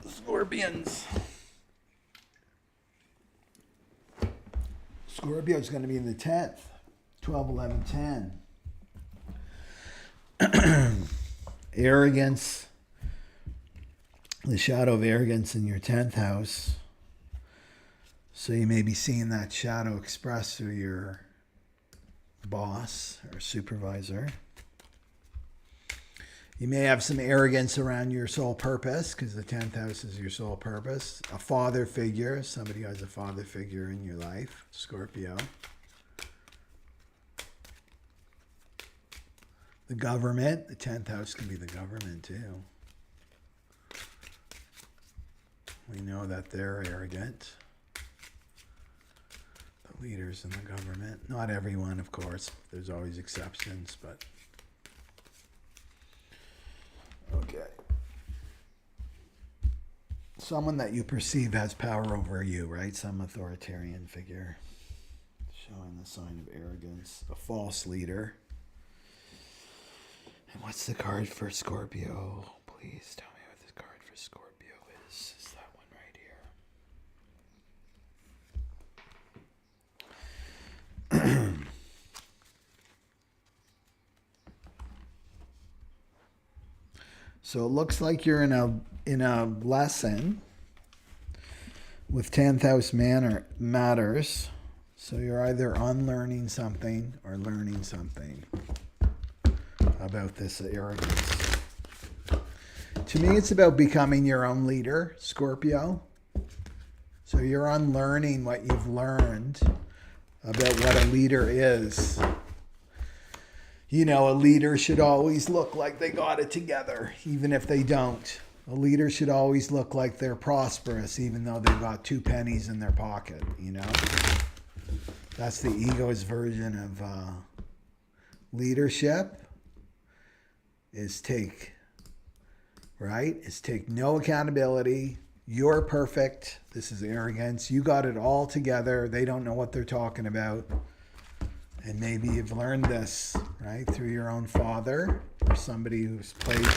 The Scorpions. Scorpio is going to be in the 10th. 12, 11, 10. Arrogance. The shadow of arrogance in your 10th house. So you may be seeing that shadow expressed through your boss or supervisor. You may have some arrogance around your soul purpose, because the 10th house is your soul purpose. A father figure, somebody who has a father figure in your life, Scorpio. The government, the 10th house can be the government too. We know that they're arrogant. The leaders in the government. Not everyone, of course. There's always exceptions, but... Okay. Someone that you perceive has power over you, right? Some authoritarian figure showing the sign of arrogance. A false leader. And what's the card for Scorpio? Please tell me what the card for Scorpio is. Is that one right here? So it looks like you're in a lesson with 10th house matters. So you're either unlearning something or learning something about this arrogance. To me, it's about becoming your own leader, Scorpio. So you're unlearning what you've learned about what a leader is. You know, a leader should always look like they got it together, even if they don't. A leader should always look like they're prosperous, even though they've got 2 pennies in their pocket, you know? That's the ego's version of leadership, is take no accountability. You're perfect. This is arrogance. You got it all together. They don't know what they're talking about. And maybe you've learned this, right, through your own father or somebody who's played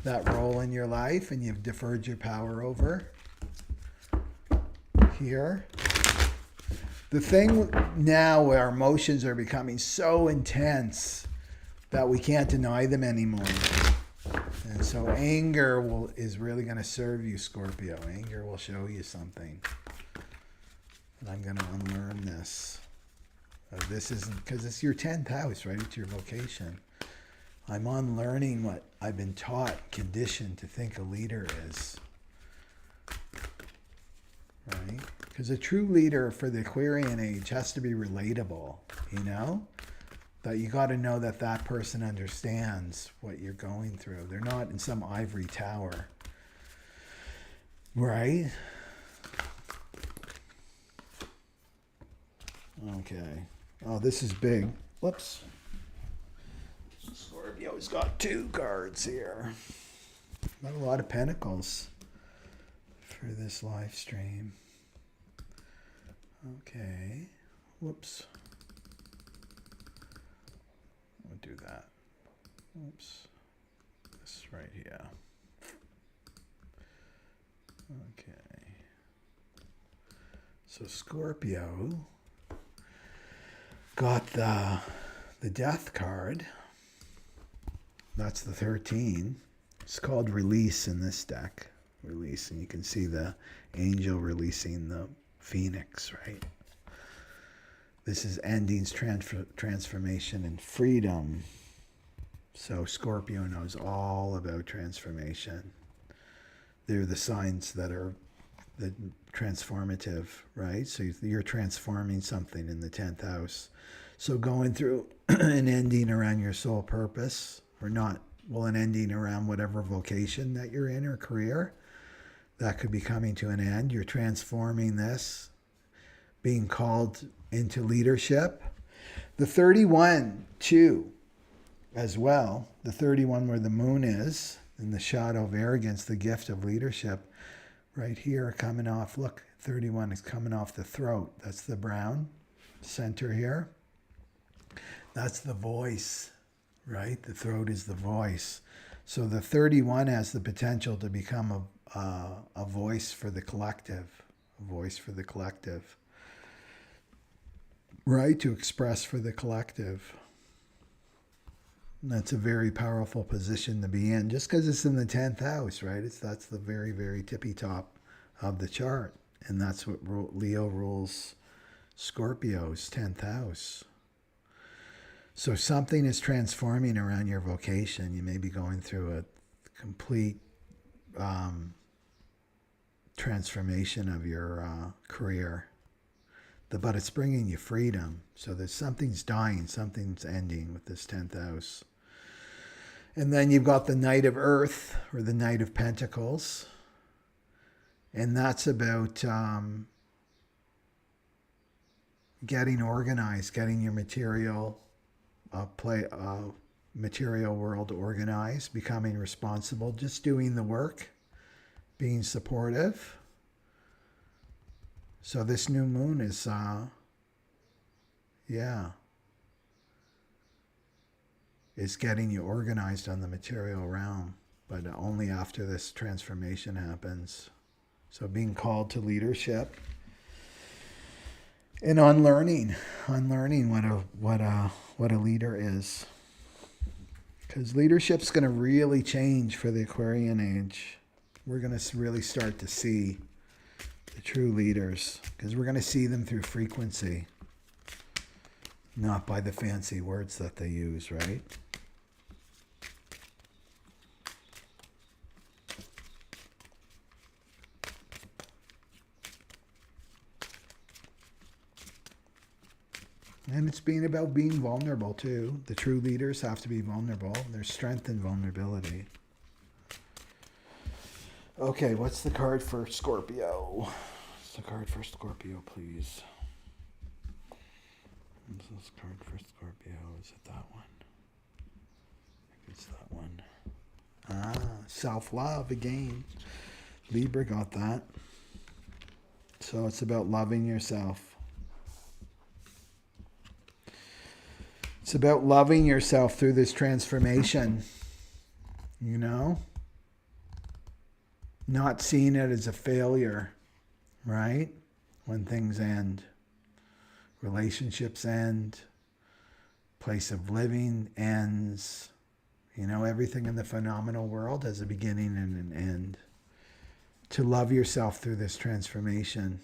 that role in your life and you've deferred your power over. Here. The thing now where our emotions are becoming so intense that we can't deny them anymore. And so anger is really going to serve you, Scorpio. Anger will show you something. And I'm going to unlearn this. This isn't, because it's your 10th house, right? It's your vocation. I'm unlearning what I've been taught, conditioned to think a leader is. Right? Because a true leader for the Aquarian age has to be relatable, you know? That you got to know that that person understands what you're going through. They're not in some ivory tower. Right? Okay. Oh, this is big. Whoops. Scorpio's got 2 cards here. Got a lot of pentacles. for this live stream. Okay. Whoops. I'll do that. Oops. This right here. Okay. So Scorpio got the death card. That's the 13. It's called Release in this deck. Release. And you can see the angel releasing the phoenix, right? This is endings, transformation, and freedom. So Scorpio knows all about transformation. They're the signs that are the transformative, right? So you're transforming something in the 10th house. So going through an ending around your soul purpose, or not, well, an ending around whatever vocation that you're in or career, that could be coming to an end. You're transforming this, being called into leadership. The 31, too, as well. The 31 where the moon is, in the shadow of arrogance, the gift of leadership. Right here, coming off, look, 31 is coming off the throat. That's the brown center here. That's the voice, right? The throat is the voice. So the 31 has the potential to become a voice for the collective. A voice for the collective. Right? To express for the collective. That's a very powerful position to be in, just because it's in the 10th house, right? That's the very, very tippy top of the chart. And that's what Leo rules Scorpio's 10th house. So something is transforming around your vocation. You may be going through a complete transformation of your career. But it's bringing you freedom. So there's something's dying, something's ending with this 10th house. And then you've got the Knight of Earth, or the Knight of Pentacles. And that's about getting organized, getting your material material world organized, becoming responsible, just doing the work, being supportive. So this new moon is, is getting you organized on the material realm, but only after this transformation happens. So being called to leadership and unlearning what a leader is, because leadership's going to really change for the Aquarian age. We're going to really start to see the true leaders, because we're going to see them through frequency, not by the fancy words that they use, right? And it's about being vulnerable too. The true leaders have to be vulnerable. There's strength in vulnerability. Okay, what's the card for Scorpio? What's the card for Scorpio, please? What's this card for Scorpio? Is it that one? I think it's that one. Self-love again. Libra got that. So it's about loving yourself. It's about loving yourself through this transformation, you know? Not seeing it as a failure, right? When things end, relationships end, place of living ends. You know, everything in the phenomenal world has a beginning and an end. To love yourself through this transformation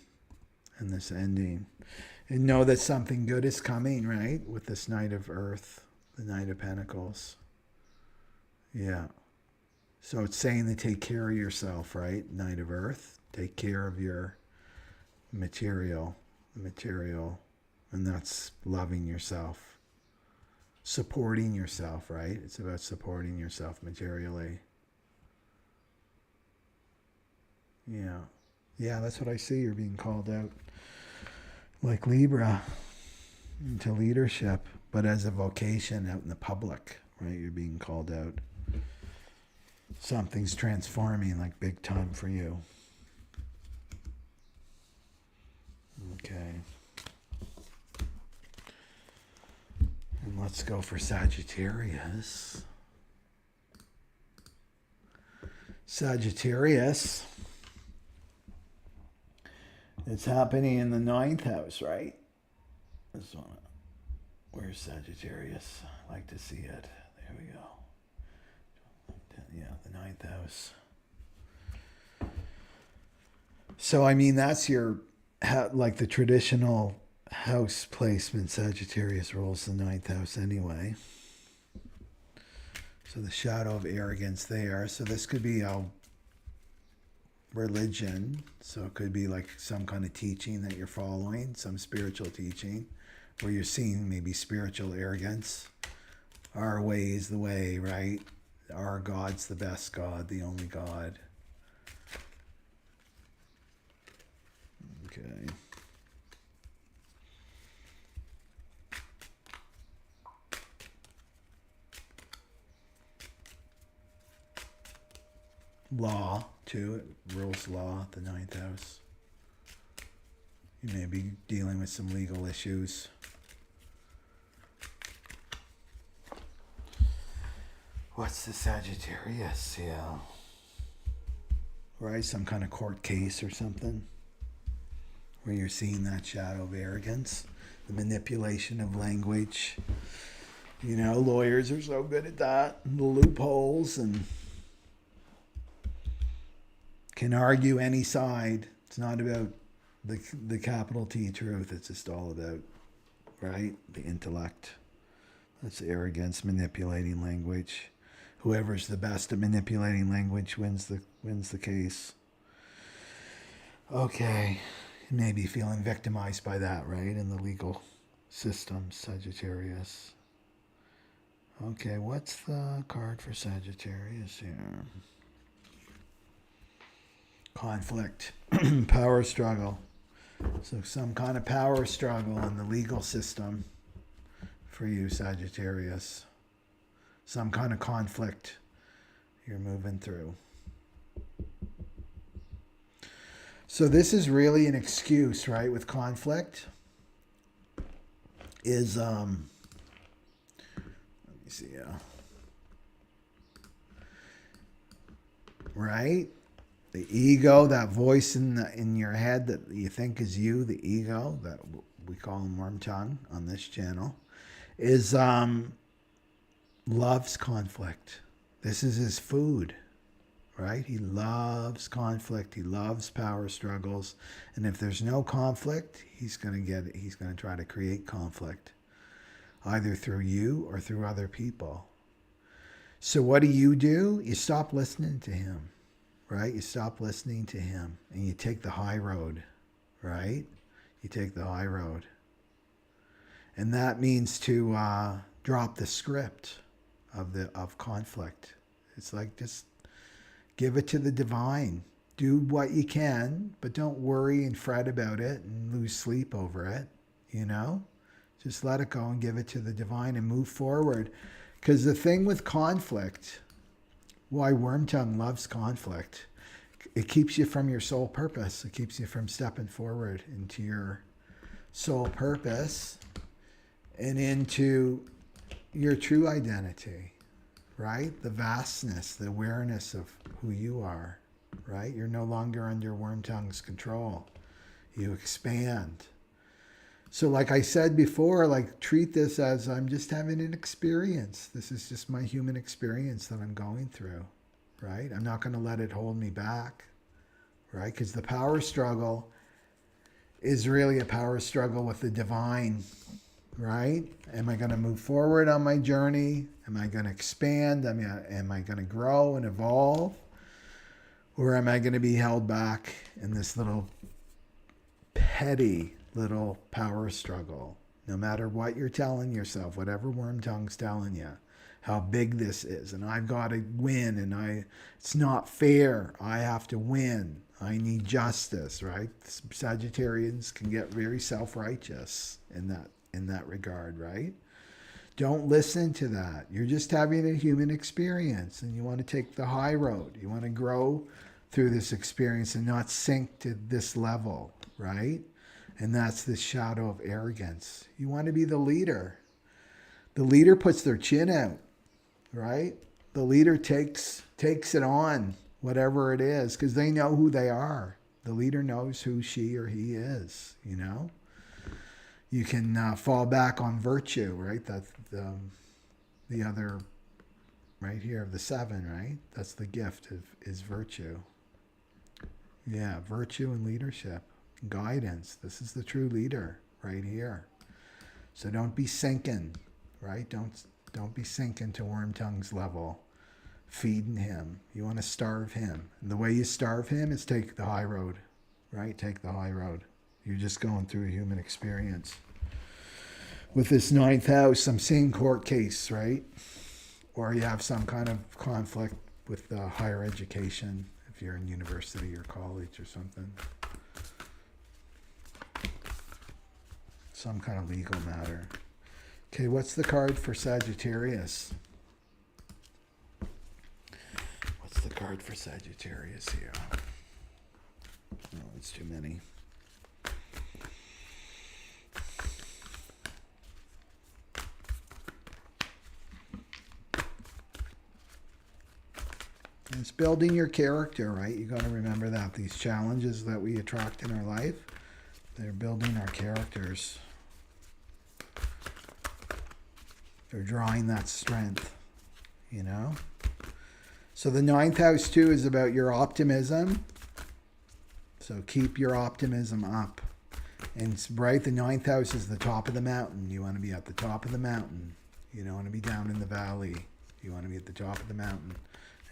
and this ending. And know that something good is coming, right? With this Knight of Earth, the Knight of Pentacles. Yeah. So it's saying to take care of yourself, right? Knight of Earth. Take care of your material. And that's loving yourself. Supporting yourself, right? It's about supporting yourself materially. Yeah. Yeah, that's what I see. You're being called out. Like Libra, into leadership, but as a vocation out in the public, right? You're being called out. Something's transforming, like big time for you. Okay. And let's go for Sagittarius. Sagittarius. It's happening in the 9th house, right? This one. Where's Sagittarius? I like to see it. There we go. Yeah, the 9th house. So, I mean, that's your, like the traditional house placement. Sagittarius rules the 9th house anyway. So the shadow of arrogance there. So this could be a religion. So it could be like some kind of teaching that you're following, some spiritual teaching, where you're seeing maybe spiritual arrogance. Our way is the way, right? Our God's the best God, the only God. Okay. Law, too. It rules law, the 9th house. You may be dealing with some legal issues. What's the Sagittarius? Yeah. Right? Some kind of court case or something. Where you're seeing that shadow of arrogance. The manipulation of language. You know, lawyers are so good at that. The loopholes and can argue any side. It's not about the capital T truth. It's just all about, right? The intellect. That's arrogance, manipulating language. Whoever's the best at manipulating language wins the case. Okay. You may be feeling victimized by that, right? In the legal system, Sagittarius. Okay, what's the card for Sagittarius here? Conflict, power struggle. So some kind of power struggle in the legal system for you, Sagittarius. Some kind of conflict you're moving through. So this is really an excuse, right? With conflict is, let me see, right? The ego, that voice in your head that you think is you, the ego, that we call him worm tongue on this channel, is loves conflict. This is his food, right? He loves conflict. He loves power struggles. And if there's no conflict, he's going to get it. He's going to try to create conflict, either through you or through other people. So what do? You stop listening to him. Right? You stop listening to him and you take the high road, right? You take the high road. And that means to drop the script of conflict. It's like just give it to the divine. Do what you can, but don't worry and fret about it and lose sleep over it, you know? Just let it go and give it to the divine and move forward. Because the thing with conflict, why Wormtongue loves conflict, it keeps you from your soul purpose. It keeps you from stepping forward into your soul purpose and into your true identity, right? The vastness, the awareness of who you are, right? You're no longer under Wormtongue's control. You expand. So like I said before, like treat this as I'm just having an experience. This is just my human experience that I'm going through, right? I'm not going to let it hold me back, right? Because the power struggle is really a power struggle with the divine, right? Am I going to move forward on my journey? Am I going to expand? Am I going to grow and evolve? Or am I going to be held back in this little petty little power struggle? No matter what you're telling yourself, whatever Wormtongue's telling you, how big this is, and I've got to win, and it's not fair. I have to win. I need justice, right? Sagittarians can get very self-righteous in that regard, right? Don't listen to that. You're just having a human experience, and you want to take the high road. You want to grow through this experience and not sink to this level, right? And that's the shadow of arrogance. You want to be the leader. The leader puts their chin out, right? The leader takes it on, whatever it is, because they know who they are. The leader knows who she or he is, you know? You can fall back on virtue, right? That's the other, right here, of the 7, right? That's the gift is virtue. Yeah, virtue and leadership, guidance. This is the true leader right here. So don't be sinking, right? Don't be sinking to Wormtongue's level, feeding him. You want to starve him. And the way you starve him is take the high road, right? Take the high road. You're just going through a human experience. With this 9th house, I'm seeing court case, right? Or you have some kind of conflict with higher education, if you're in university or college or something. Some kind of legal matter. Okay, what's the card for Sagittarius? What's the card for Sagittarius here? Oh, it's too many. It's building your character, right? You got to remember that. These challenges that we attract in our life, they're building our characters. They're drawing that strength, you know? So the 9th house too is about your optimism. So keep your optimism up. And right, the 9th house is the top of the mountain. You want to be at the top of the mountain. You don't want to be down in the valley. You want to be at the top of the mountain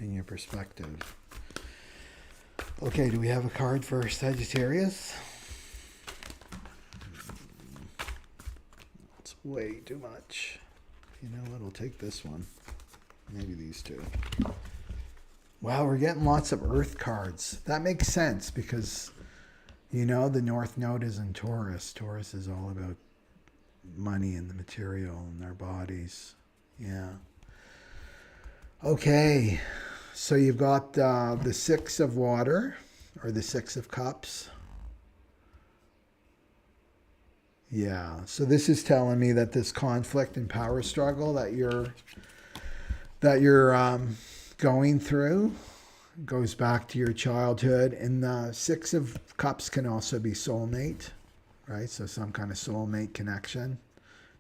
in your perspective. Okay, do we have a card for Sagittarius? It's way too much. You know what? I'll take this one. Maybe these two. Wow, we're getting lots of Earth cards. That makes sense because, you know, the North Node is in Taurus. Taurus is all about money and the material and our bodies. Yeah. Okay, so you've got the 6 of water, or the 6 of cups. Yeah, so this is telling me that this conflict and power struggle that you're going through goes back to your childhood. And the 6 of cups can also be soulmate, right? So some kind of soulmate connection.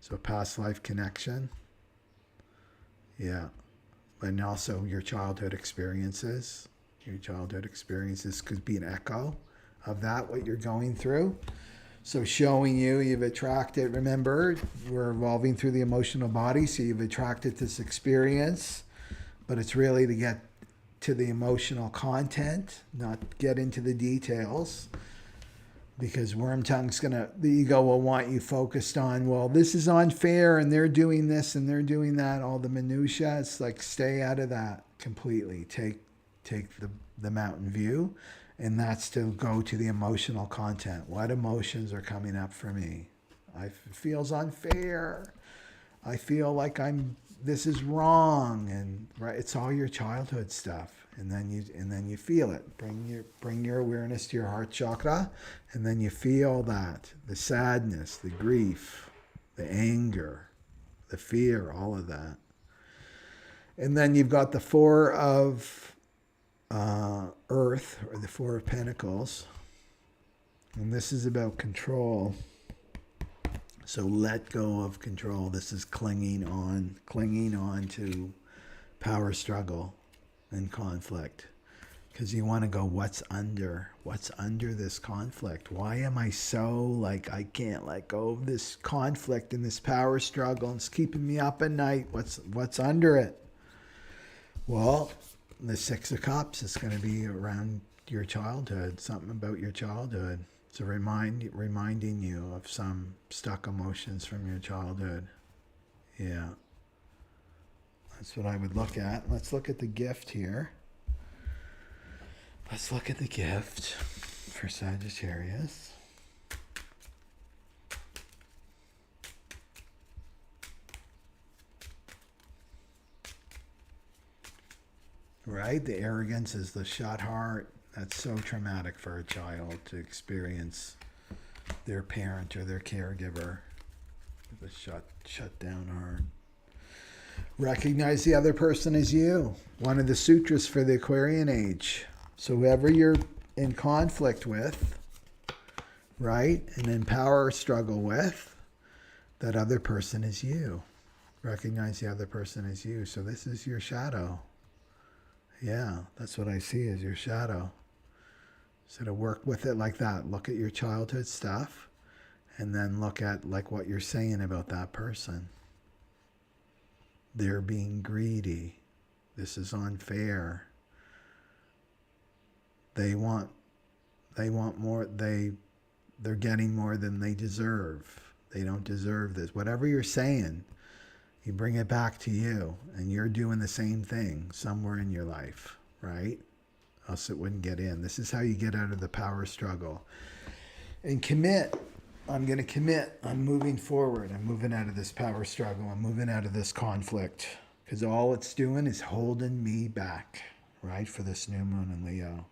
So past life connection. Yeah. And also your childhood experiences. Your childhood experiences could be an echo of that, what you're going through. So showing you've attracted, remember, we're evolving through the emotional body, so you've attracted this experience, but it's really to get to the emotional content, not get into the details, because Wormtongue's the ego will want you focused on, well, this is unfair, and they're doing this, and they're doing that, all the minutiae. It's like, stay out of that completely. Take the mountain view, and that's to go to the emotional content. What emotions are coming up for me? It feels unfair. I feel like this is wrong, and right, it's all your childhood stuff. And then you feel it. Bring your awareness to your heart chakra, and then you feel that, the sadness, the grief, the anger, the fear, all of that. And then you've got the 4 of Earth, or the 4 of Pentacles, and this is about control. So let go of control. This is clinging on to power struggle and conflict, because you want to go, what's under this conflict? Why am I so I can't let go of this conflict and this power struggle, and it's keeping me up at night? What's under it? Well, the 6 of Cups is going to be around your childhood, something about your childhood. It's reminding you of some stuck emotions from your childhood. Yeah. That's what I would look at. Let's look at the gift here. Let's look at the gift for Sagittarius. Right? The arrogance is the shut heart. That's so traumatic for a child to experience their parent or their caregiver with a shut down heart. Recognize the other person as you. One of the sutras for the Aquarian age. So whoever you're in conflict with, right, and in power struggle with, that other person is you. Recognize the other person as you. So this is your shadow. Yeah, that's what I see as your shadow. So to work with it like that, look at your childhood stuff, and then look at like what you're saying about that person. They're being greedy. This is unfair. They want more. They're getting more than they deserve. They don't deserve this. Whatever you're saying, you bring it back to you, and you're doing the same thing somewhere in your life, right? Else it wouldn't get in. This is how you get out of the power struggle. And commit. I'm going to commit. I'm moving forward. I'm moving out of this power struggle. I'm moving out of this conflict. Because all it's doing is holding me back, right? For this new moon in Leo.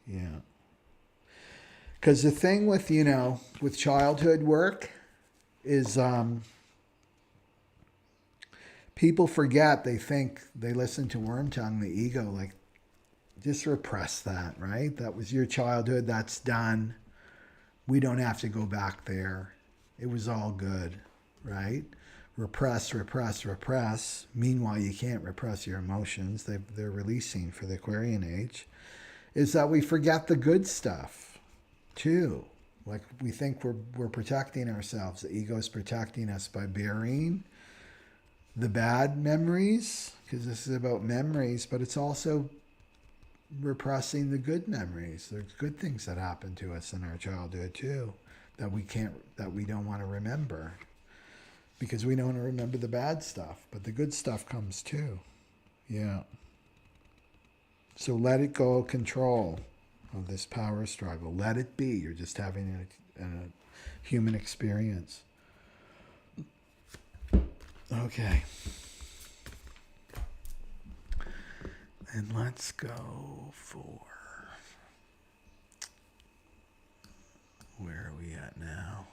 Yeah. Because the thing with, with childhood work is people forget. They think, they listen to Worm Tongue, the ego, like, just repress that, right? That was your childhood. That's done. We don't have to go back there. It was all good, right? Repress, repress, repress. Meanwhile, you can't repress your emotions. They're releasing for the Aquarian age. Is that we forget the good stuff, too. Like we think we're protecting ourselves. The ego is protecting us by burying the bad memories, because this is about memories, but it's also repressing the good memories. There's good things that happen to us in our childhood too, that we don't want to remember, because we don't want to remember the bad stuff, but the good stuff comes too. Yeah. So let it go, control of this power struggle. Let it be. You're just having a human experience. Okay. And let's go for, where are we at now?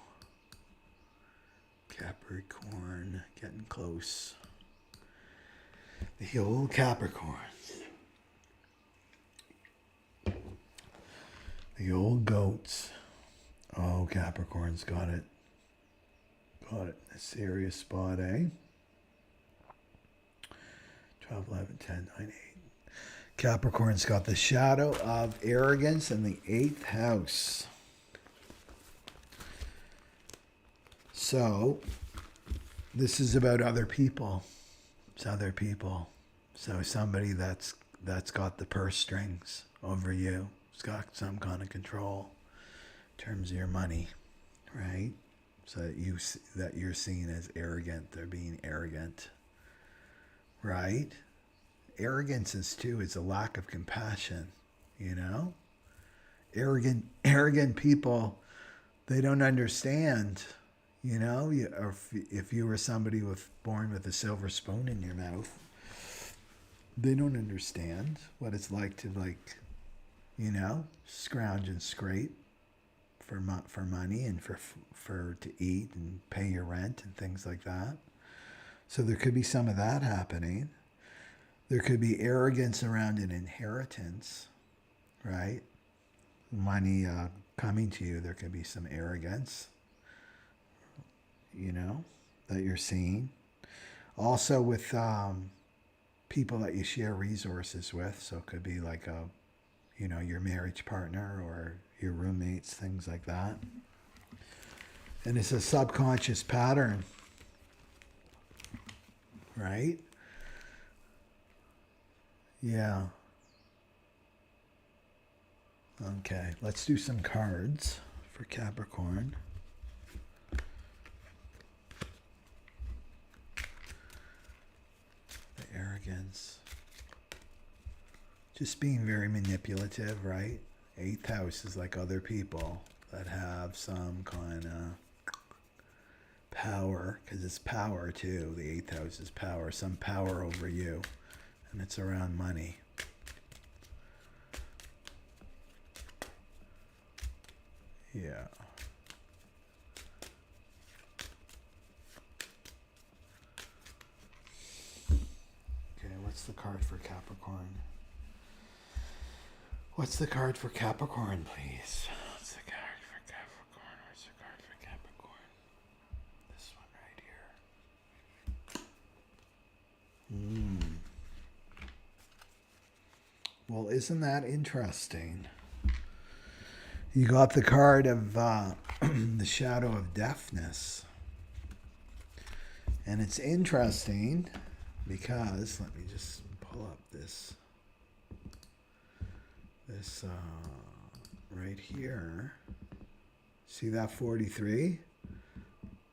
Capricorn, getting close. The old Capricorns. The old goats. Oh, Capricorn's got it. Got it. A serious spot, eh? 12, 11, 10, 9, 8. Capricorn's got the shadow of arrogance in the 8th house. So, this is about other people. It's other people. So somebody that's got the purse strings over you. It's got some kind of control in terms of your money, right? So that you're seen as arrogant. They're being arrogant, right? Arrogance is a lack of compassion, Arrogant people, they don't understand, or if you were somebody born with a silver spoon in your mouth, they don't understand what it's like to scrounge and scrape for money and for to eat and pay your rent and things like that. So there could be some of that happening. There could be arrogance around an inheritance, right? Money coming to you, there could be some arrogance, that you're seeing. Also with people that you share resources with. So it could be like your marriage partner or your roommates, things like that. And it's a subconscious pattern, right? Yeah. Okay, let's do some cards for Capricorn. The arrogance. Just being very manipulative, right? 8th house is like other people that have some kind of power, because it's power too. The 8th house is power, some power over you. And it's around money. Yeah. Okay, what's the card for Capricorn? What's the card for Capricorn, please? What's the card for Capricorn? What's the card for Capricorn? This one right here. Well, isn't that interesting? You got the card of the shadow of deafness. And it's interesting because, let me just pull up this right here. See that 43?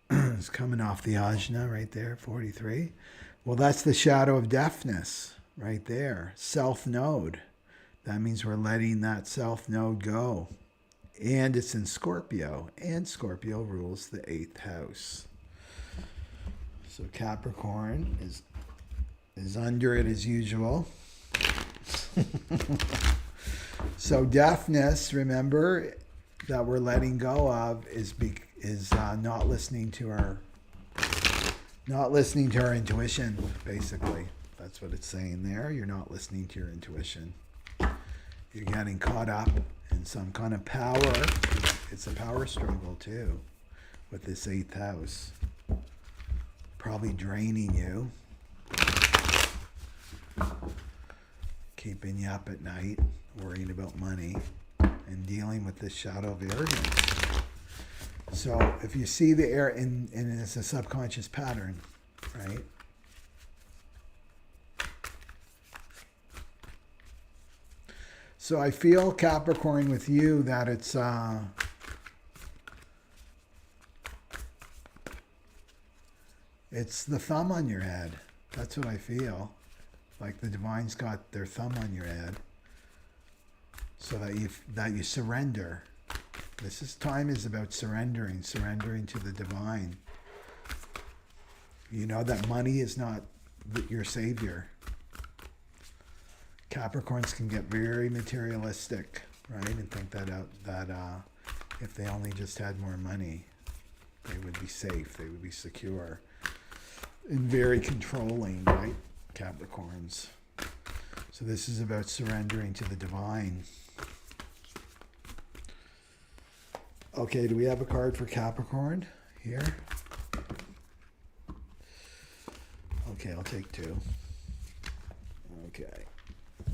It's coming off the ajna right there, 43. Well, that's the shadow of deafness right there. Self node. That means we're letting that self node go. And it's in Scorpio. And Scorpio rules the 8th house. So Capricorn is under it as usual. So deafness, remember, that we're letting go of is not listening to our intuition. Basically, that's what it's saying there. You're not listening to your intuition. You're getting caught up in some kind of power. It's a power struggle too, with this 8th house. Probably draining you, keeping you up at night, worrying about money, and dealing with this shadow of arrogance. So if you see the air, and it's a subconscious pattern, right? So I feel, Capricorn, with you that it's the thumb on your head. That's what I feel. Like the divine's got their thumb on your head, so that you surrender. Time is about surrendering to the divine. You know that money is not your savior. Capricorns can get very materialistic, right, and think that if they only just had more money, they would be safe, they would be secure, and very controlling, right, Capricorns. So this is about surrendering to the divine. Okay, do we have a card for Capricorn here? Okay, I'll take 2. Okay.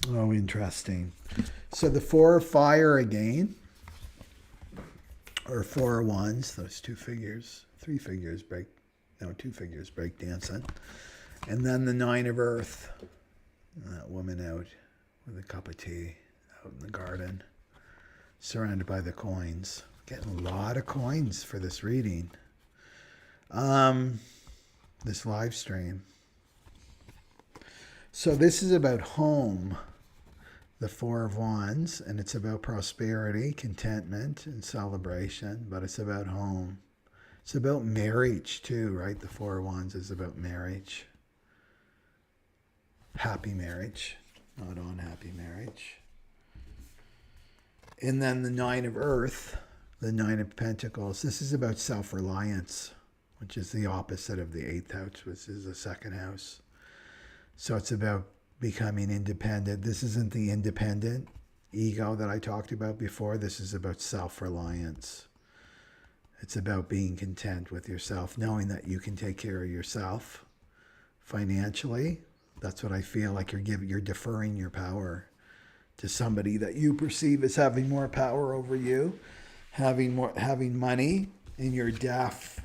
Oh, interesting. So the 4 of fire again, or 4 of wands, those 2 figures, 3 figures 2 figures break dancing. And then the 9 of earth, that woman out with a cup of tea out in the garden, surrounded by the coins. Getting a lot of coins for this reading. This live stream. So this is about home, the 4 of wands, and it's about prosperity, contentment, and celebration, but it's about home. It's about marriage too, right? The 4 of wands is about marriage. Happy marriage, not unhappy marriage. And then the 9 of earth, the 9 of pentacles. This is about self-reliance, which is the opposite of the 8th house, which is the 2nd house. So it's about becoming independent. This isn't the independent ego that I talked about before. This is about self-reliance. It's about being content with yourself, knowing that you can take care of yourself financially. That's what I feel like you're deferring your power to somebody that you perceive as having more power over you, having money, and you're deaf.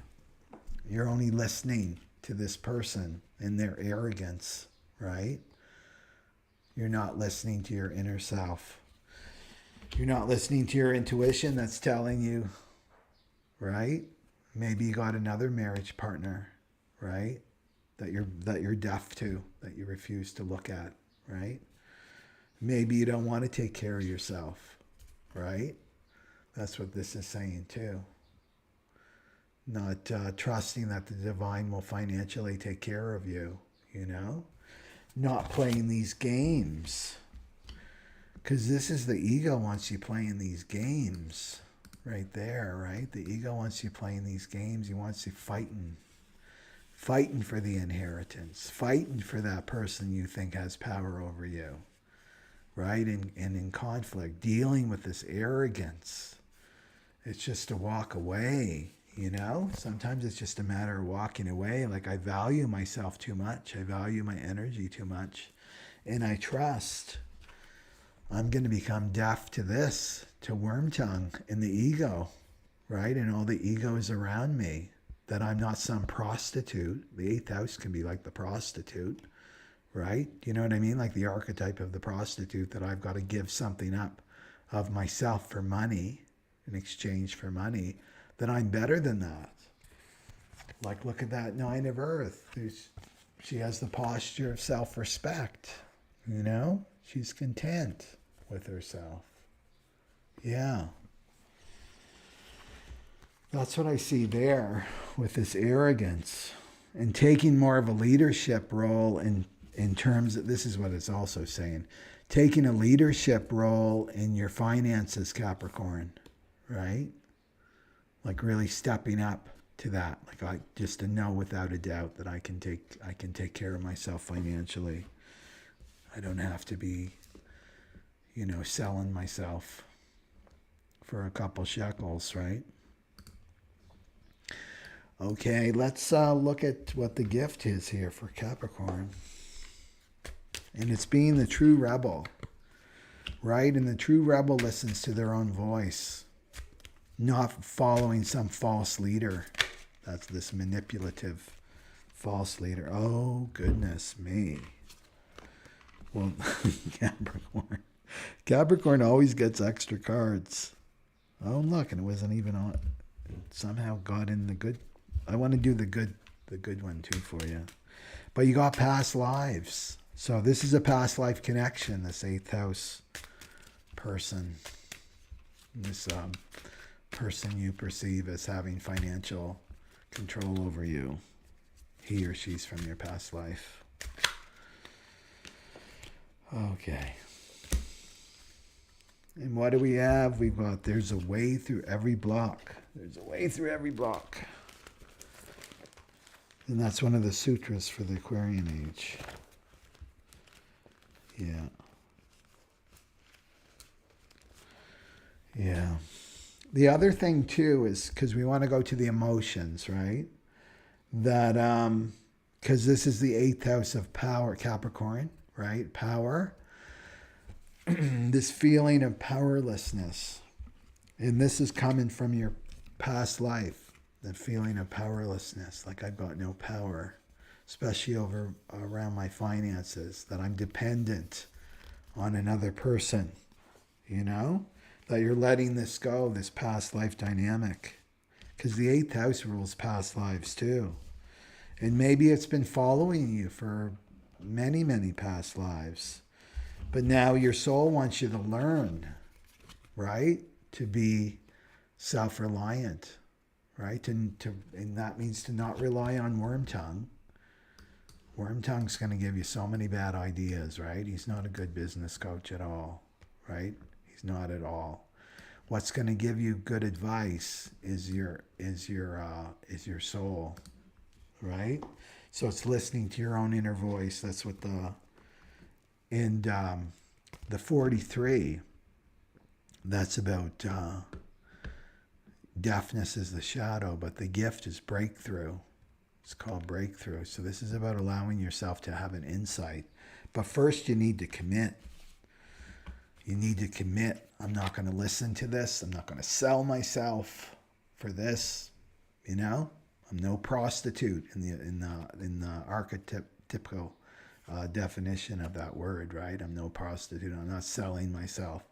You're only listening to this person and their arrogance, right? You're not listening to your inner self. You're not listening to your intuition that's telling you, right? Maybe you got another marriage partner, right? That you're deaf to, that you refuse to look at, right? Maybe you don't want to take care of yourself, right? That's what this is saying too. Not trusting that the divine will financially take care of you, you know? Not playing these games. Because this is the ego wants you playing these games, right there, right? The ego wants you playing these games. He wants you fighting for the inheritance, fighting for that person you think has power over you, right? And in conflict, dealing with this arrogance. It's just to walk away, you know? Sometimes it's just a matter of walking away. Like, I value myself too much. I value my energy too much. And I trust I'm going to become deaf to this, to worm tongue and the ego, right? And all the egos around me, that I'm not some prostitute. The eighth house can be like the prostitute, right? You know what I mean? Like the archetype of the prostitute, that I've got to give something up of myself for money, in exchange for money, that I'm better than that. Like, look at that Nine of Earth. She has the posture of self-respect, you know? She's content with herself. Yeah. That's what I see there with this arrogance, and taking more of a leadership role in terms of, this is what it's also saying, taking a leadership role in your finances, Capricorn, right? Like really stepping up to that. Like, just to know without a doubt that I can take care of myself financially. I don't have to be, you know, selling myself for a couple shekels, right? Okay, let's look at what the gift is here for Capricorn. And it's being the true rebel, right? And the true rebel listens to their own voice, not following some false leader. That's this manipulative false leader. Oh, goodness me. Well, Capricorn always gets extra cards. Oh, look, and it wasn't even on. It somehow got in the good. I want to do the good one too for you. But you got past lives. So this is a past life connection, this eighth house person. This person you perceive as having financial control over you. He or she's from your past life. Okay. And what do we have? We've got, there's a way through every block. There's a way through every block. And that's one of the sutras for the Aquarian age. Yeah. Yeah. The other thing too is, because we want to go to the emotions, right? That, because this is the eighth house of power, Capricorn, right? Power. This feeling of powerlessness. And this is coming from your past life. The feeling of powerlessness, like I've got no power, especially around my finances, that I'm dependent on another person, you know? That you're letting this go, this past life dynamic. Because the eighth house rules past lives too. And maybe it's been following you for many, many past lives. But now your soul wants you to learn, right? To be self-reliant, right? And that means to not rely on worm tongue. Worm tongue's going to give you so many bad ideas, right? He's not a good business coach at all, right? He's not at all. What's going to give you good advice is your soul, right? So it's listening to your own inner voice. That's what the 43, that's about deafness is the shadow, but the gift is breakthrough. It's called breakthrough. So this is about allowing yourself to have an insight. But first you need to commit. You need to commit. I'm not going to listen to this. I'm not going to sell myself for this. You know, I'm no prostitute in the archetypical definition of that word, right? I'm no prostitute. I'm not selling myself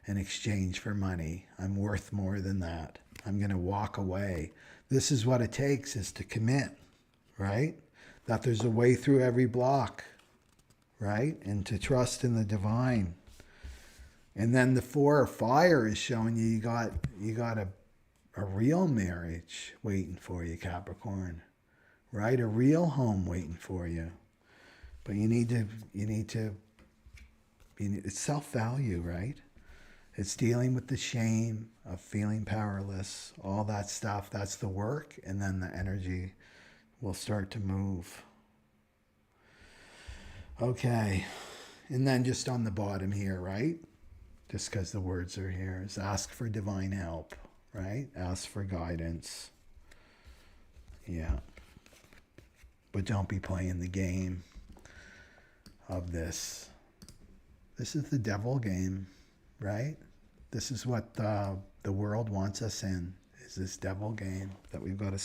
in exchange for money. I'm worth more than that. I'm going to walk away. This is what it takes, is to commit, right? That there's a way through every block, right? And to trust in the divine. And then the 4 of fire is showing you got a real marriage waiting for you, Capricorn, right? A real home waiting for you. But it's self-value, right? It's dealing with the shame of feeling powerless, all that stuff. That's the work, and then the energy will start to move. Okay, and then just on the bottom here, right? Just because the words are here, is ask for divine help, right? Ask for guidance. Yeah. But don't be playing the game of this. This is the devil game, right? This is what the world wants us in, is this devil game that we've got to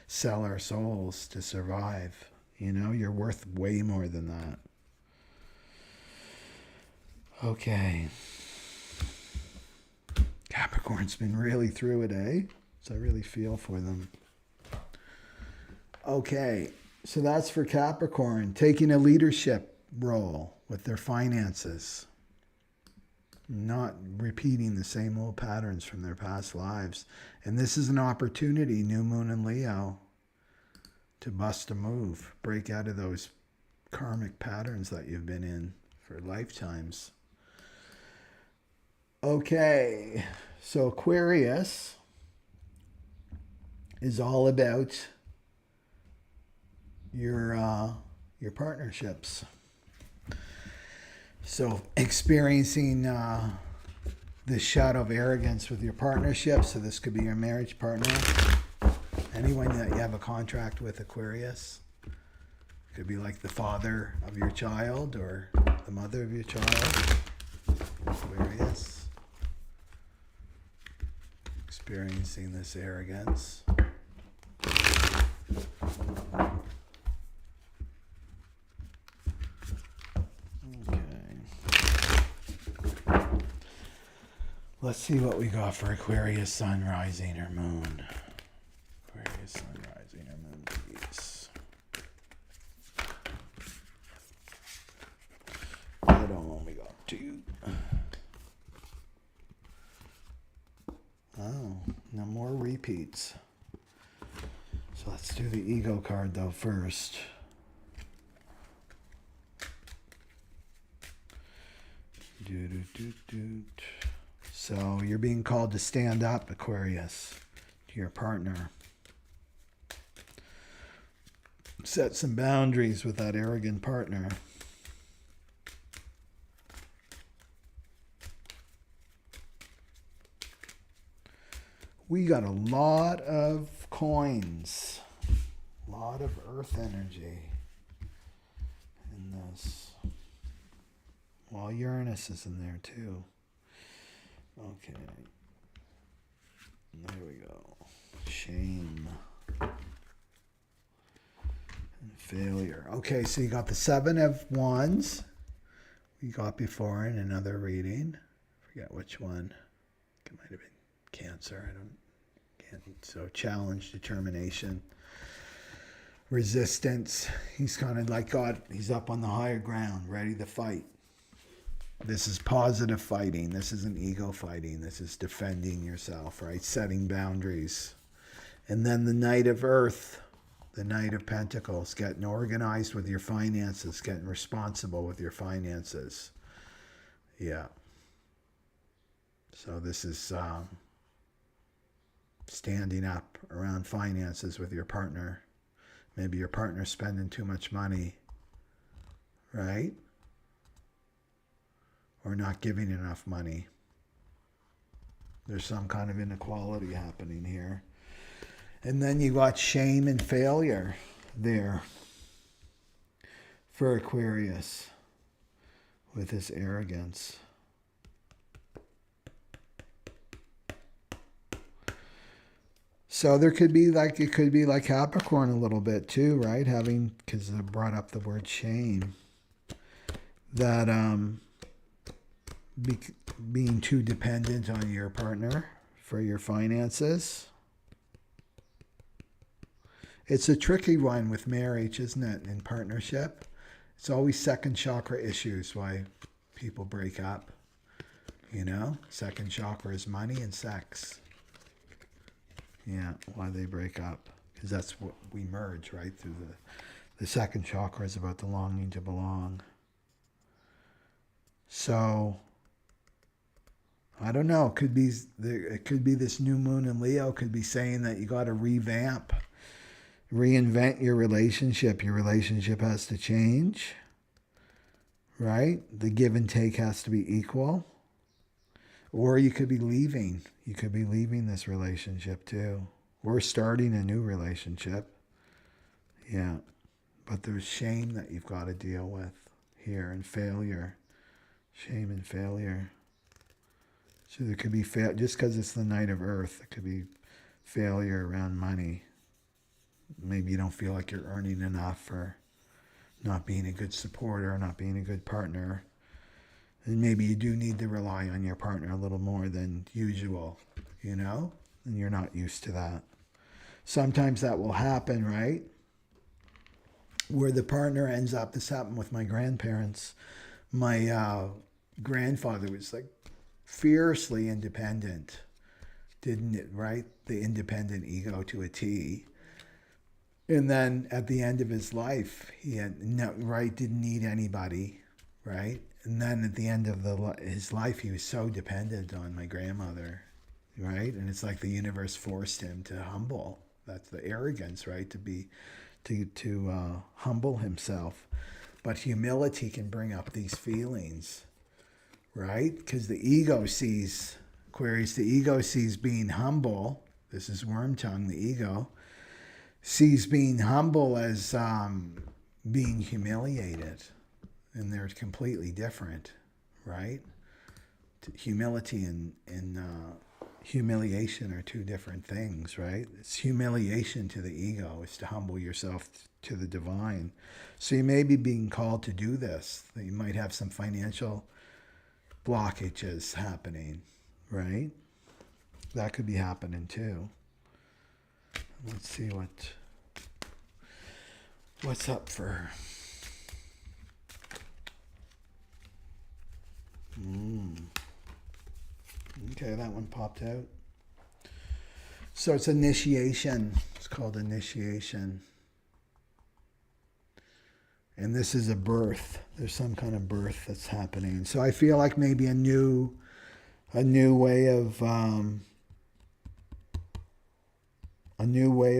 sell our souls to survive. You know, you're worth way more than that. Okay. Capricorn's been really through it, eh? So I really feel for them. Okay, so that's for Capricorn, taking a leadership role with their finances. Not repeating the same old patterns from their past lives. And this is an opportunity, new moon in Leo, to bust a move, break out of those karmic patterns that you've been in for lifetimes. Okay, so Aquarius is all about your partnerships. So experiencing the shadow of arrogance with your partnership. So this could be your marriage partner. Anyone that you have a contract with, Aquarius. Could be like the father of your child or the mother of your child. Aquarius. Experiencing this arrogance. Let's see what we got for Aquarius, sun, rising, or moon. Aquarius, sun, rising, or moon, please. Hold on, we got two. Oh, no more repeats. So let's do the ego card, though, first. So you're being called to stand up, Aquarius, to your partner. Set some boundaries with that arrogant partner. We got a lot of coins, a lot of earth energy in this. Well, Uranus is in there too. Okay. There we go. Shame. And failure. Okay, so you got the Seven of Wands. We got before in another reading. Forget which one. It might have been Cancer. So challenge, determination, resistance. He's kind of like God. He's up on the higher ground, ready to fight. This is positive fighting. This isn't ego fighting. This is defending yourself, right? Setting boundaries. And then the Knight of Earth, the Knight of Pentacles, getting organized with your finances, getting responsible with your finances. Yeah. So this is standing up around finances with your partner. Maybe your partner's spending too much money, right? Or not giving enough money. There's some kind of inequality happening here. And then you got shame and failure there for Aquarius with his arrogance. So there could be like, it could be like Capricorn a little bit too, right? Having, because I brought up the word shame. That being too dependent on your partner for your finances. It's a tricky one with marriage, isn't it? In partnership. It's always second chakra issues why people break up. You know? Second chakra is money and sex. Yeah, why they break up. Because that's what we merge, right? Through the second chakra is about the longing to belong. So I don't know. It could be this new moon in Leo could be saying that you got to reinvent your relationship. Your relationship has to change, right? The give and take has to be equal. Or you could be leaving. You could be leaving this relationship too. Or starting a new relationship. Yeah. But there's shame that you've got to deal with here and failure. Shame and failure. So there could be, just because it's the night of Earth, it could be failure around money. Maybe you don't feel like you're earning enough, or not being a good supporter, not being a good partner. And maybe you do need to rely on your partner a little more than usual, you know? And you're not used to that. Sometimes that will happen, right? Where the partner ends up, this happened with my grandparents. My grandfather was like fiercely independent, didn't it, right? The independent ego to a T. And then at the end of his life, he had didn't need anybody, right? And then at the end of his life, he was so dependent on my grandmother, right? And it's like the universe forced him to humble. That's the arrogance, right? To humble himself. But humility can bring up these feelings, right? Because the ego sees, Aquarius, the ego sees being humble. This is worm tongue, the ego sees being humble as being humiliated. And they're completely different, right? Humility and humiliation are two different things, right? It's humiliation to the ego. It's to humble yourself to the divine. So you may be being called to do this. You might have some financial blockages happening, right? That could be happening too. Let's see what's up for... Okay, that one popped out. So it's initiation. It's called initiation. And this is a birth. There's some kind of birth that's happening. So I feel like maybe a new way of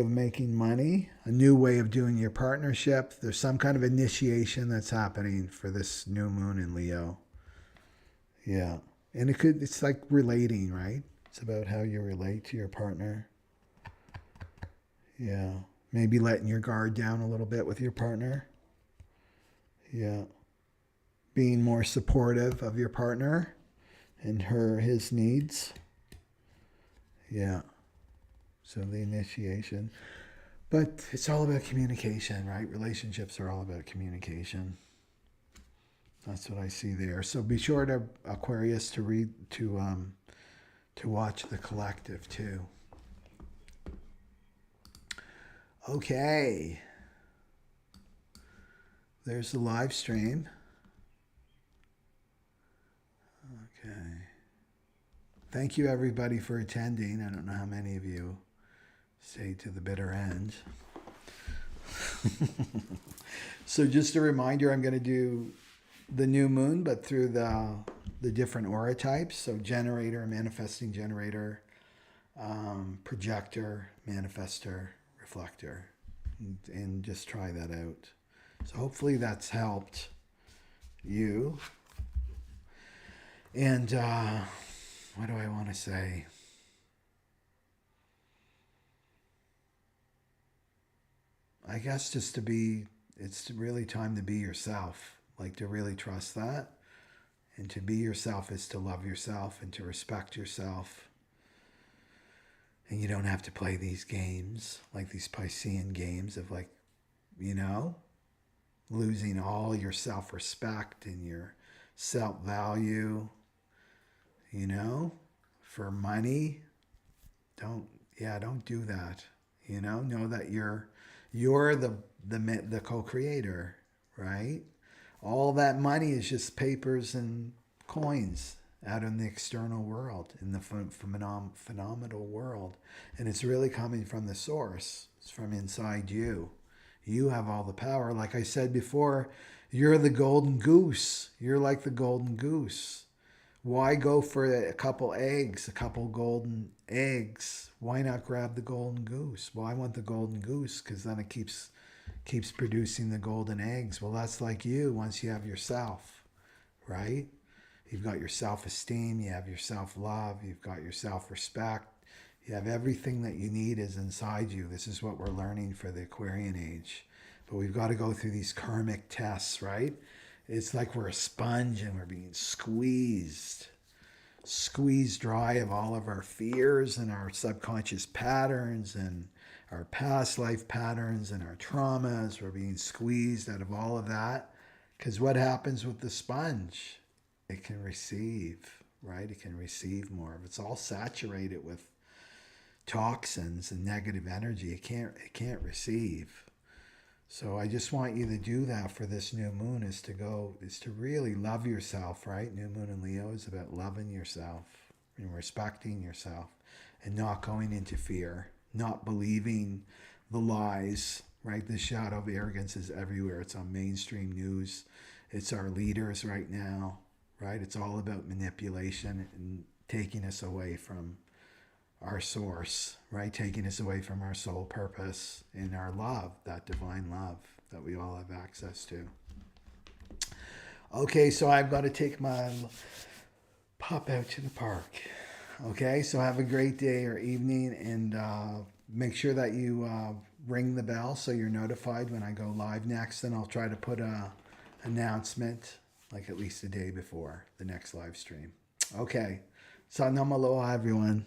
making money, a new way of doing your partnership. There's some kind of initiation that's happening for this new moon in Leo. Yeah. And it's like relating, right? It's about how you relate to your partner. Yeah. Maybe letting your guard down a little bit with your partner. Yeah. Being more supportive of your partner and his needs. Yeah. So the initiation. But it's all about communication, right? Relationships are all about communication. That's what I see there. So be sure to, Aquarius, to watch The Collective too. Okay. There's the live stream. Okay. Thank you everybody for attending. I don't know how many of you stayed to the bitter end. So just a reminder, I'm going to do the new moon, but through the different aura types. So generator, manifesting generator, projector, manifestor, reflector, and just try that out. So hopefully that's helped you. And what do I want to say? I guess it's really time to be yourself. Like, to really trust that. And to be yourself is to love yourself and to respect yourself. And you don't have to play these games, like these Piscean games of, like, losing all your self-respect and your self-value, for money. Don't do that. Know that you're the co-creator, right? All that money is just papers and coins out in the external world, in the phenomenal world. And it's really coming from the source. It's from inside you. You have all the power. Like I said before, you're the golden goose. You're like the golden goose. Why go for a couple eggs, a couple golden eggs? Why not grab the golden goose? Well, I want the golden goose because then it keeps producing the golden eggs. Well, that's like you once you have yourself, right? You've got your self-esteem, you have your self-love, you've got your self-respect. You have everything that you need is inside you. This is what we're learning for the Aquarian age. But we've got to go through these karmic tests, right? It's like we're a sponge and we're being squeezed dry of all of our fears and our subconscious patterns and our past life patterns and our traumas. We're being squeezed out of all of that. Because what happens with the sponge? It can receive, right? It can receive more. If it's all saturated with toxins and negative energy, it can't receive. So I just want you to do that for this new moon, is to really love yourself, right? New moon in Leo is about loving yourself and respecting yourself and not going into fear, not believing the lies, right? The shadow of arrogance is everywhere. It's on mainstream news. It's our leaders right now, right? It's all about manipulation and taking us away from our source, right? Taking us away from our soul purpose and our love, that divine love that we all have access to. Okay, so I've got to take my pup out to the park. Okay, so have a great day or evening, and make sure that you ring the bell so you're notified when I go live next, and I'll try to put a announcement like at least a day before the next live stream. Okay, so namaloha everyone.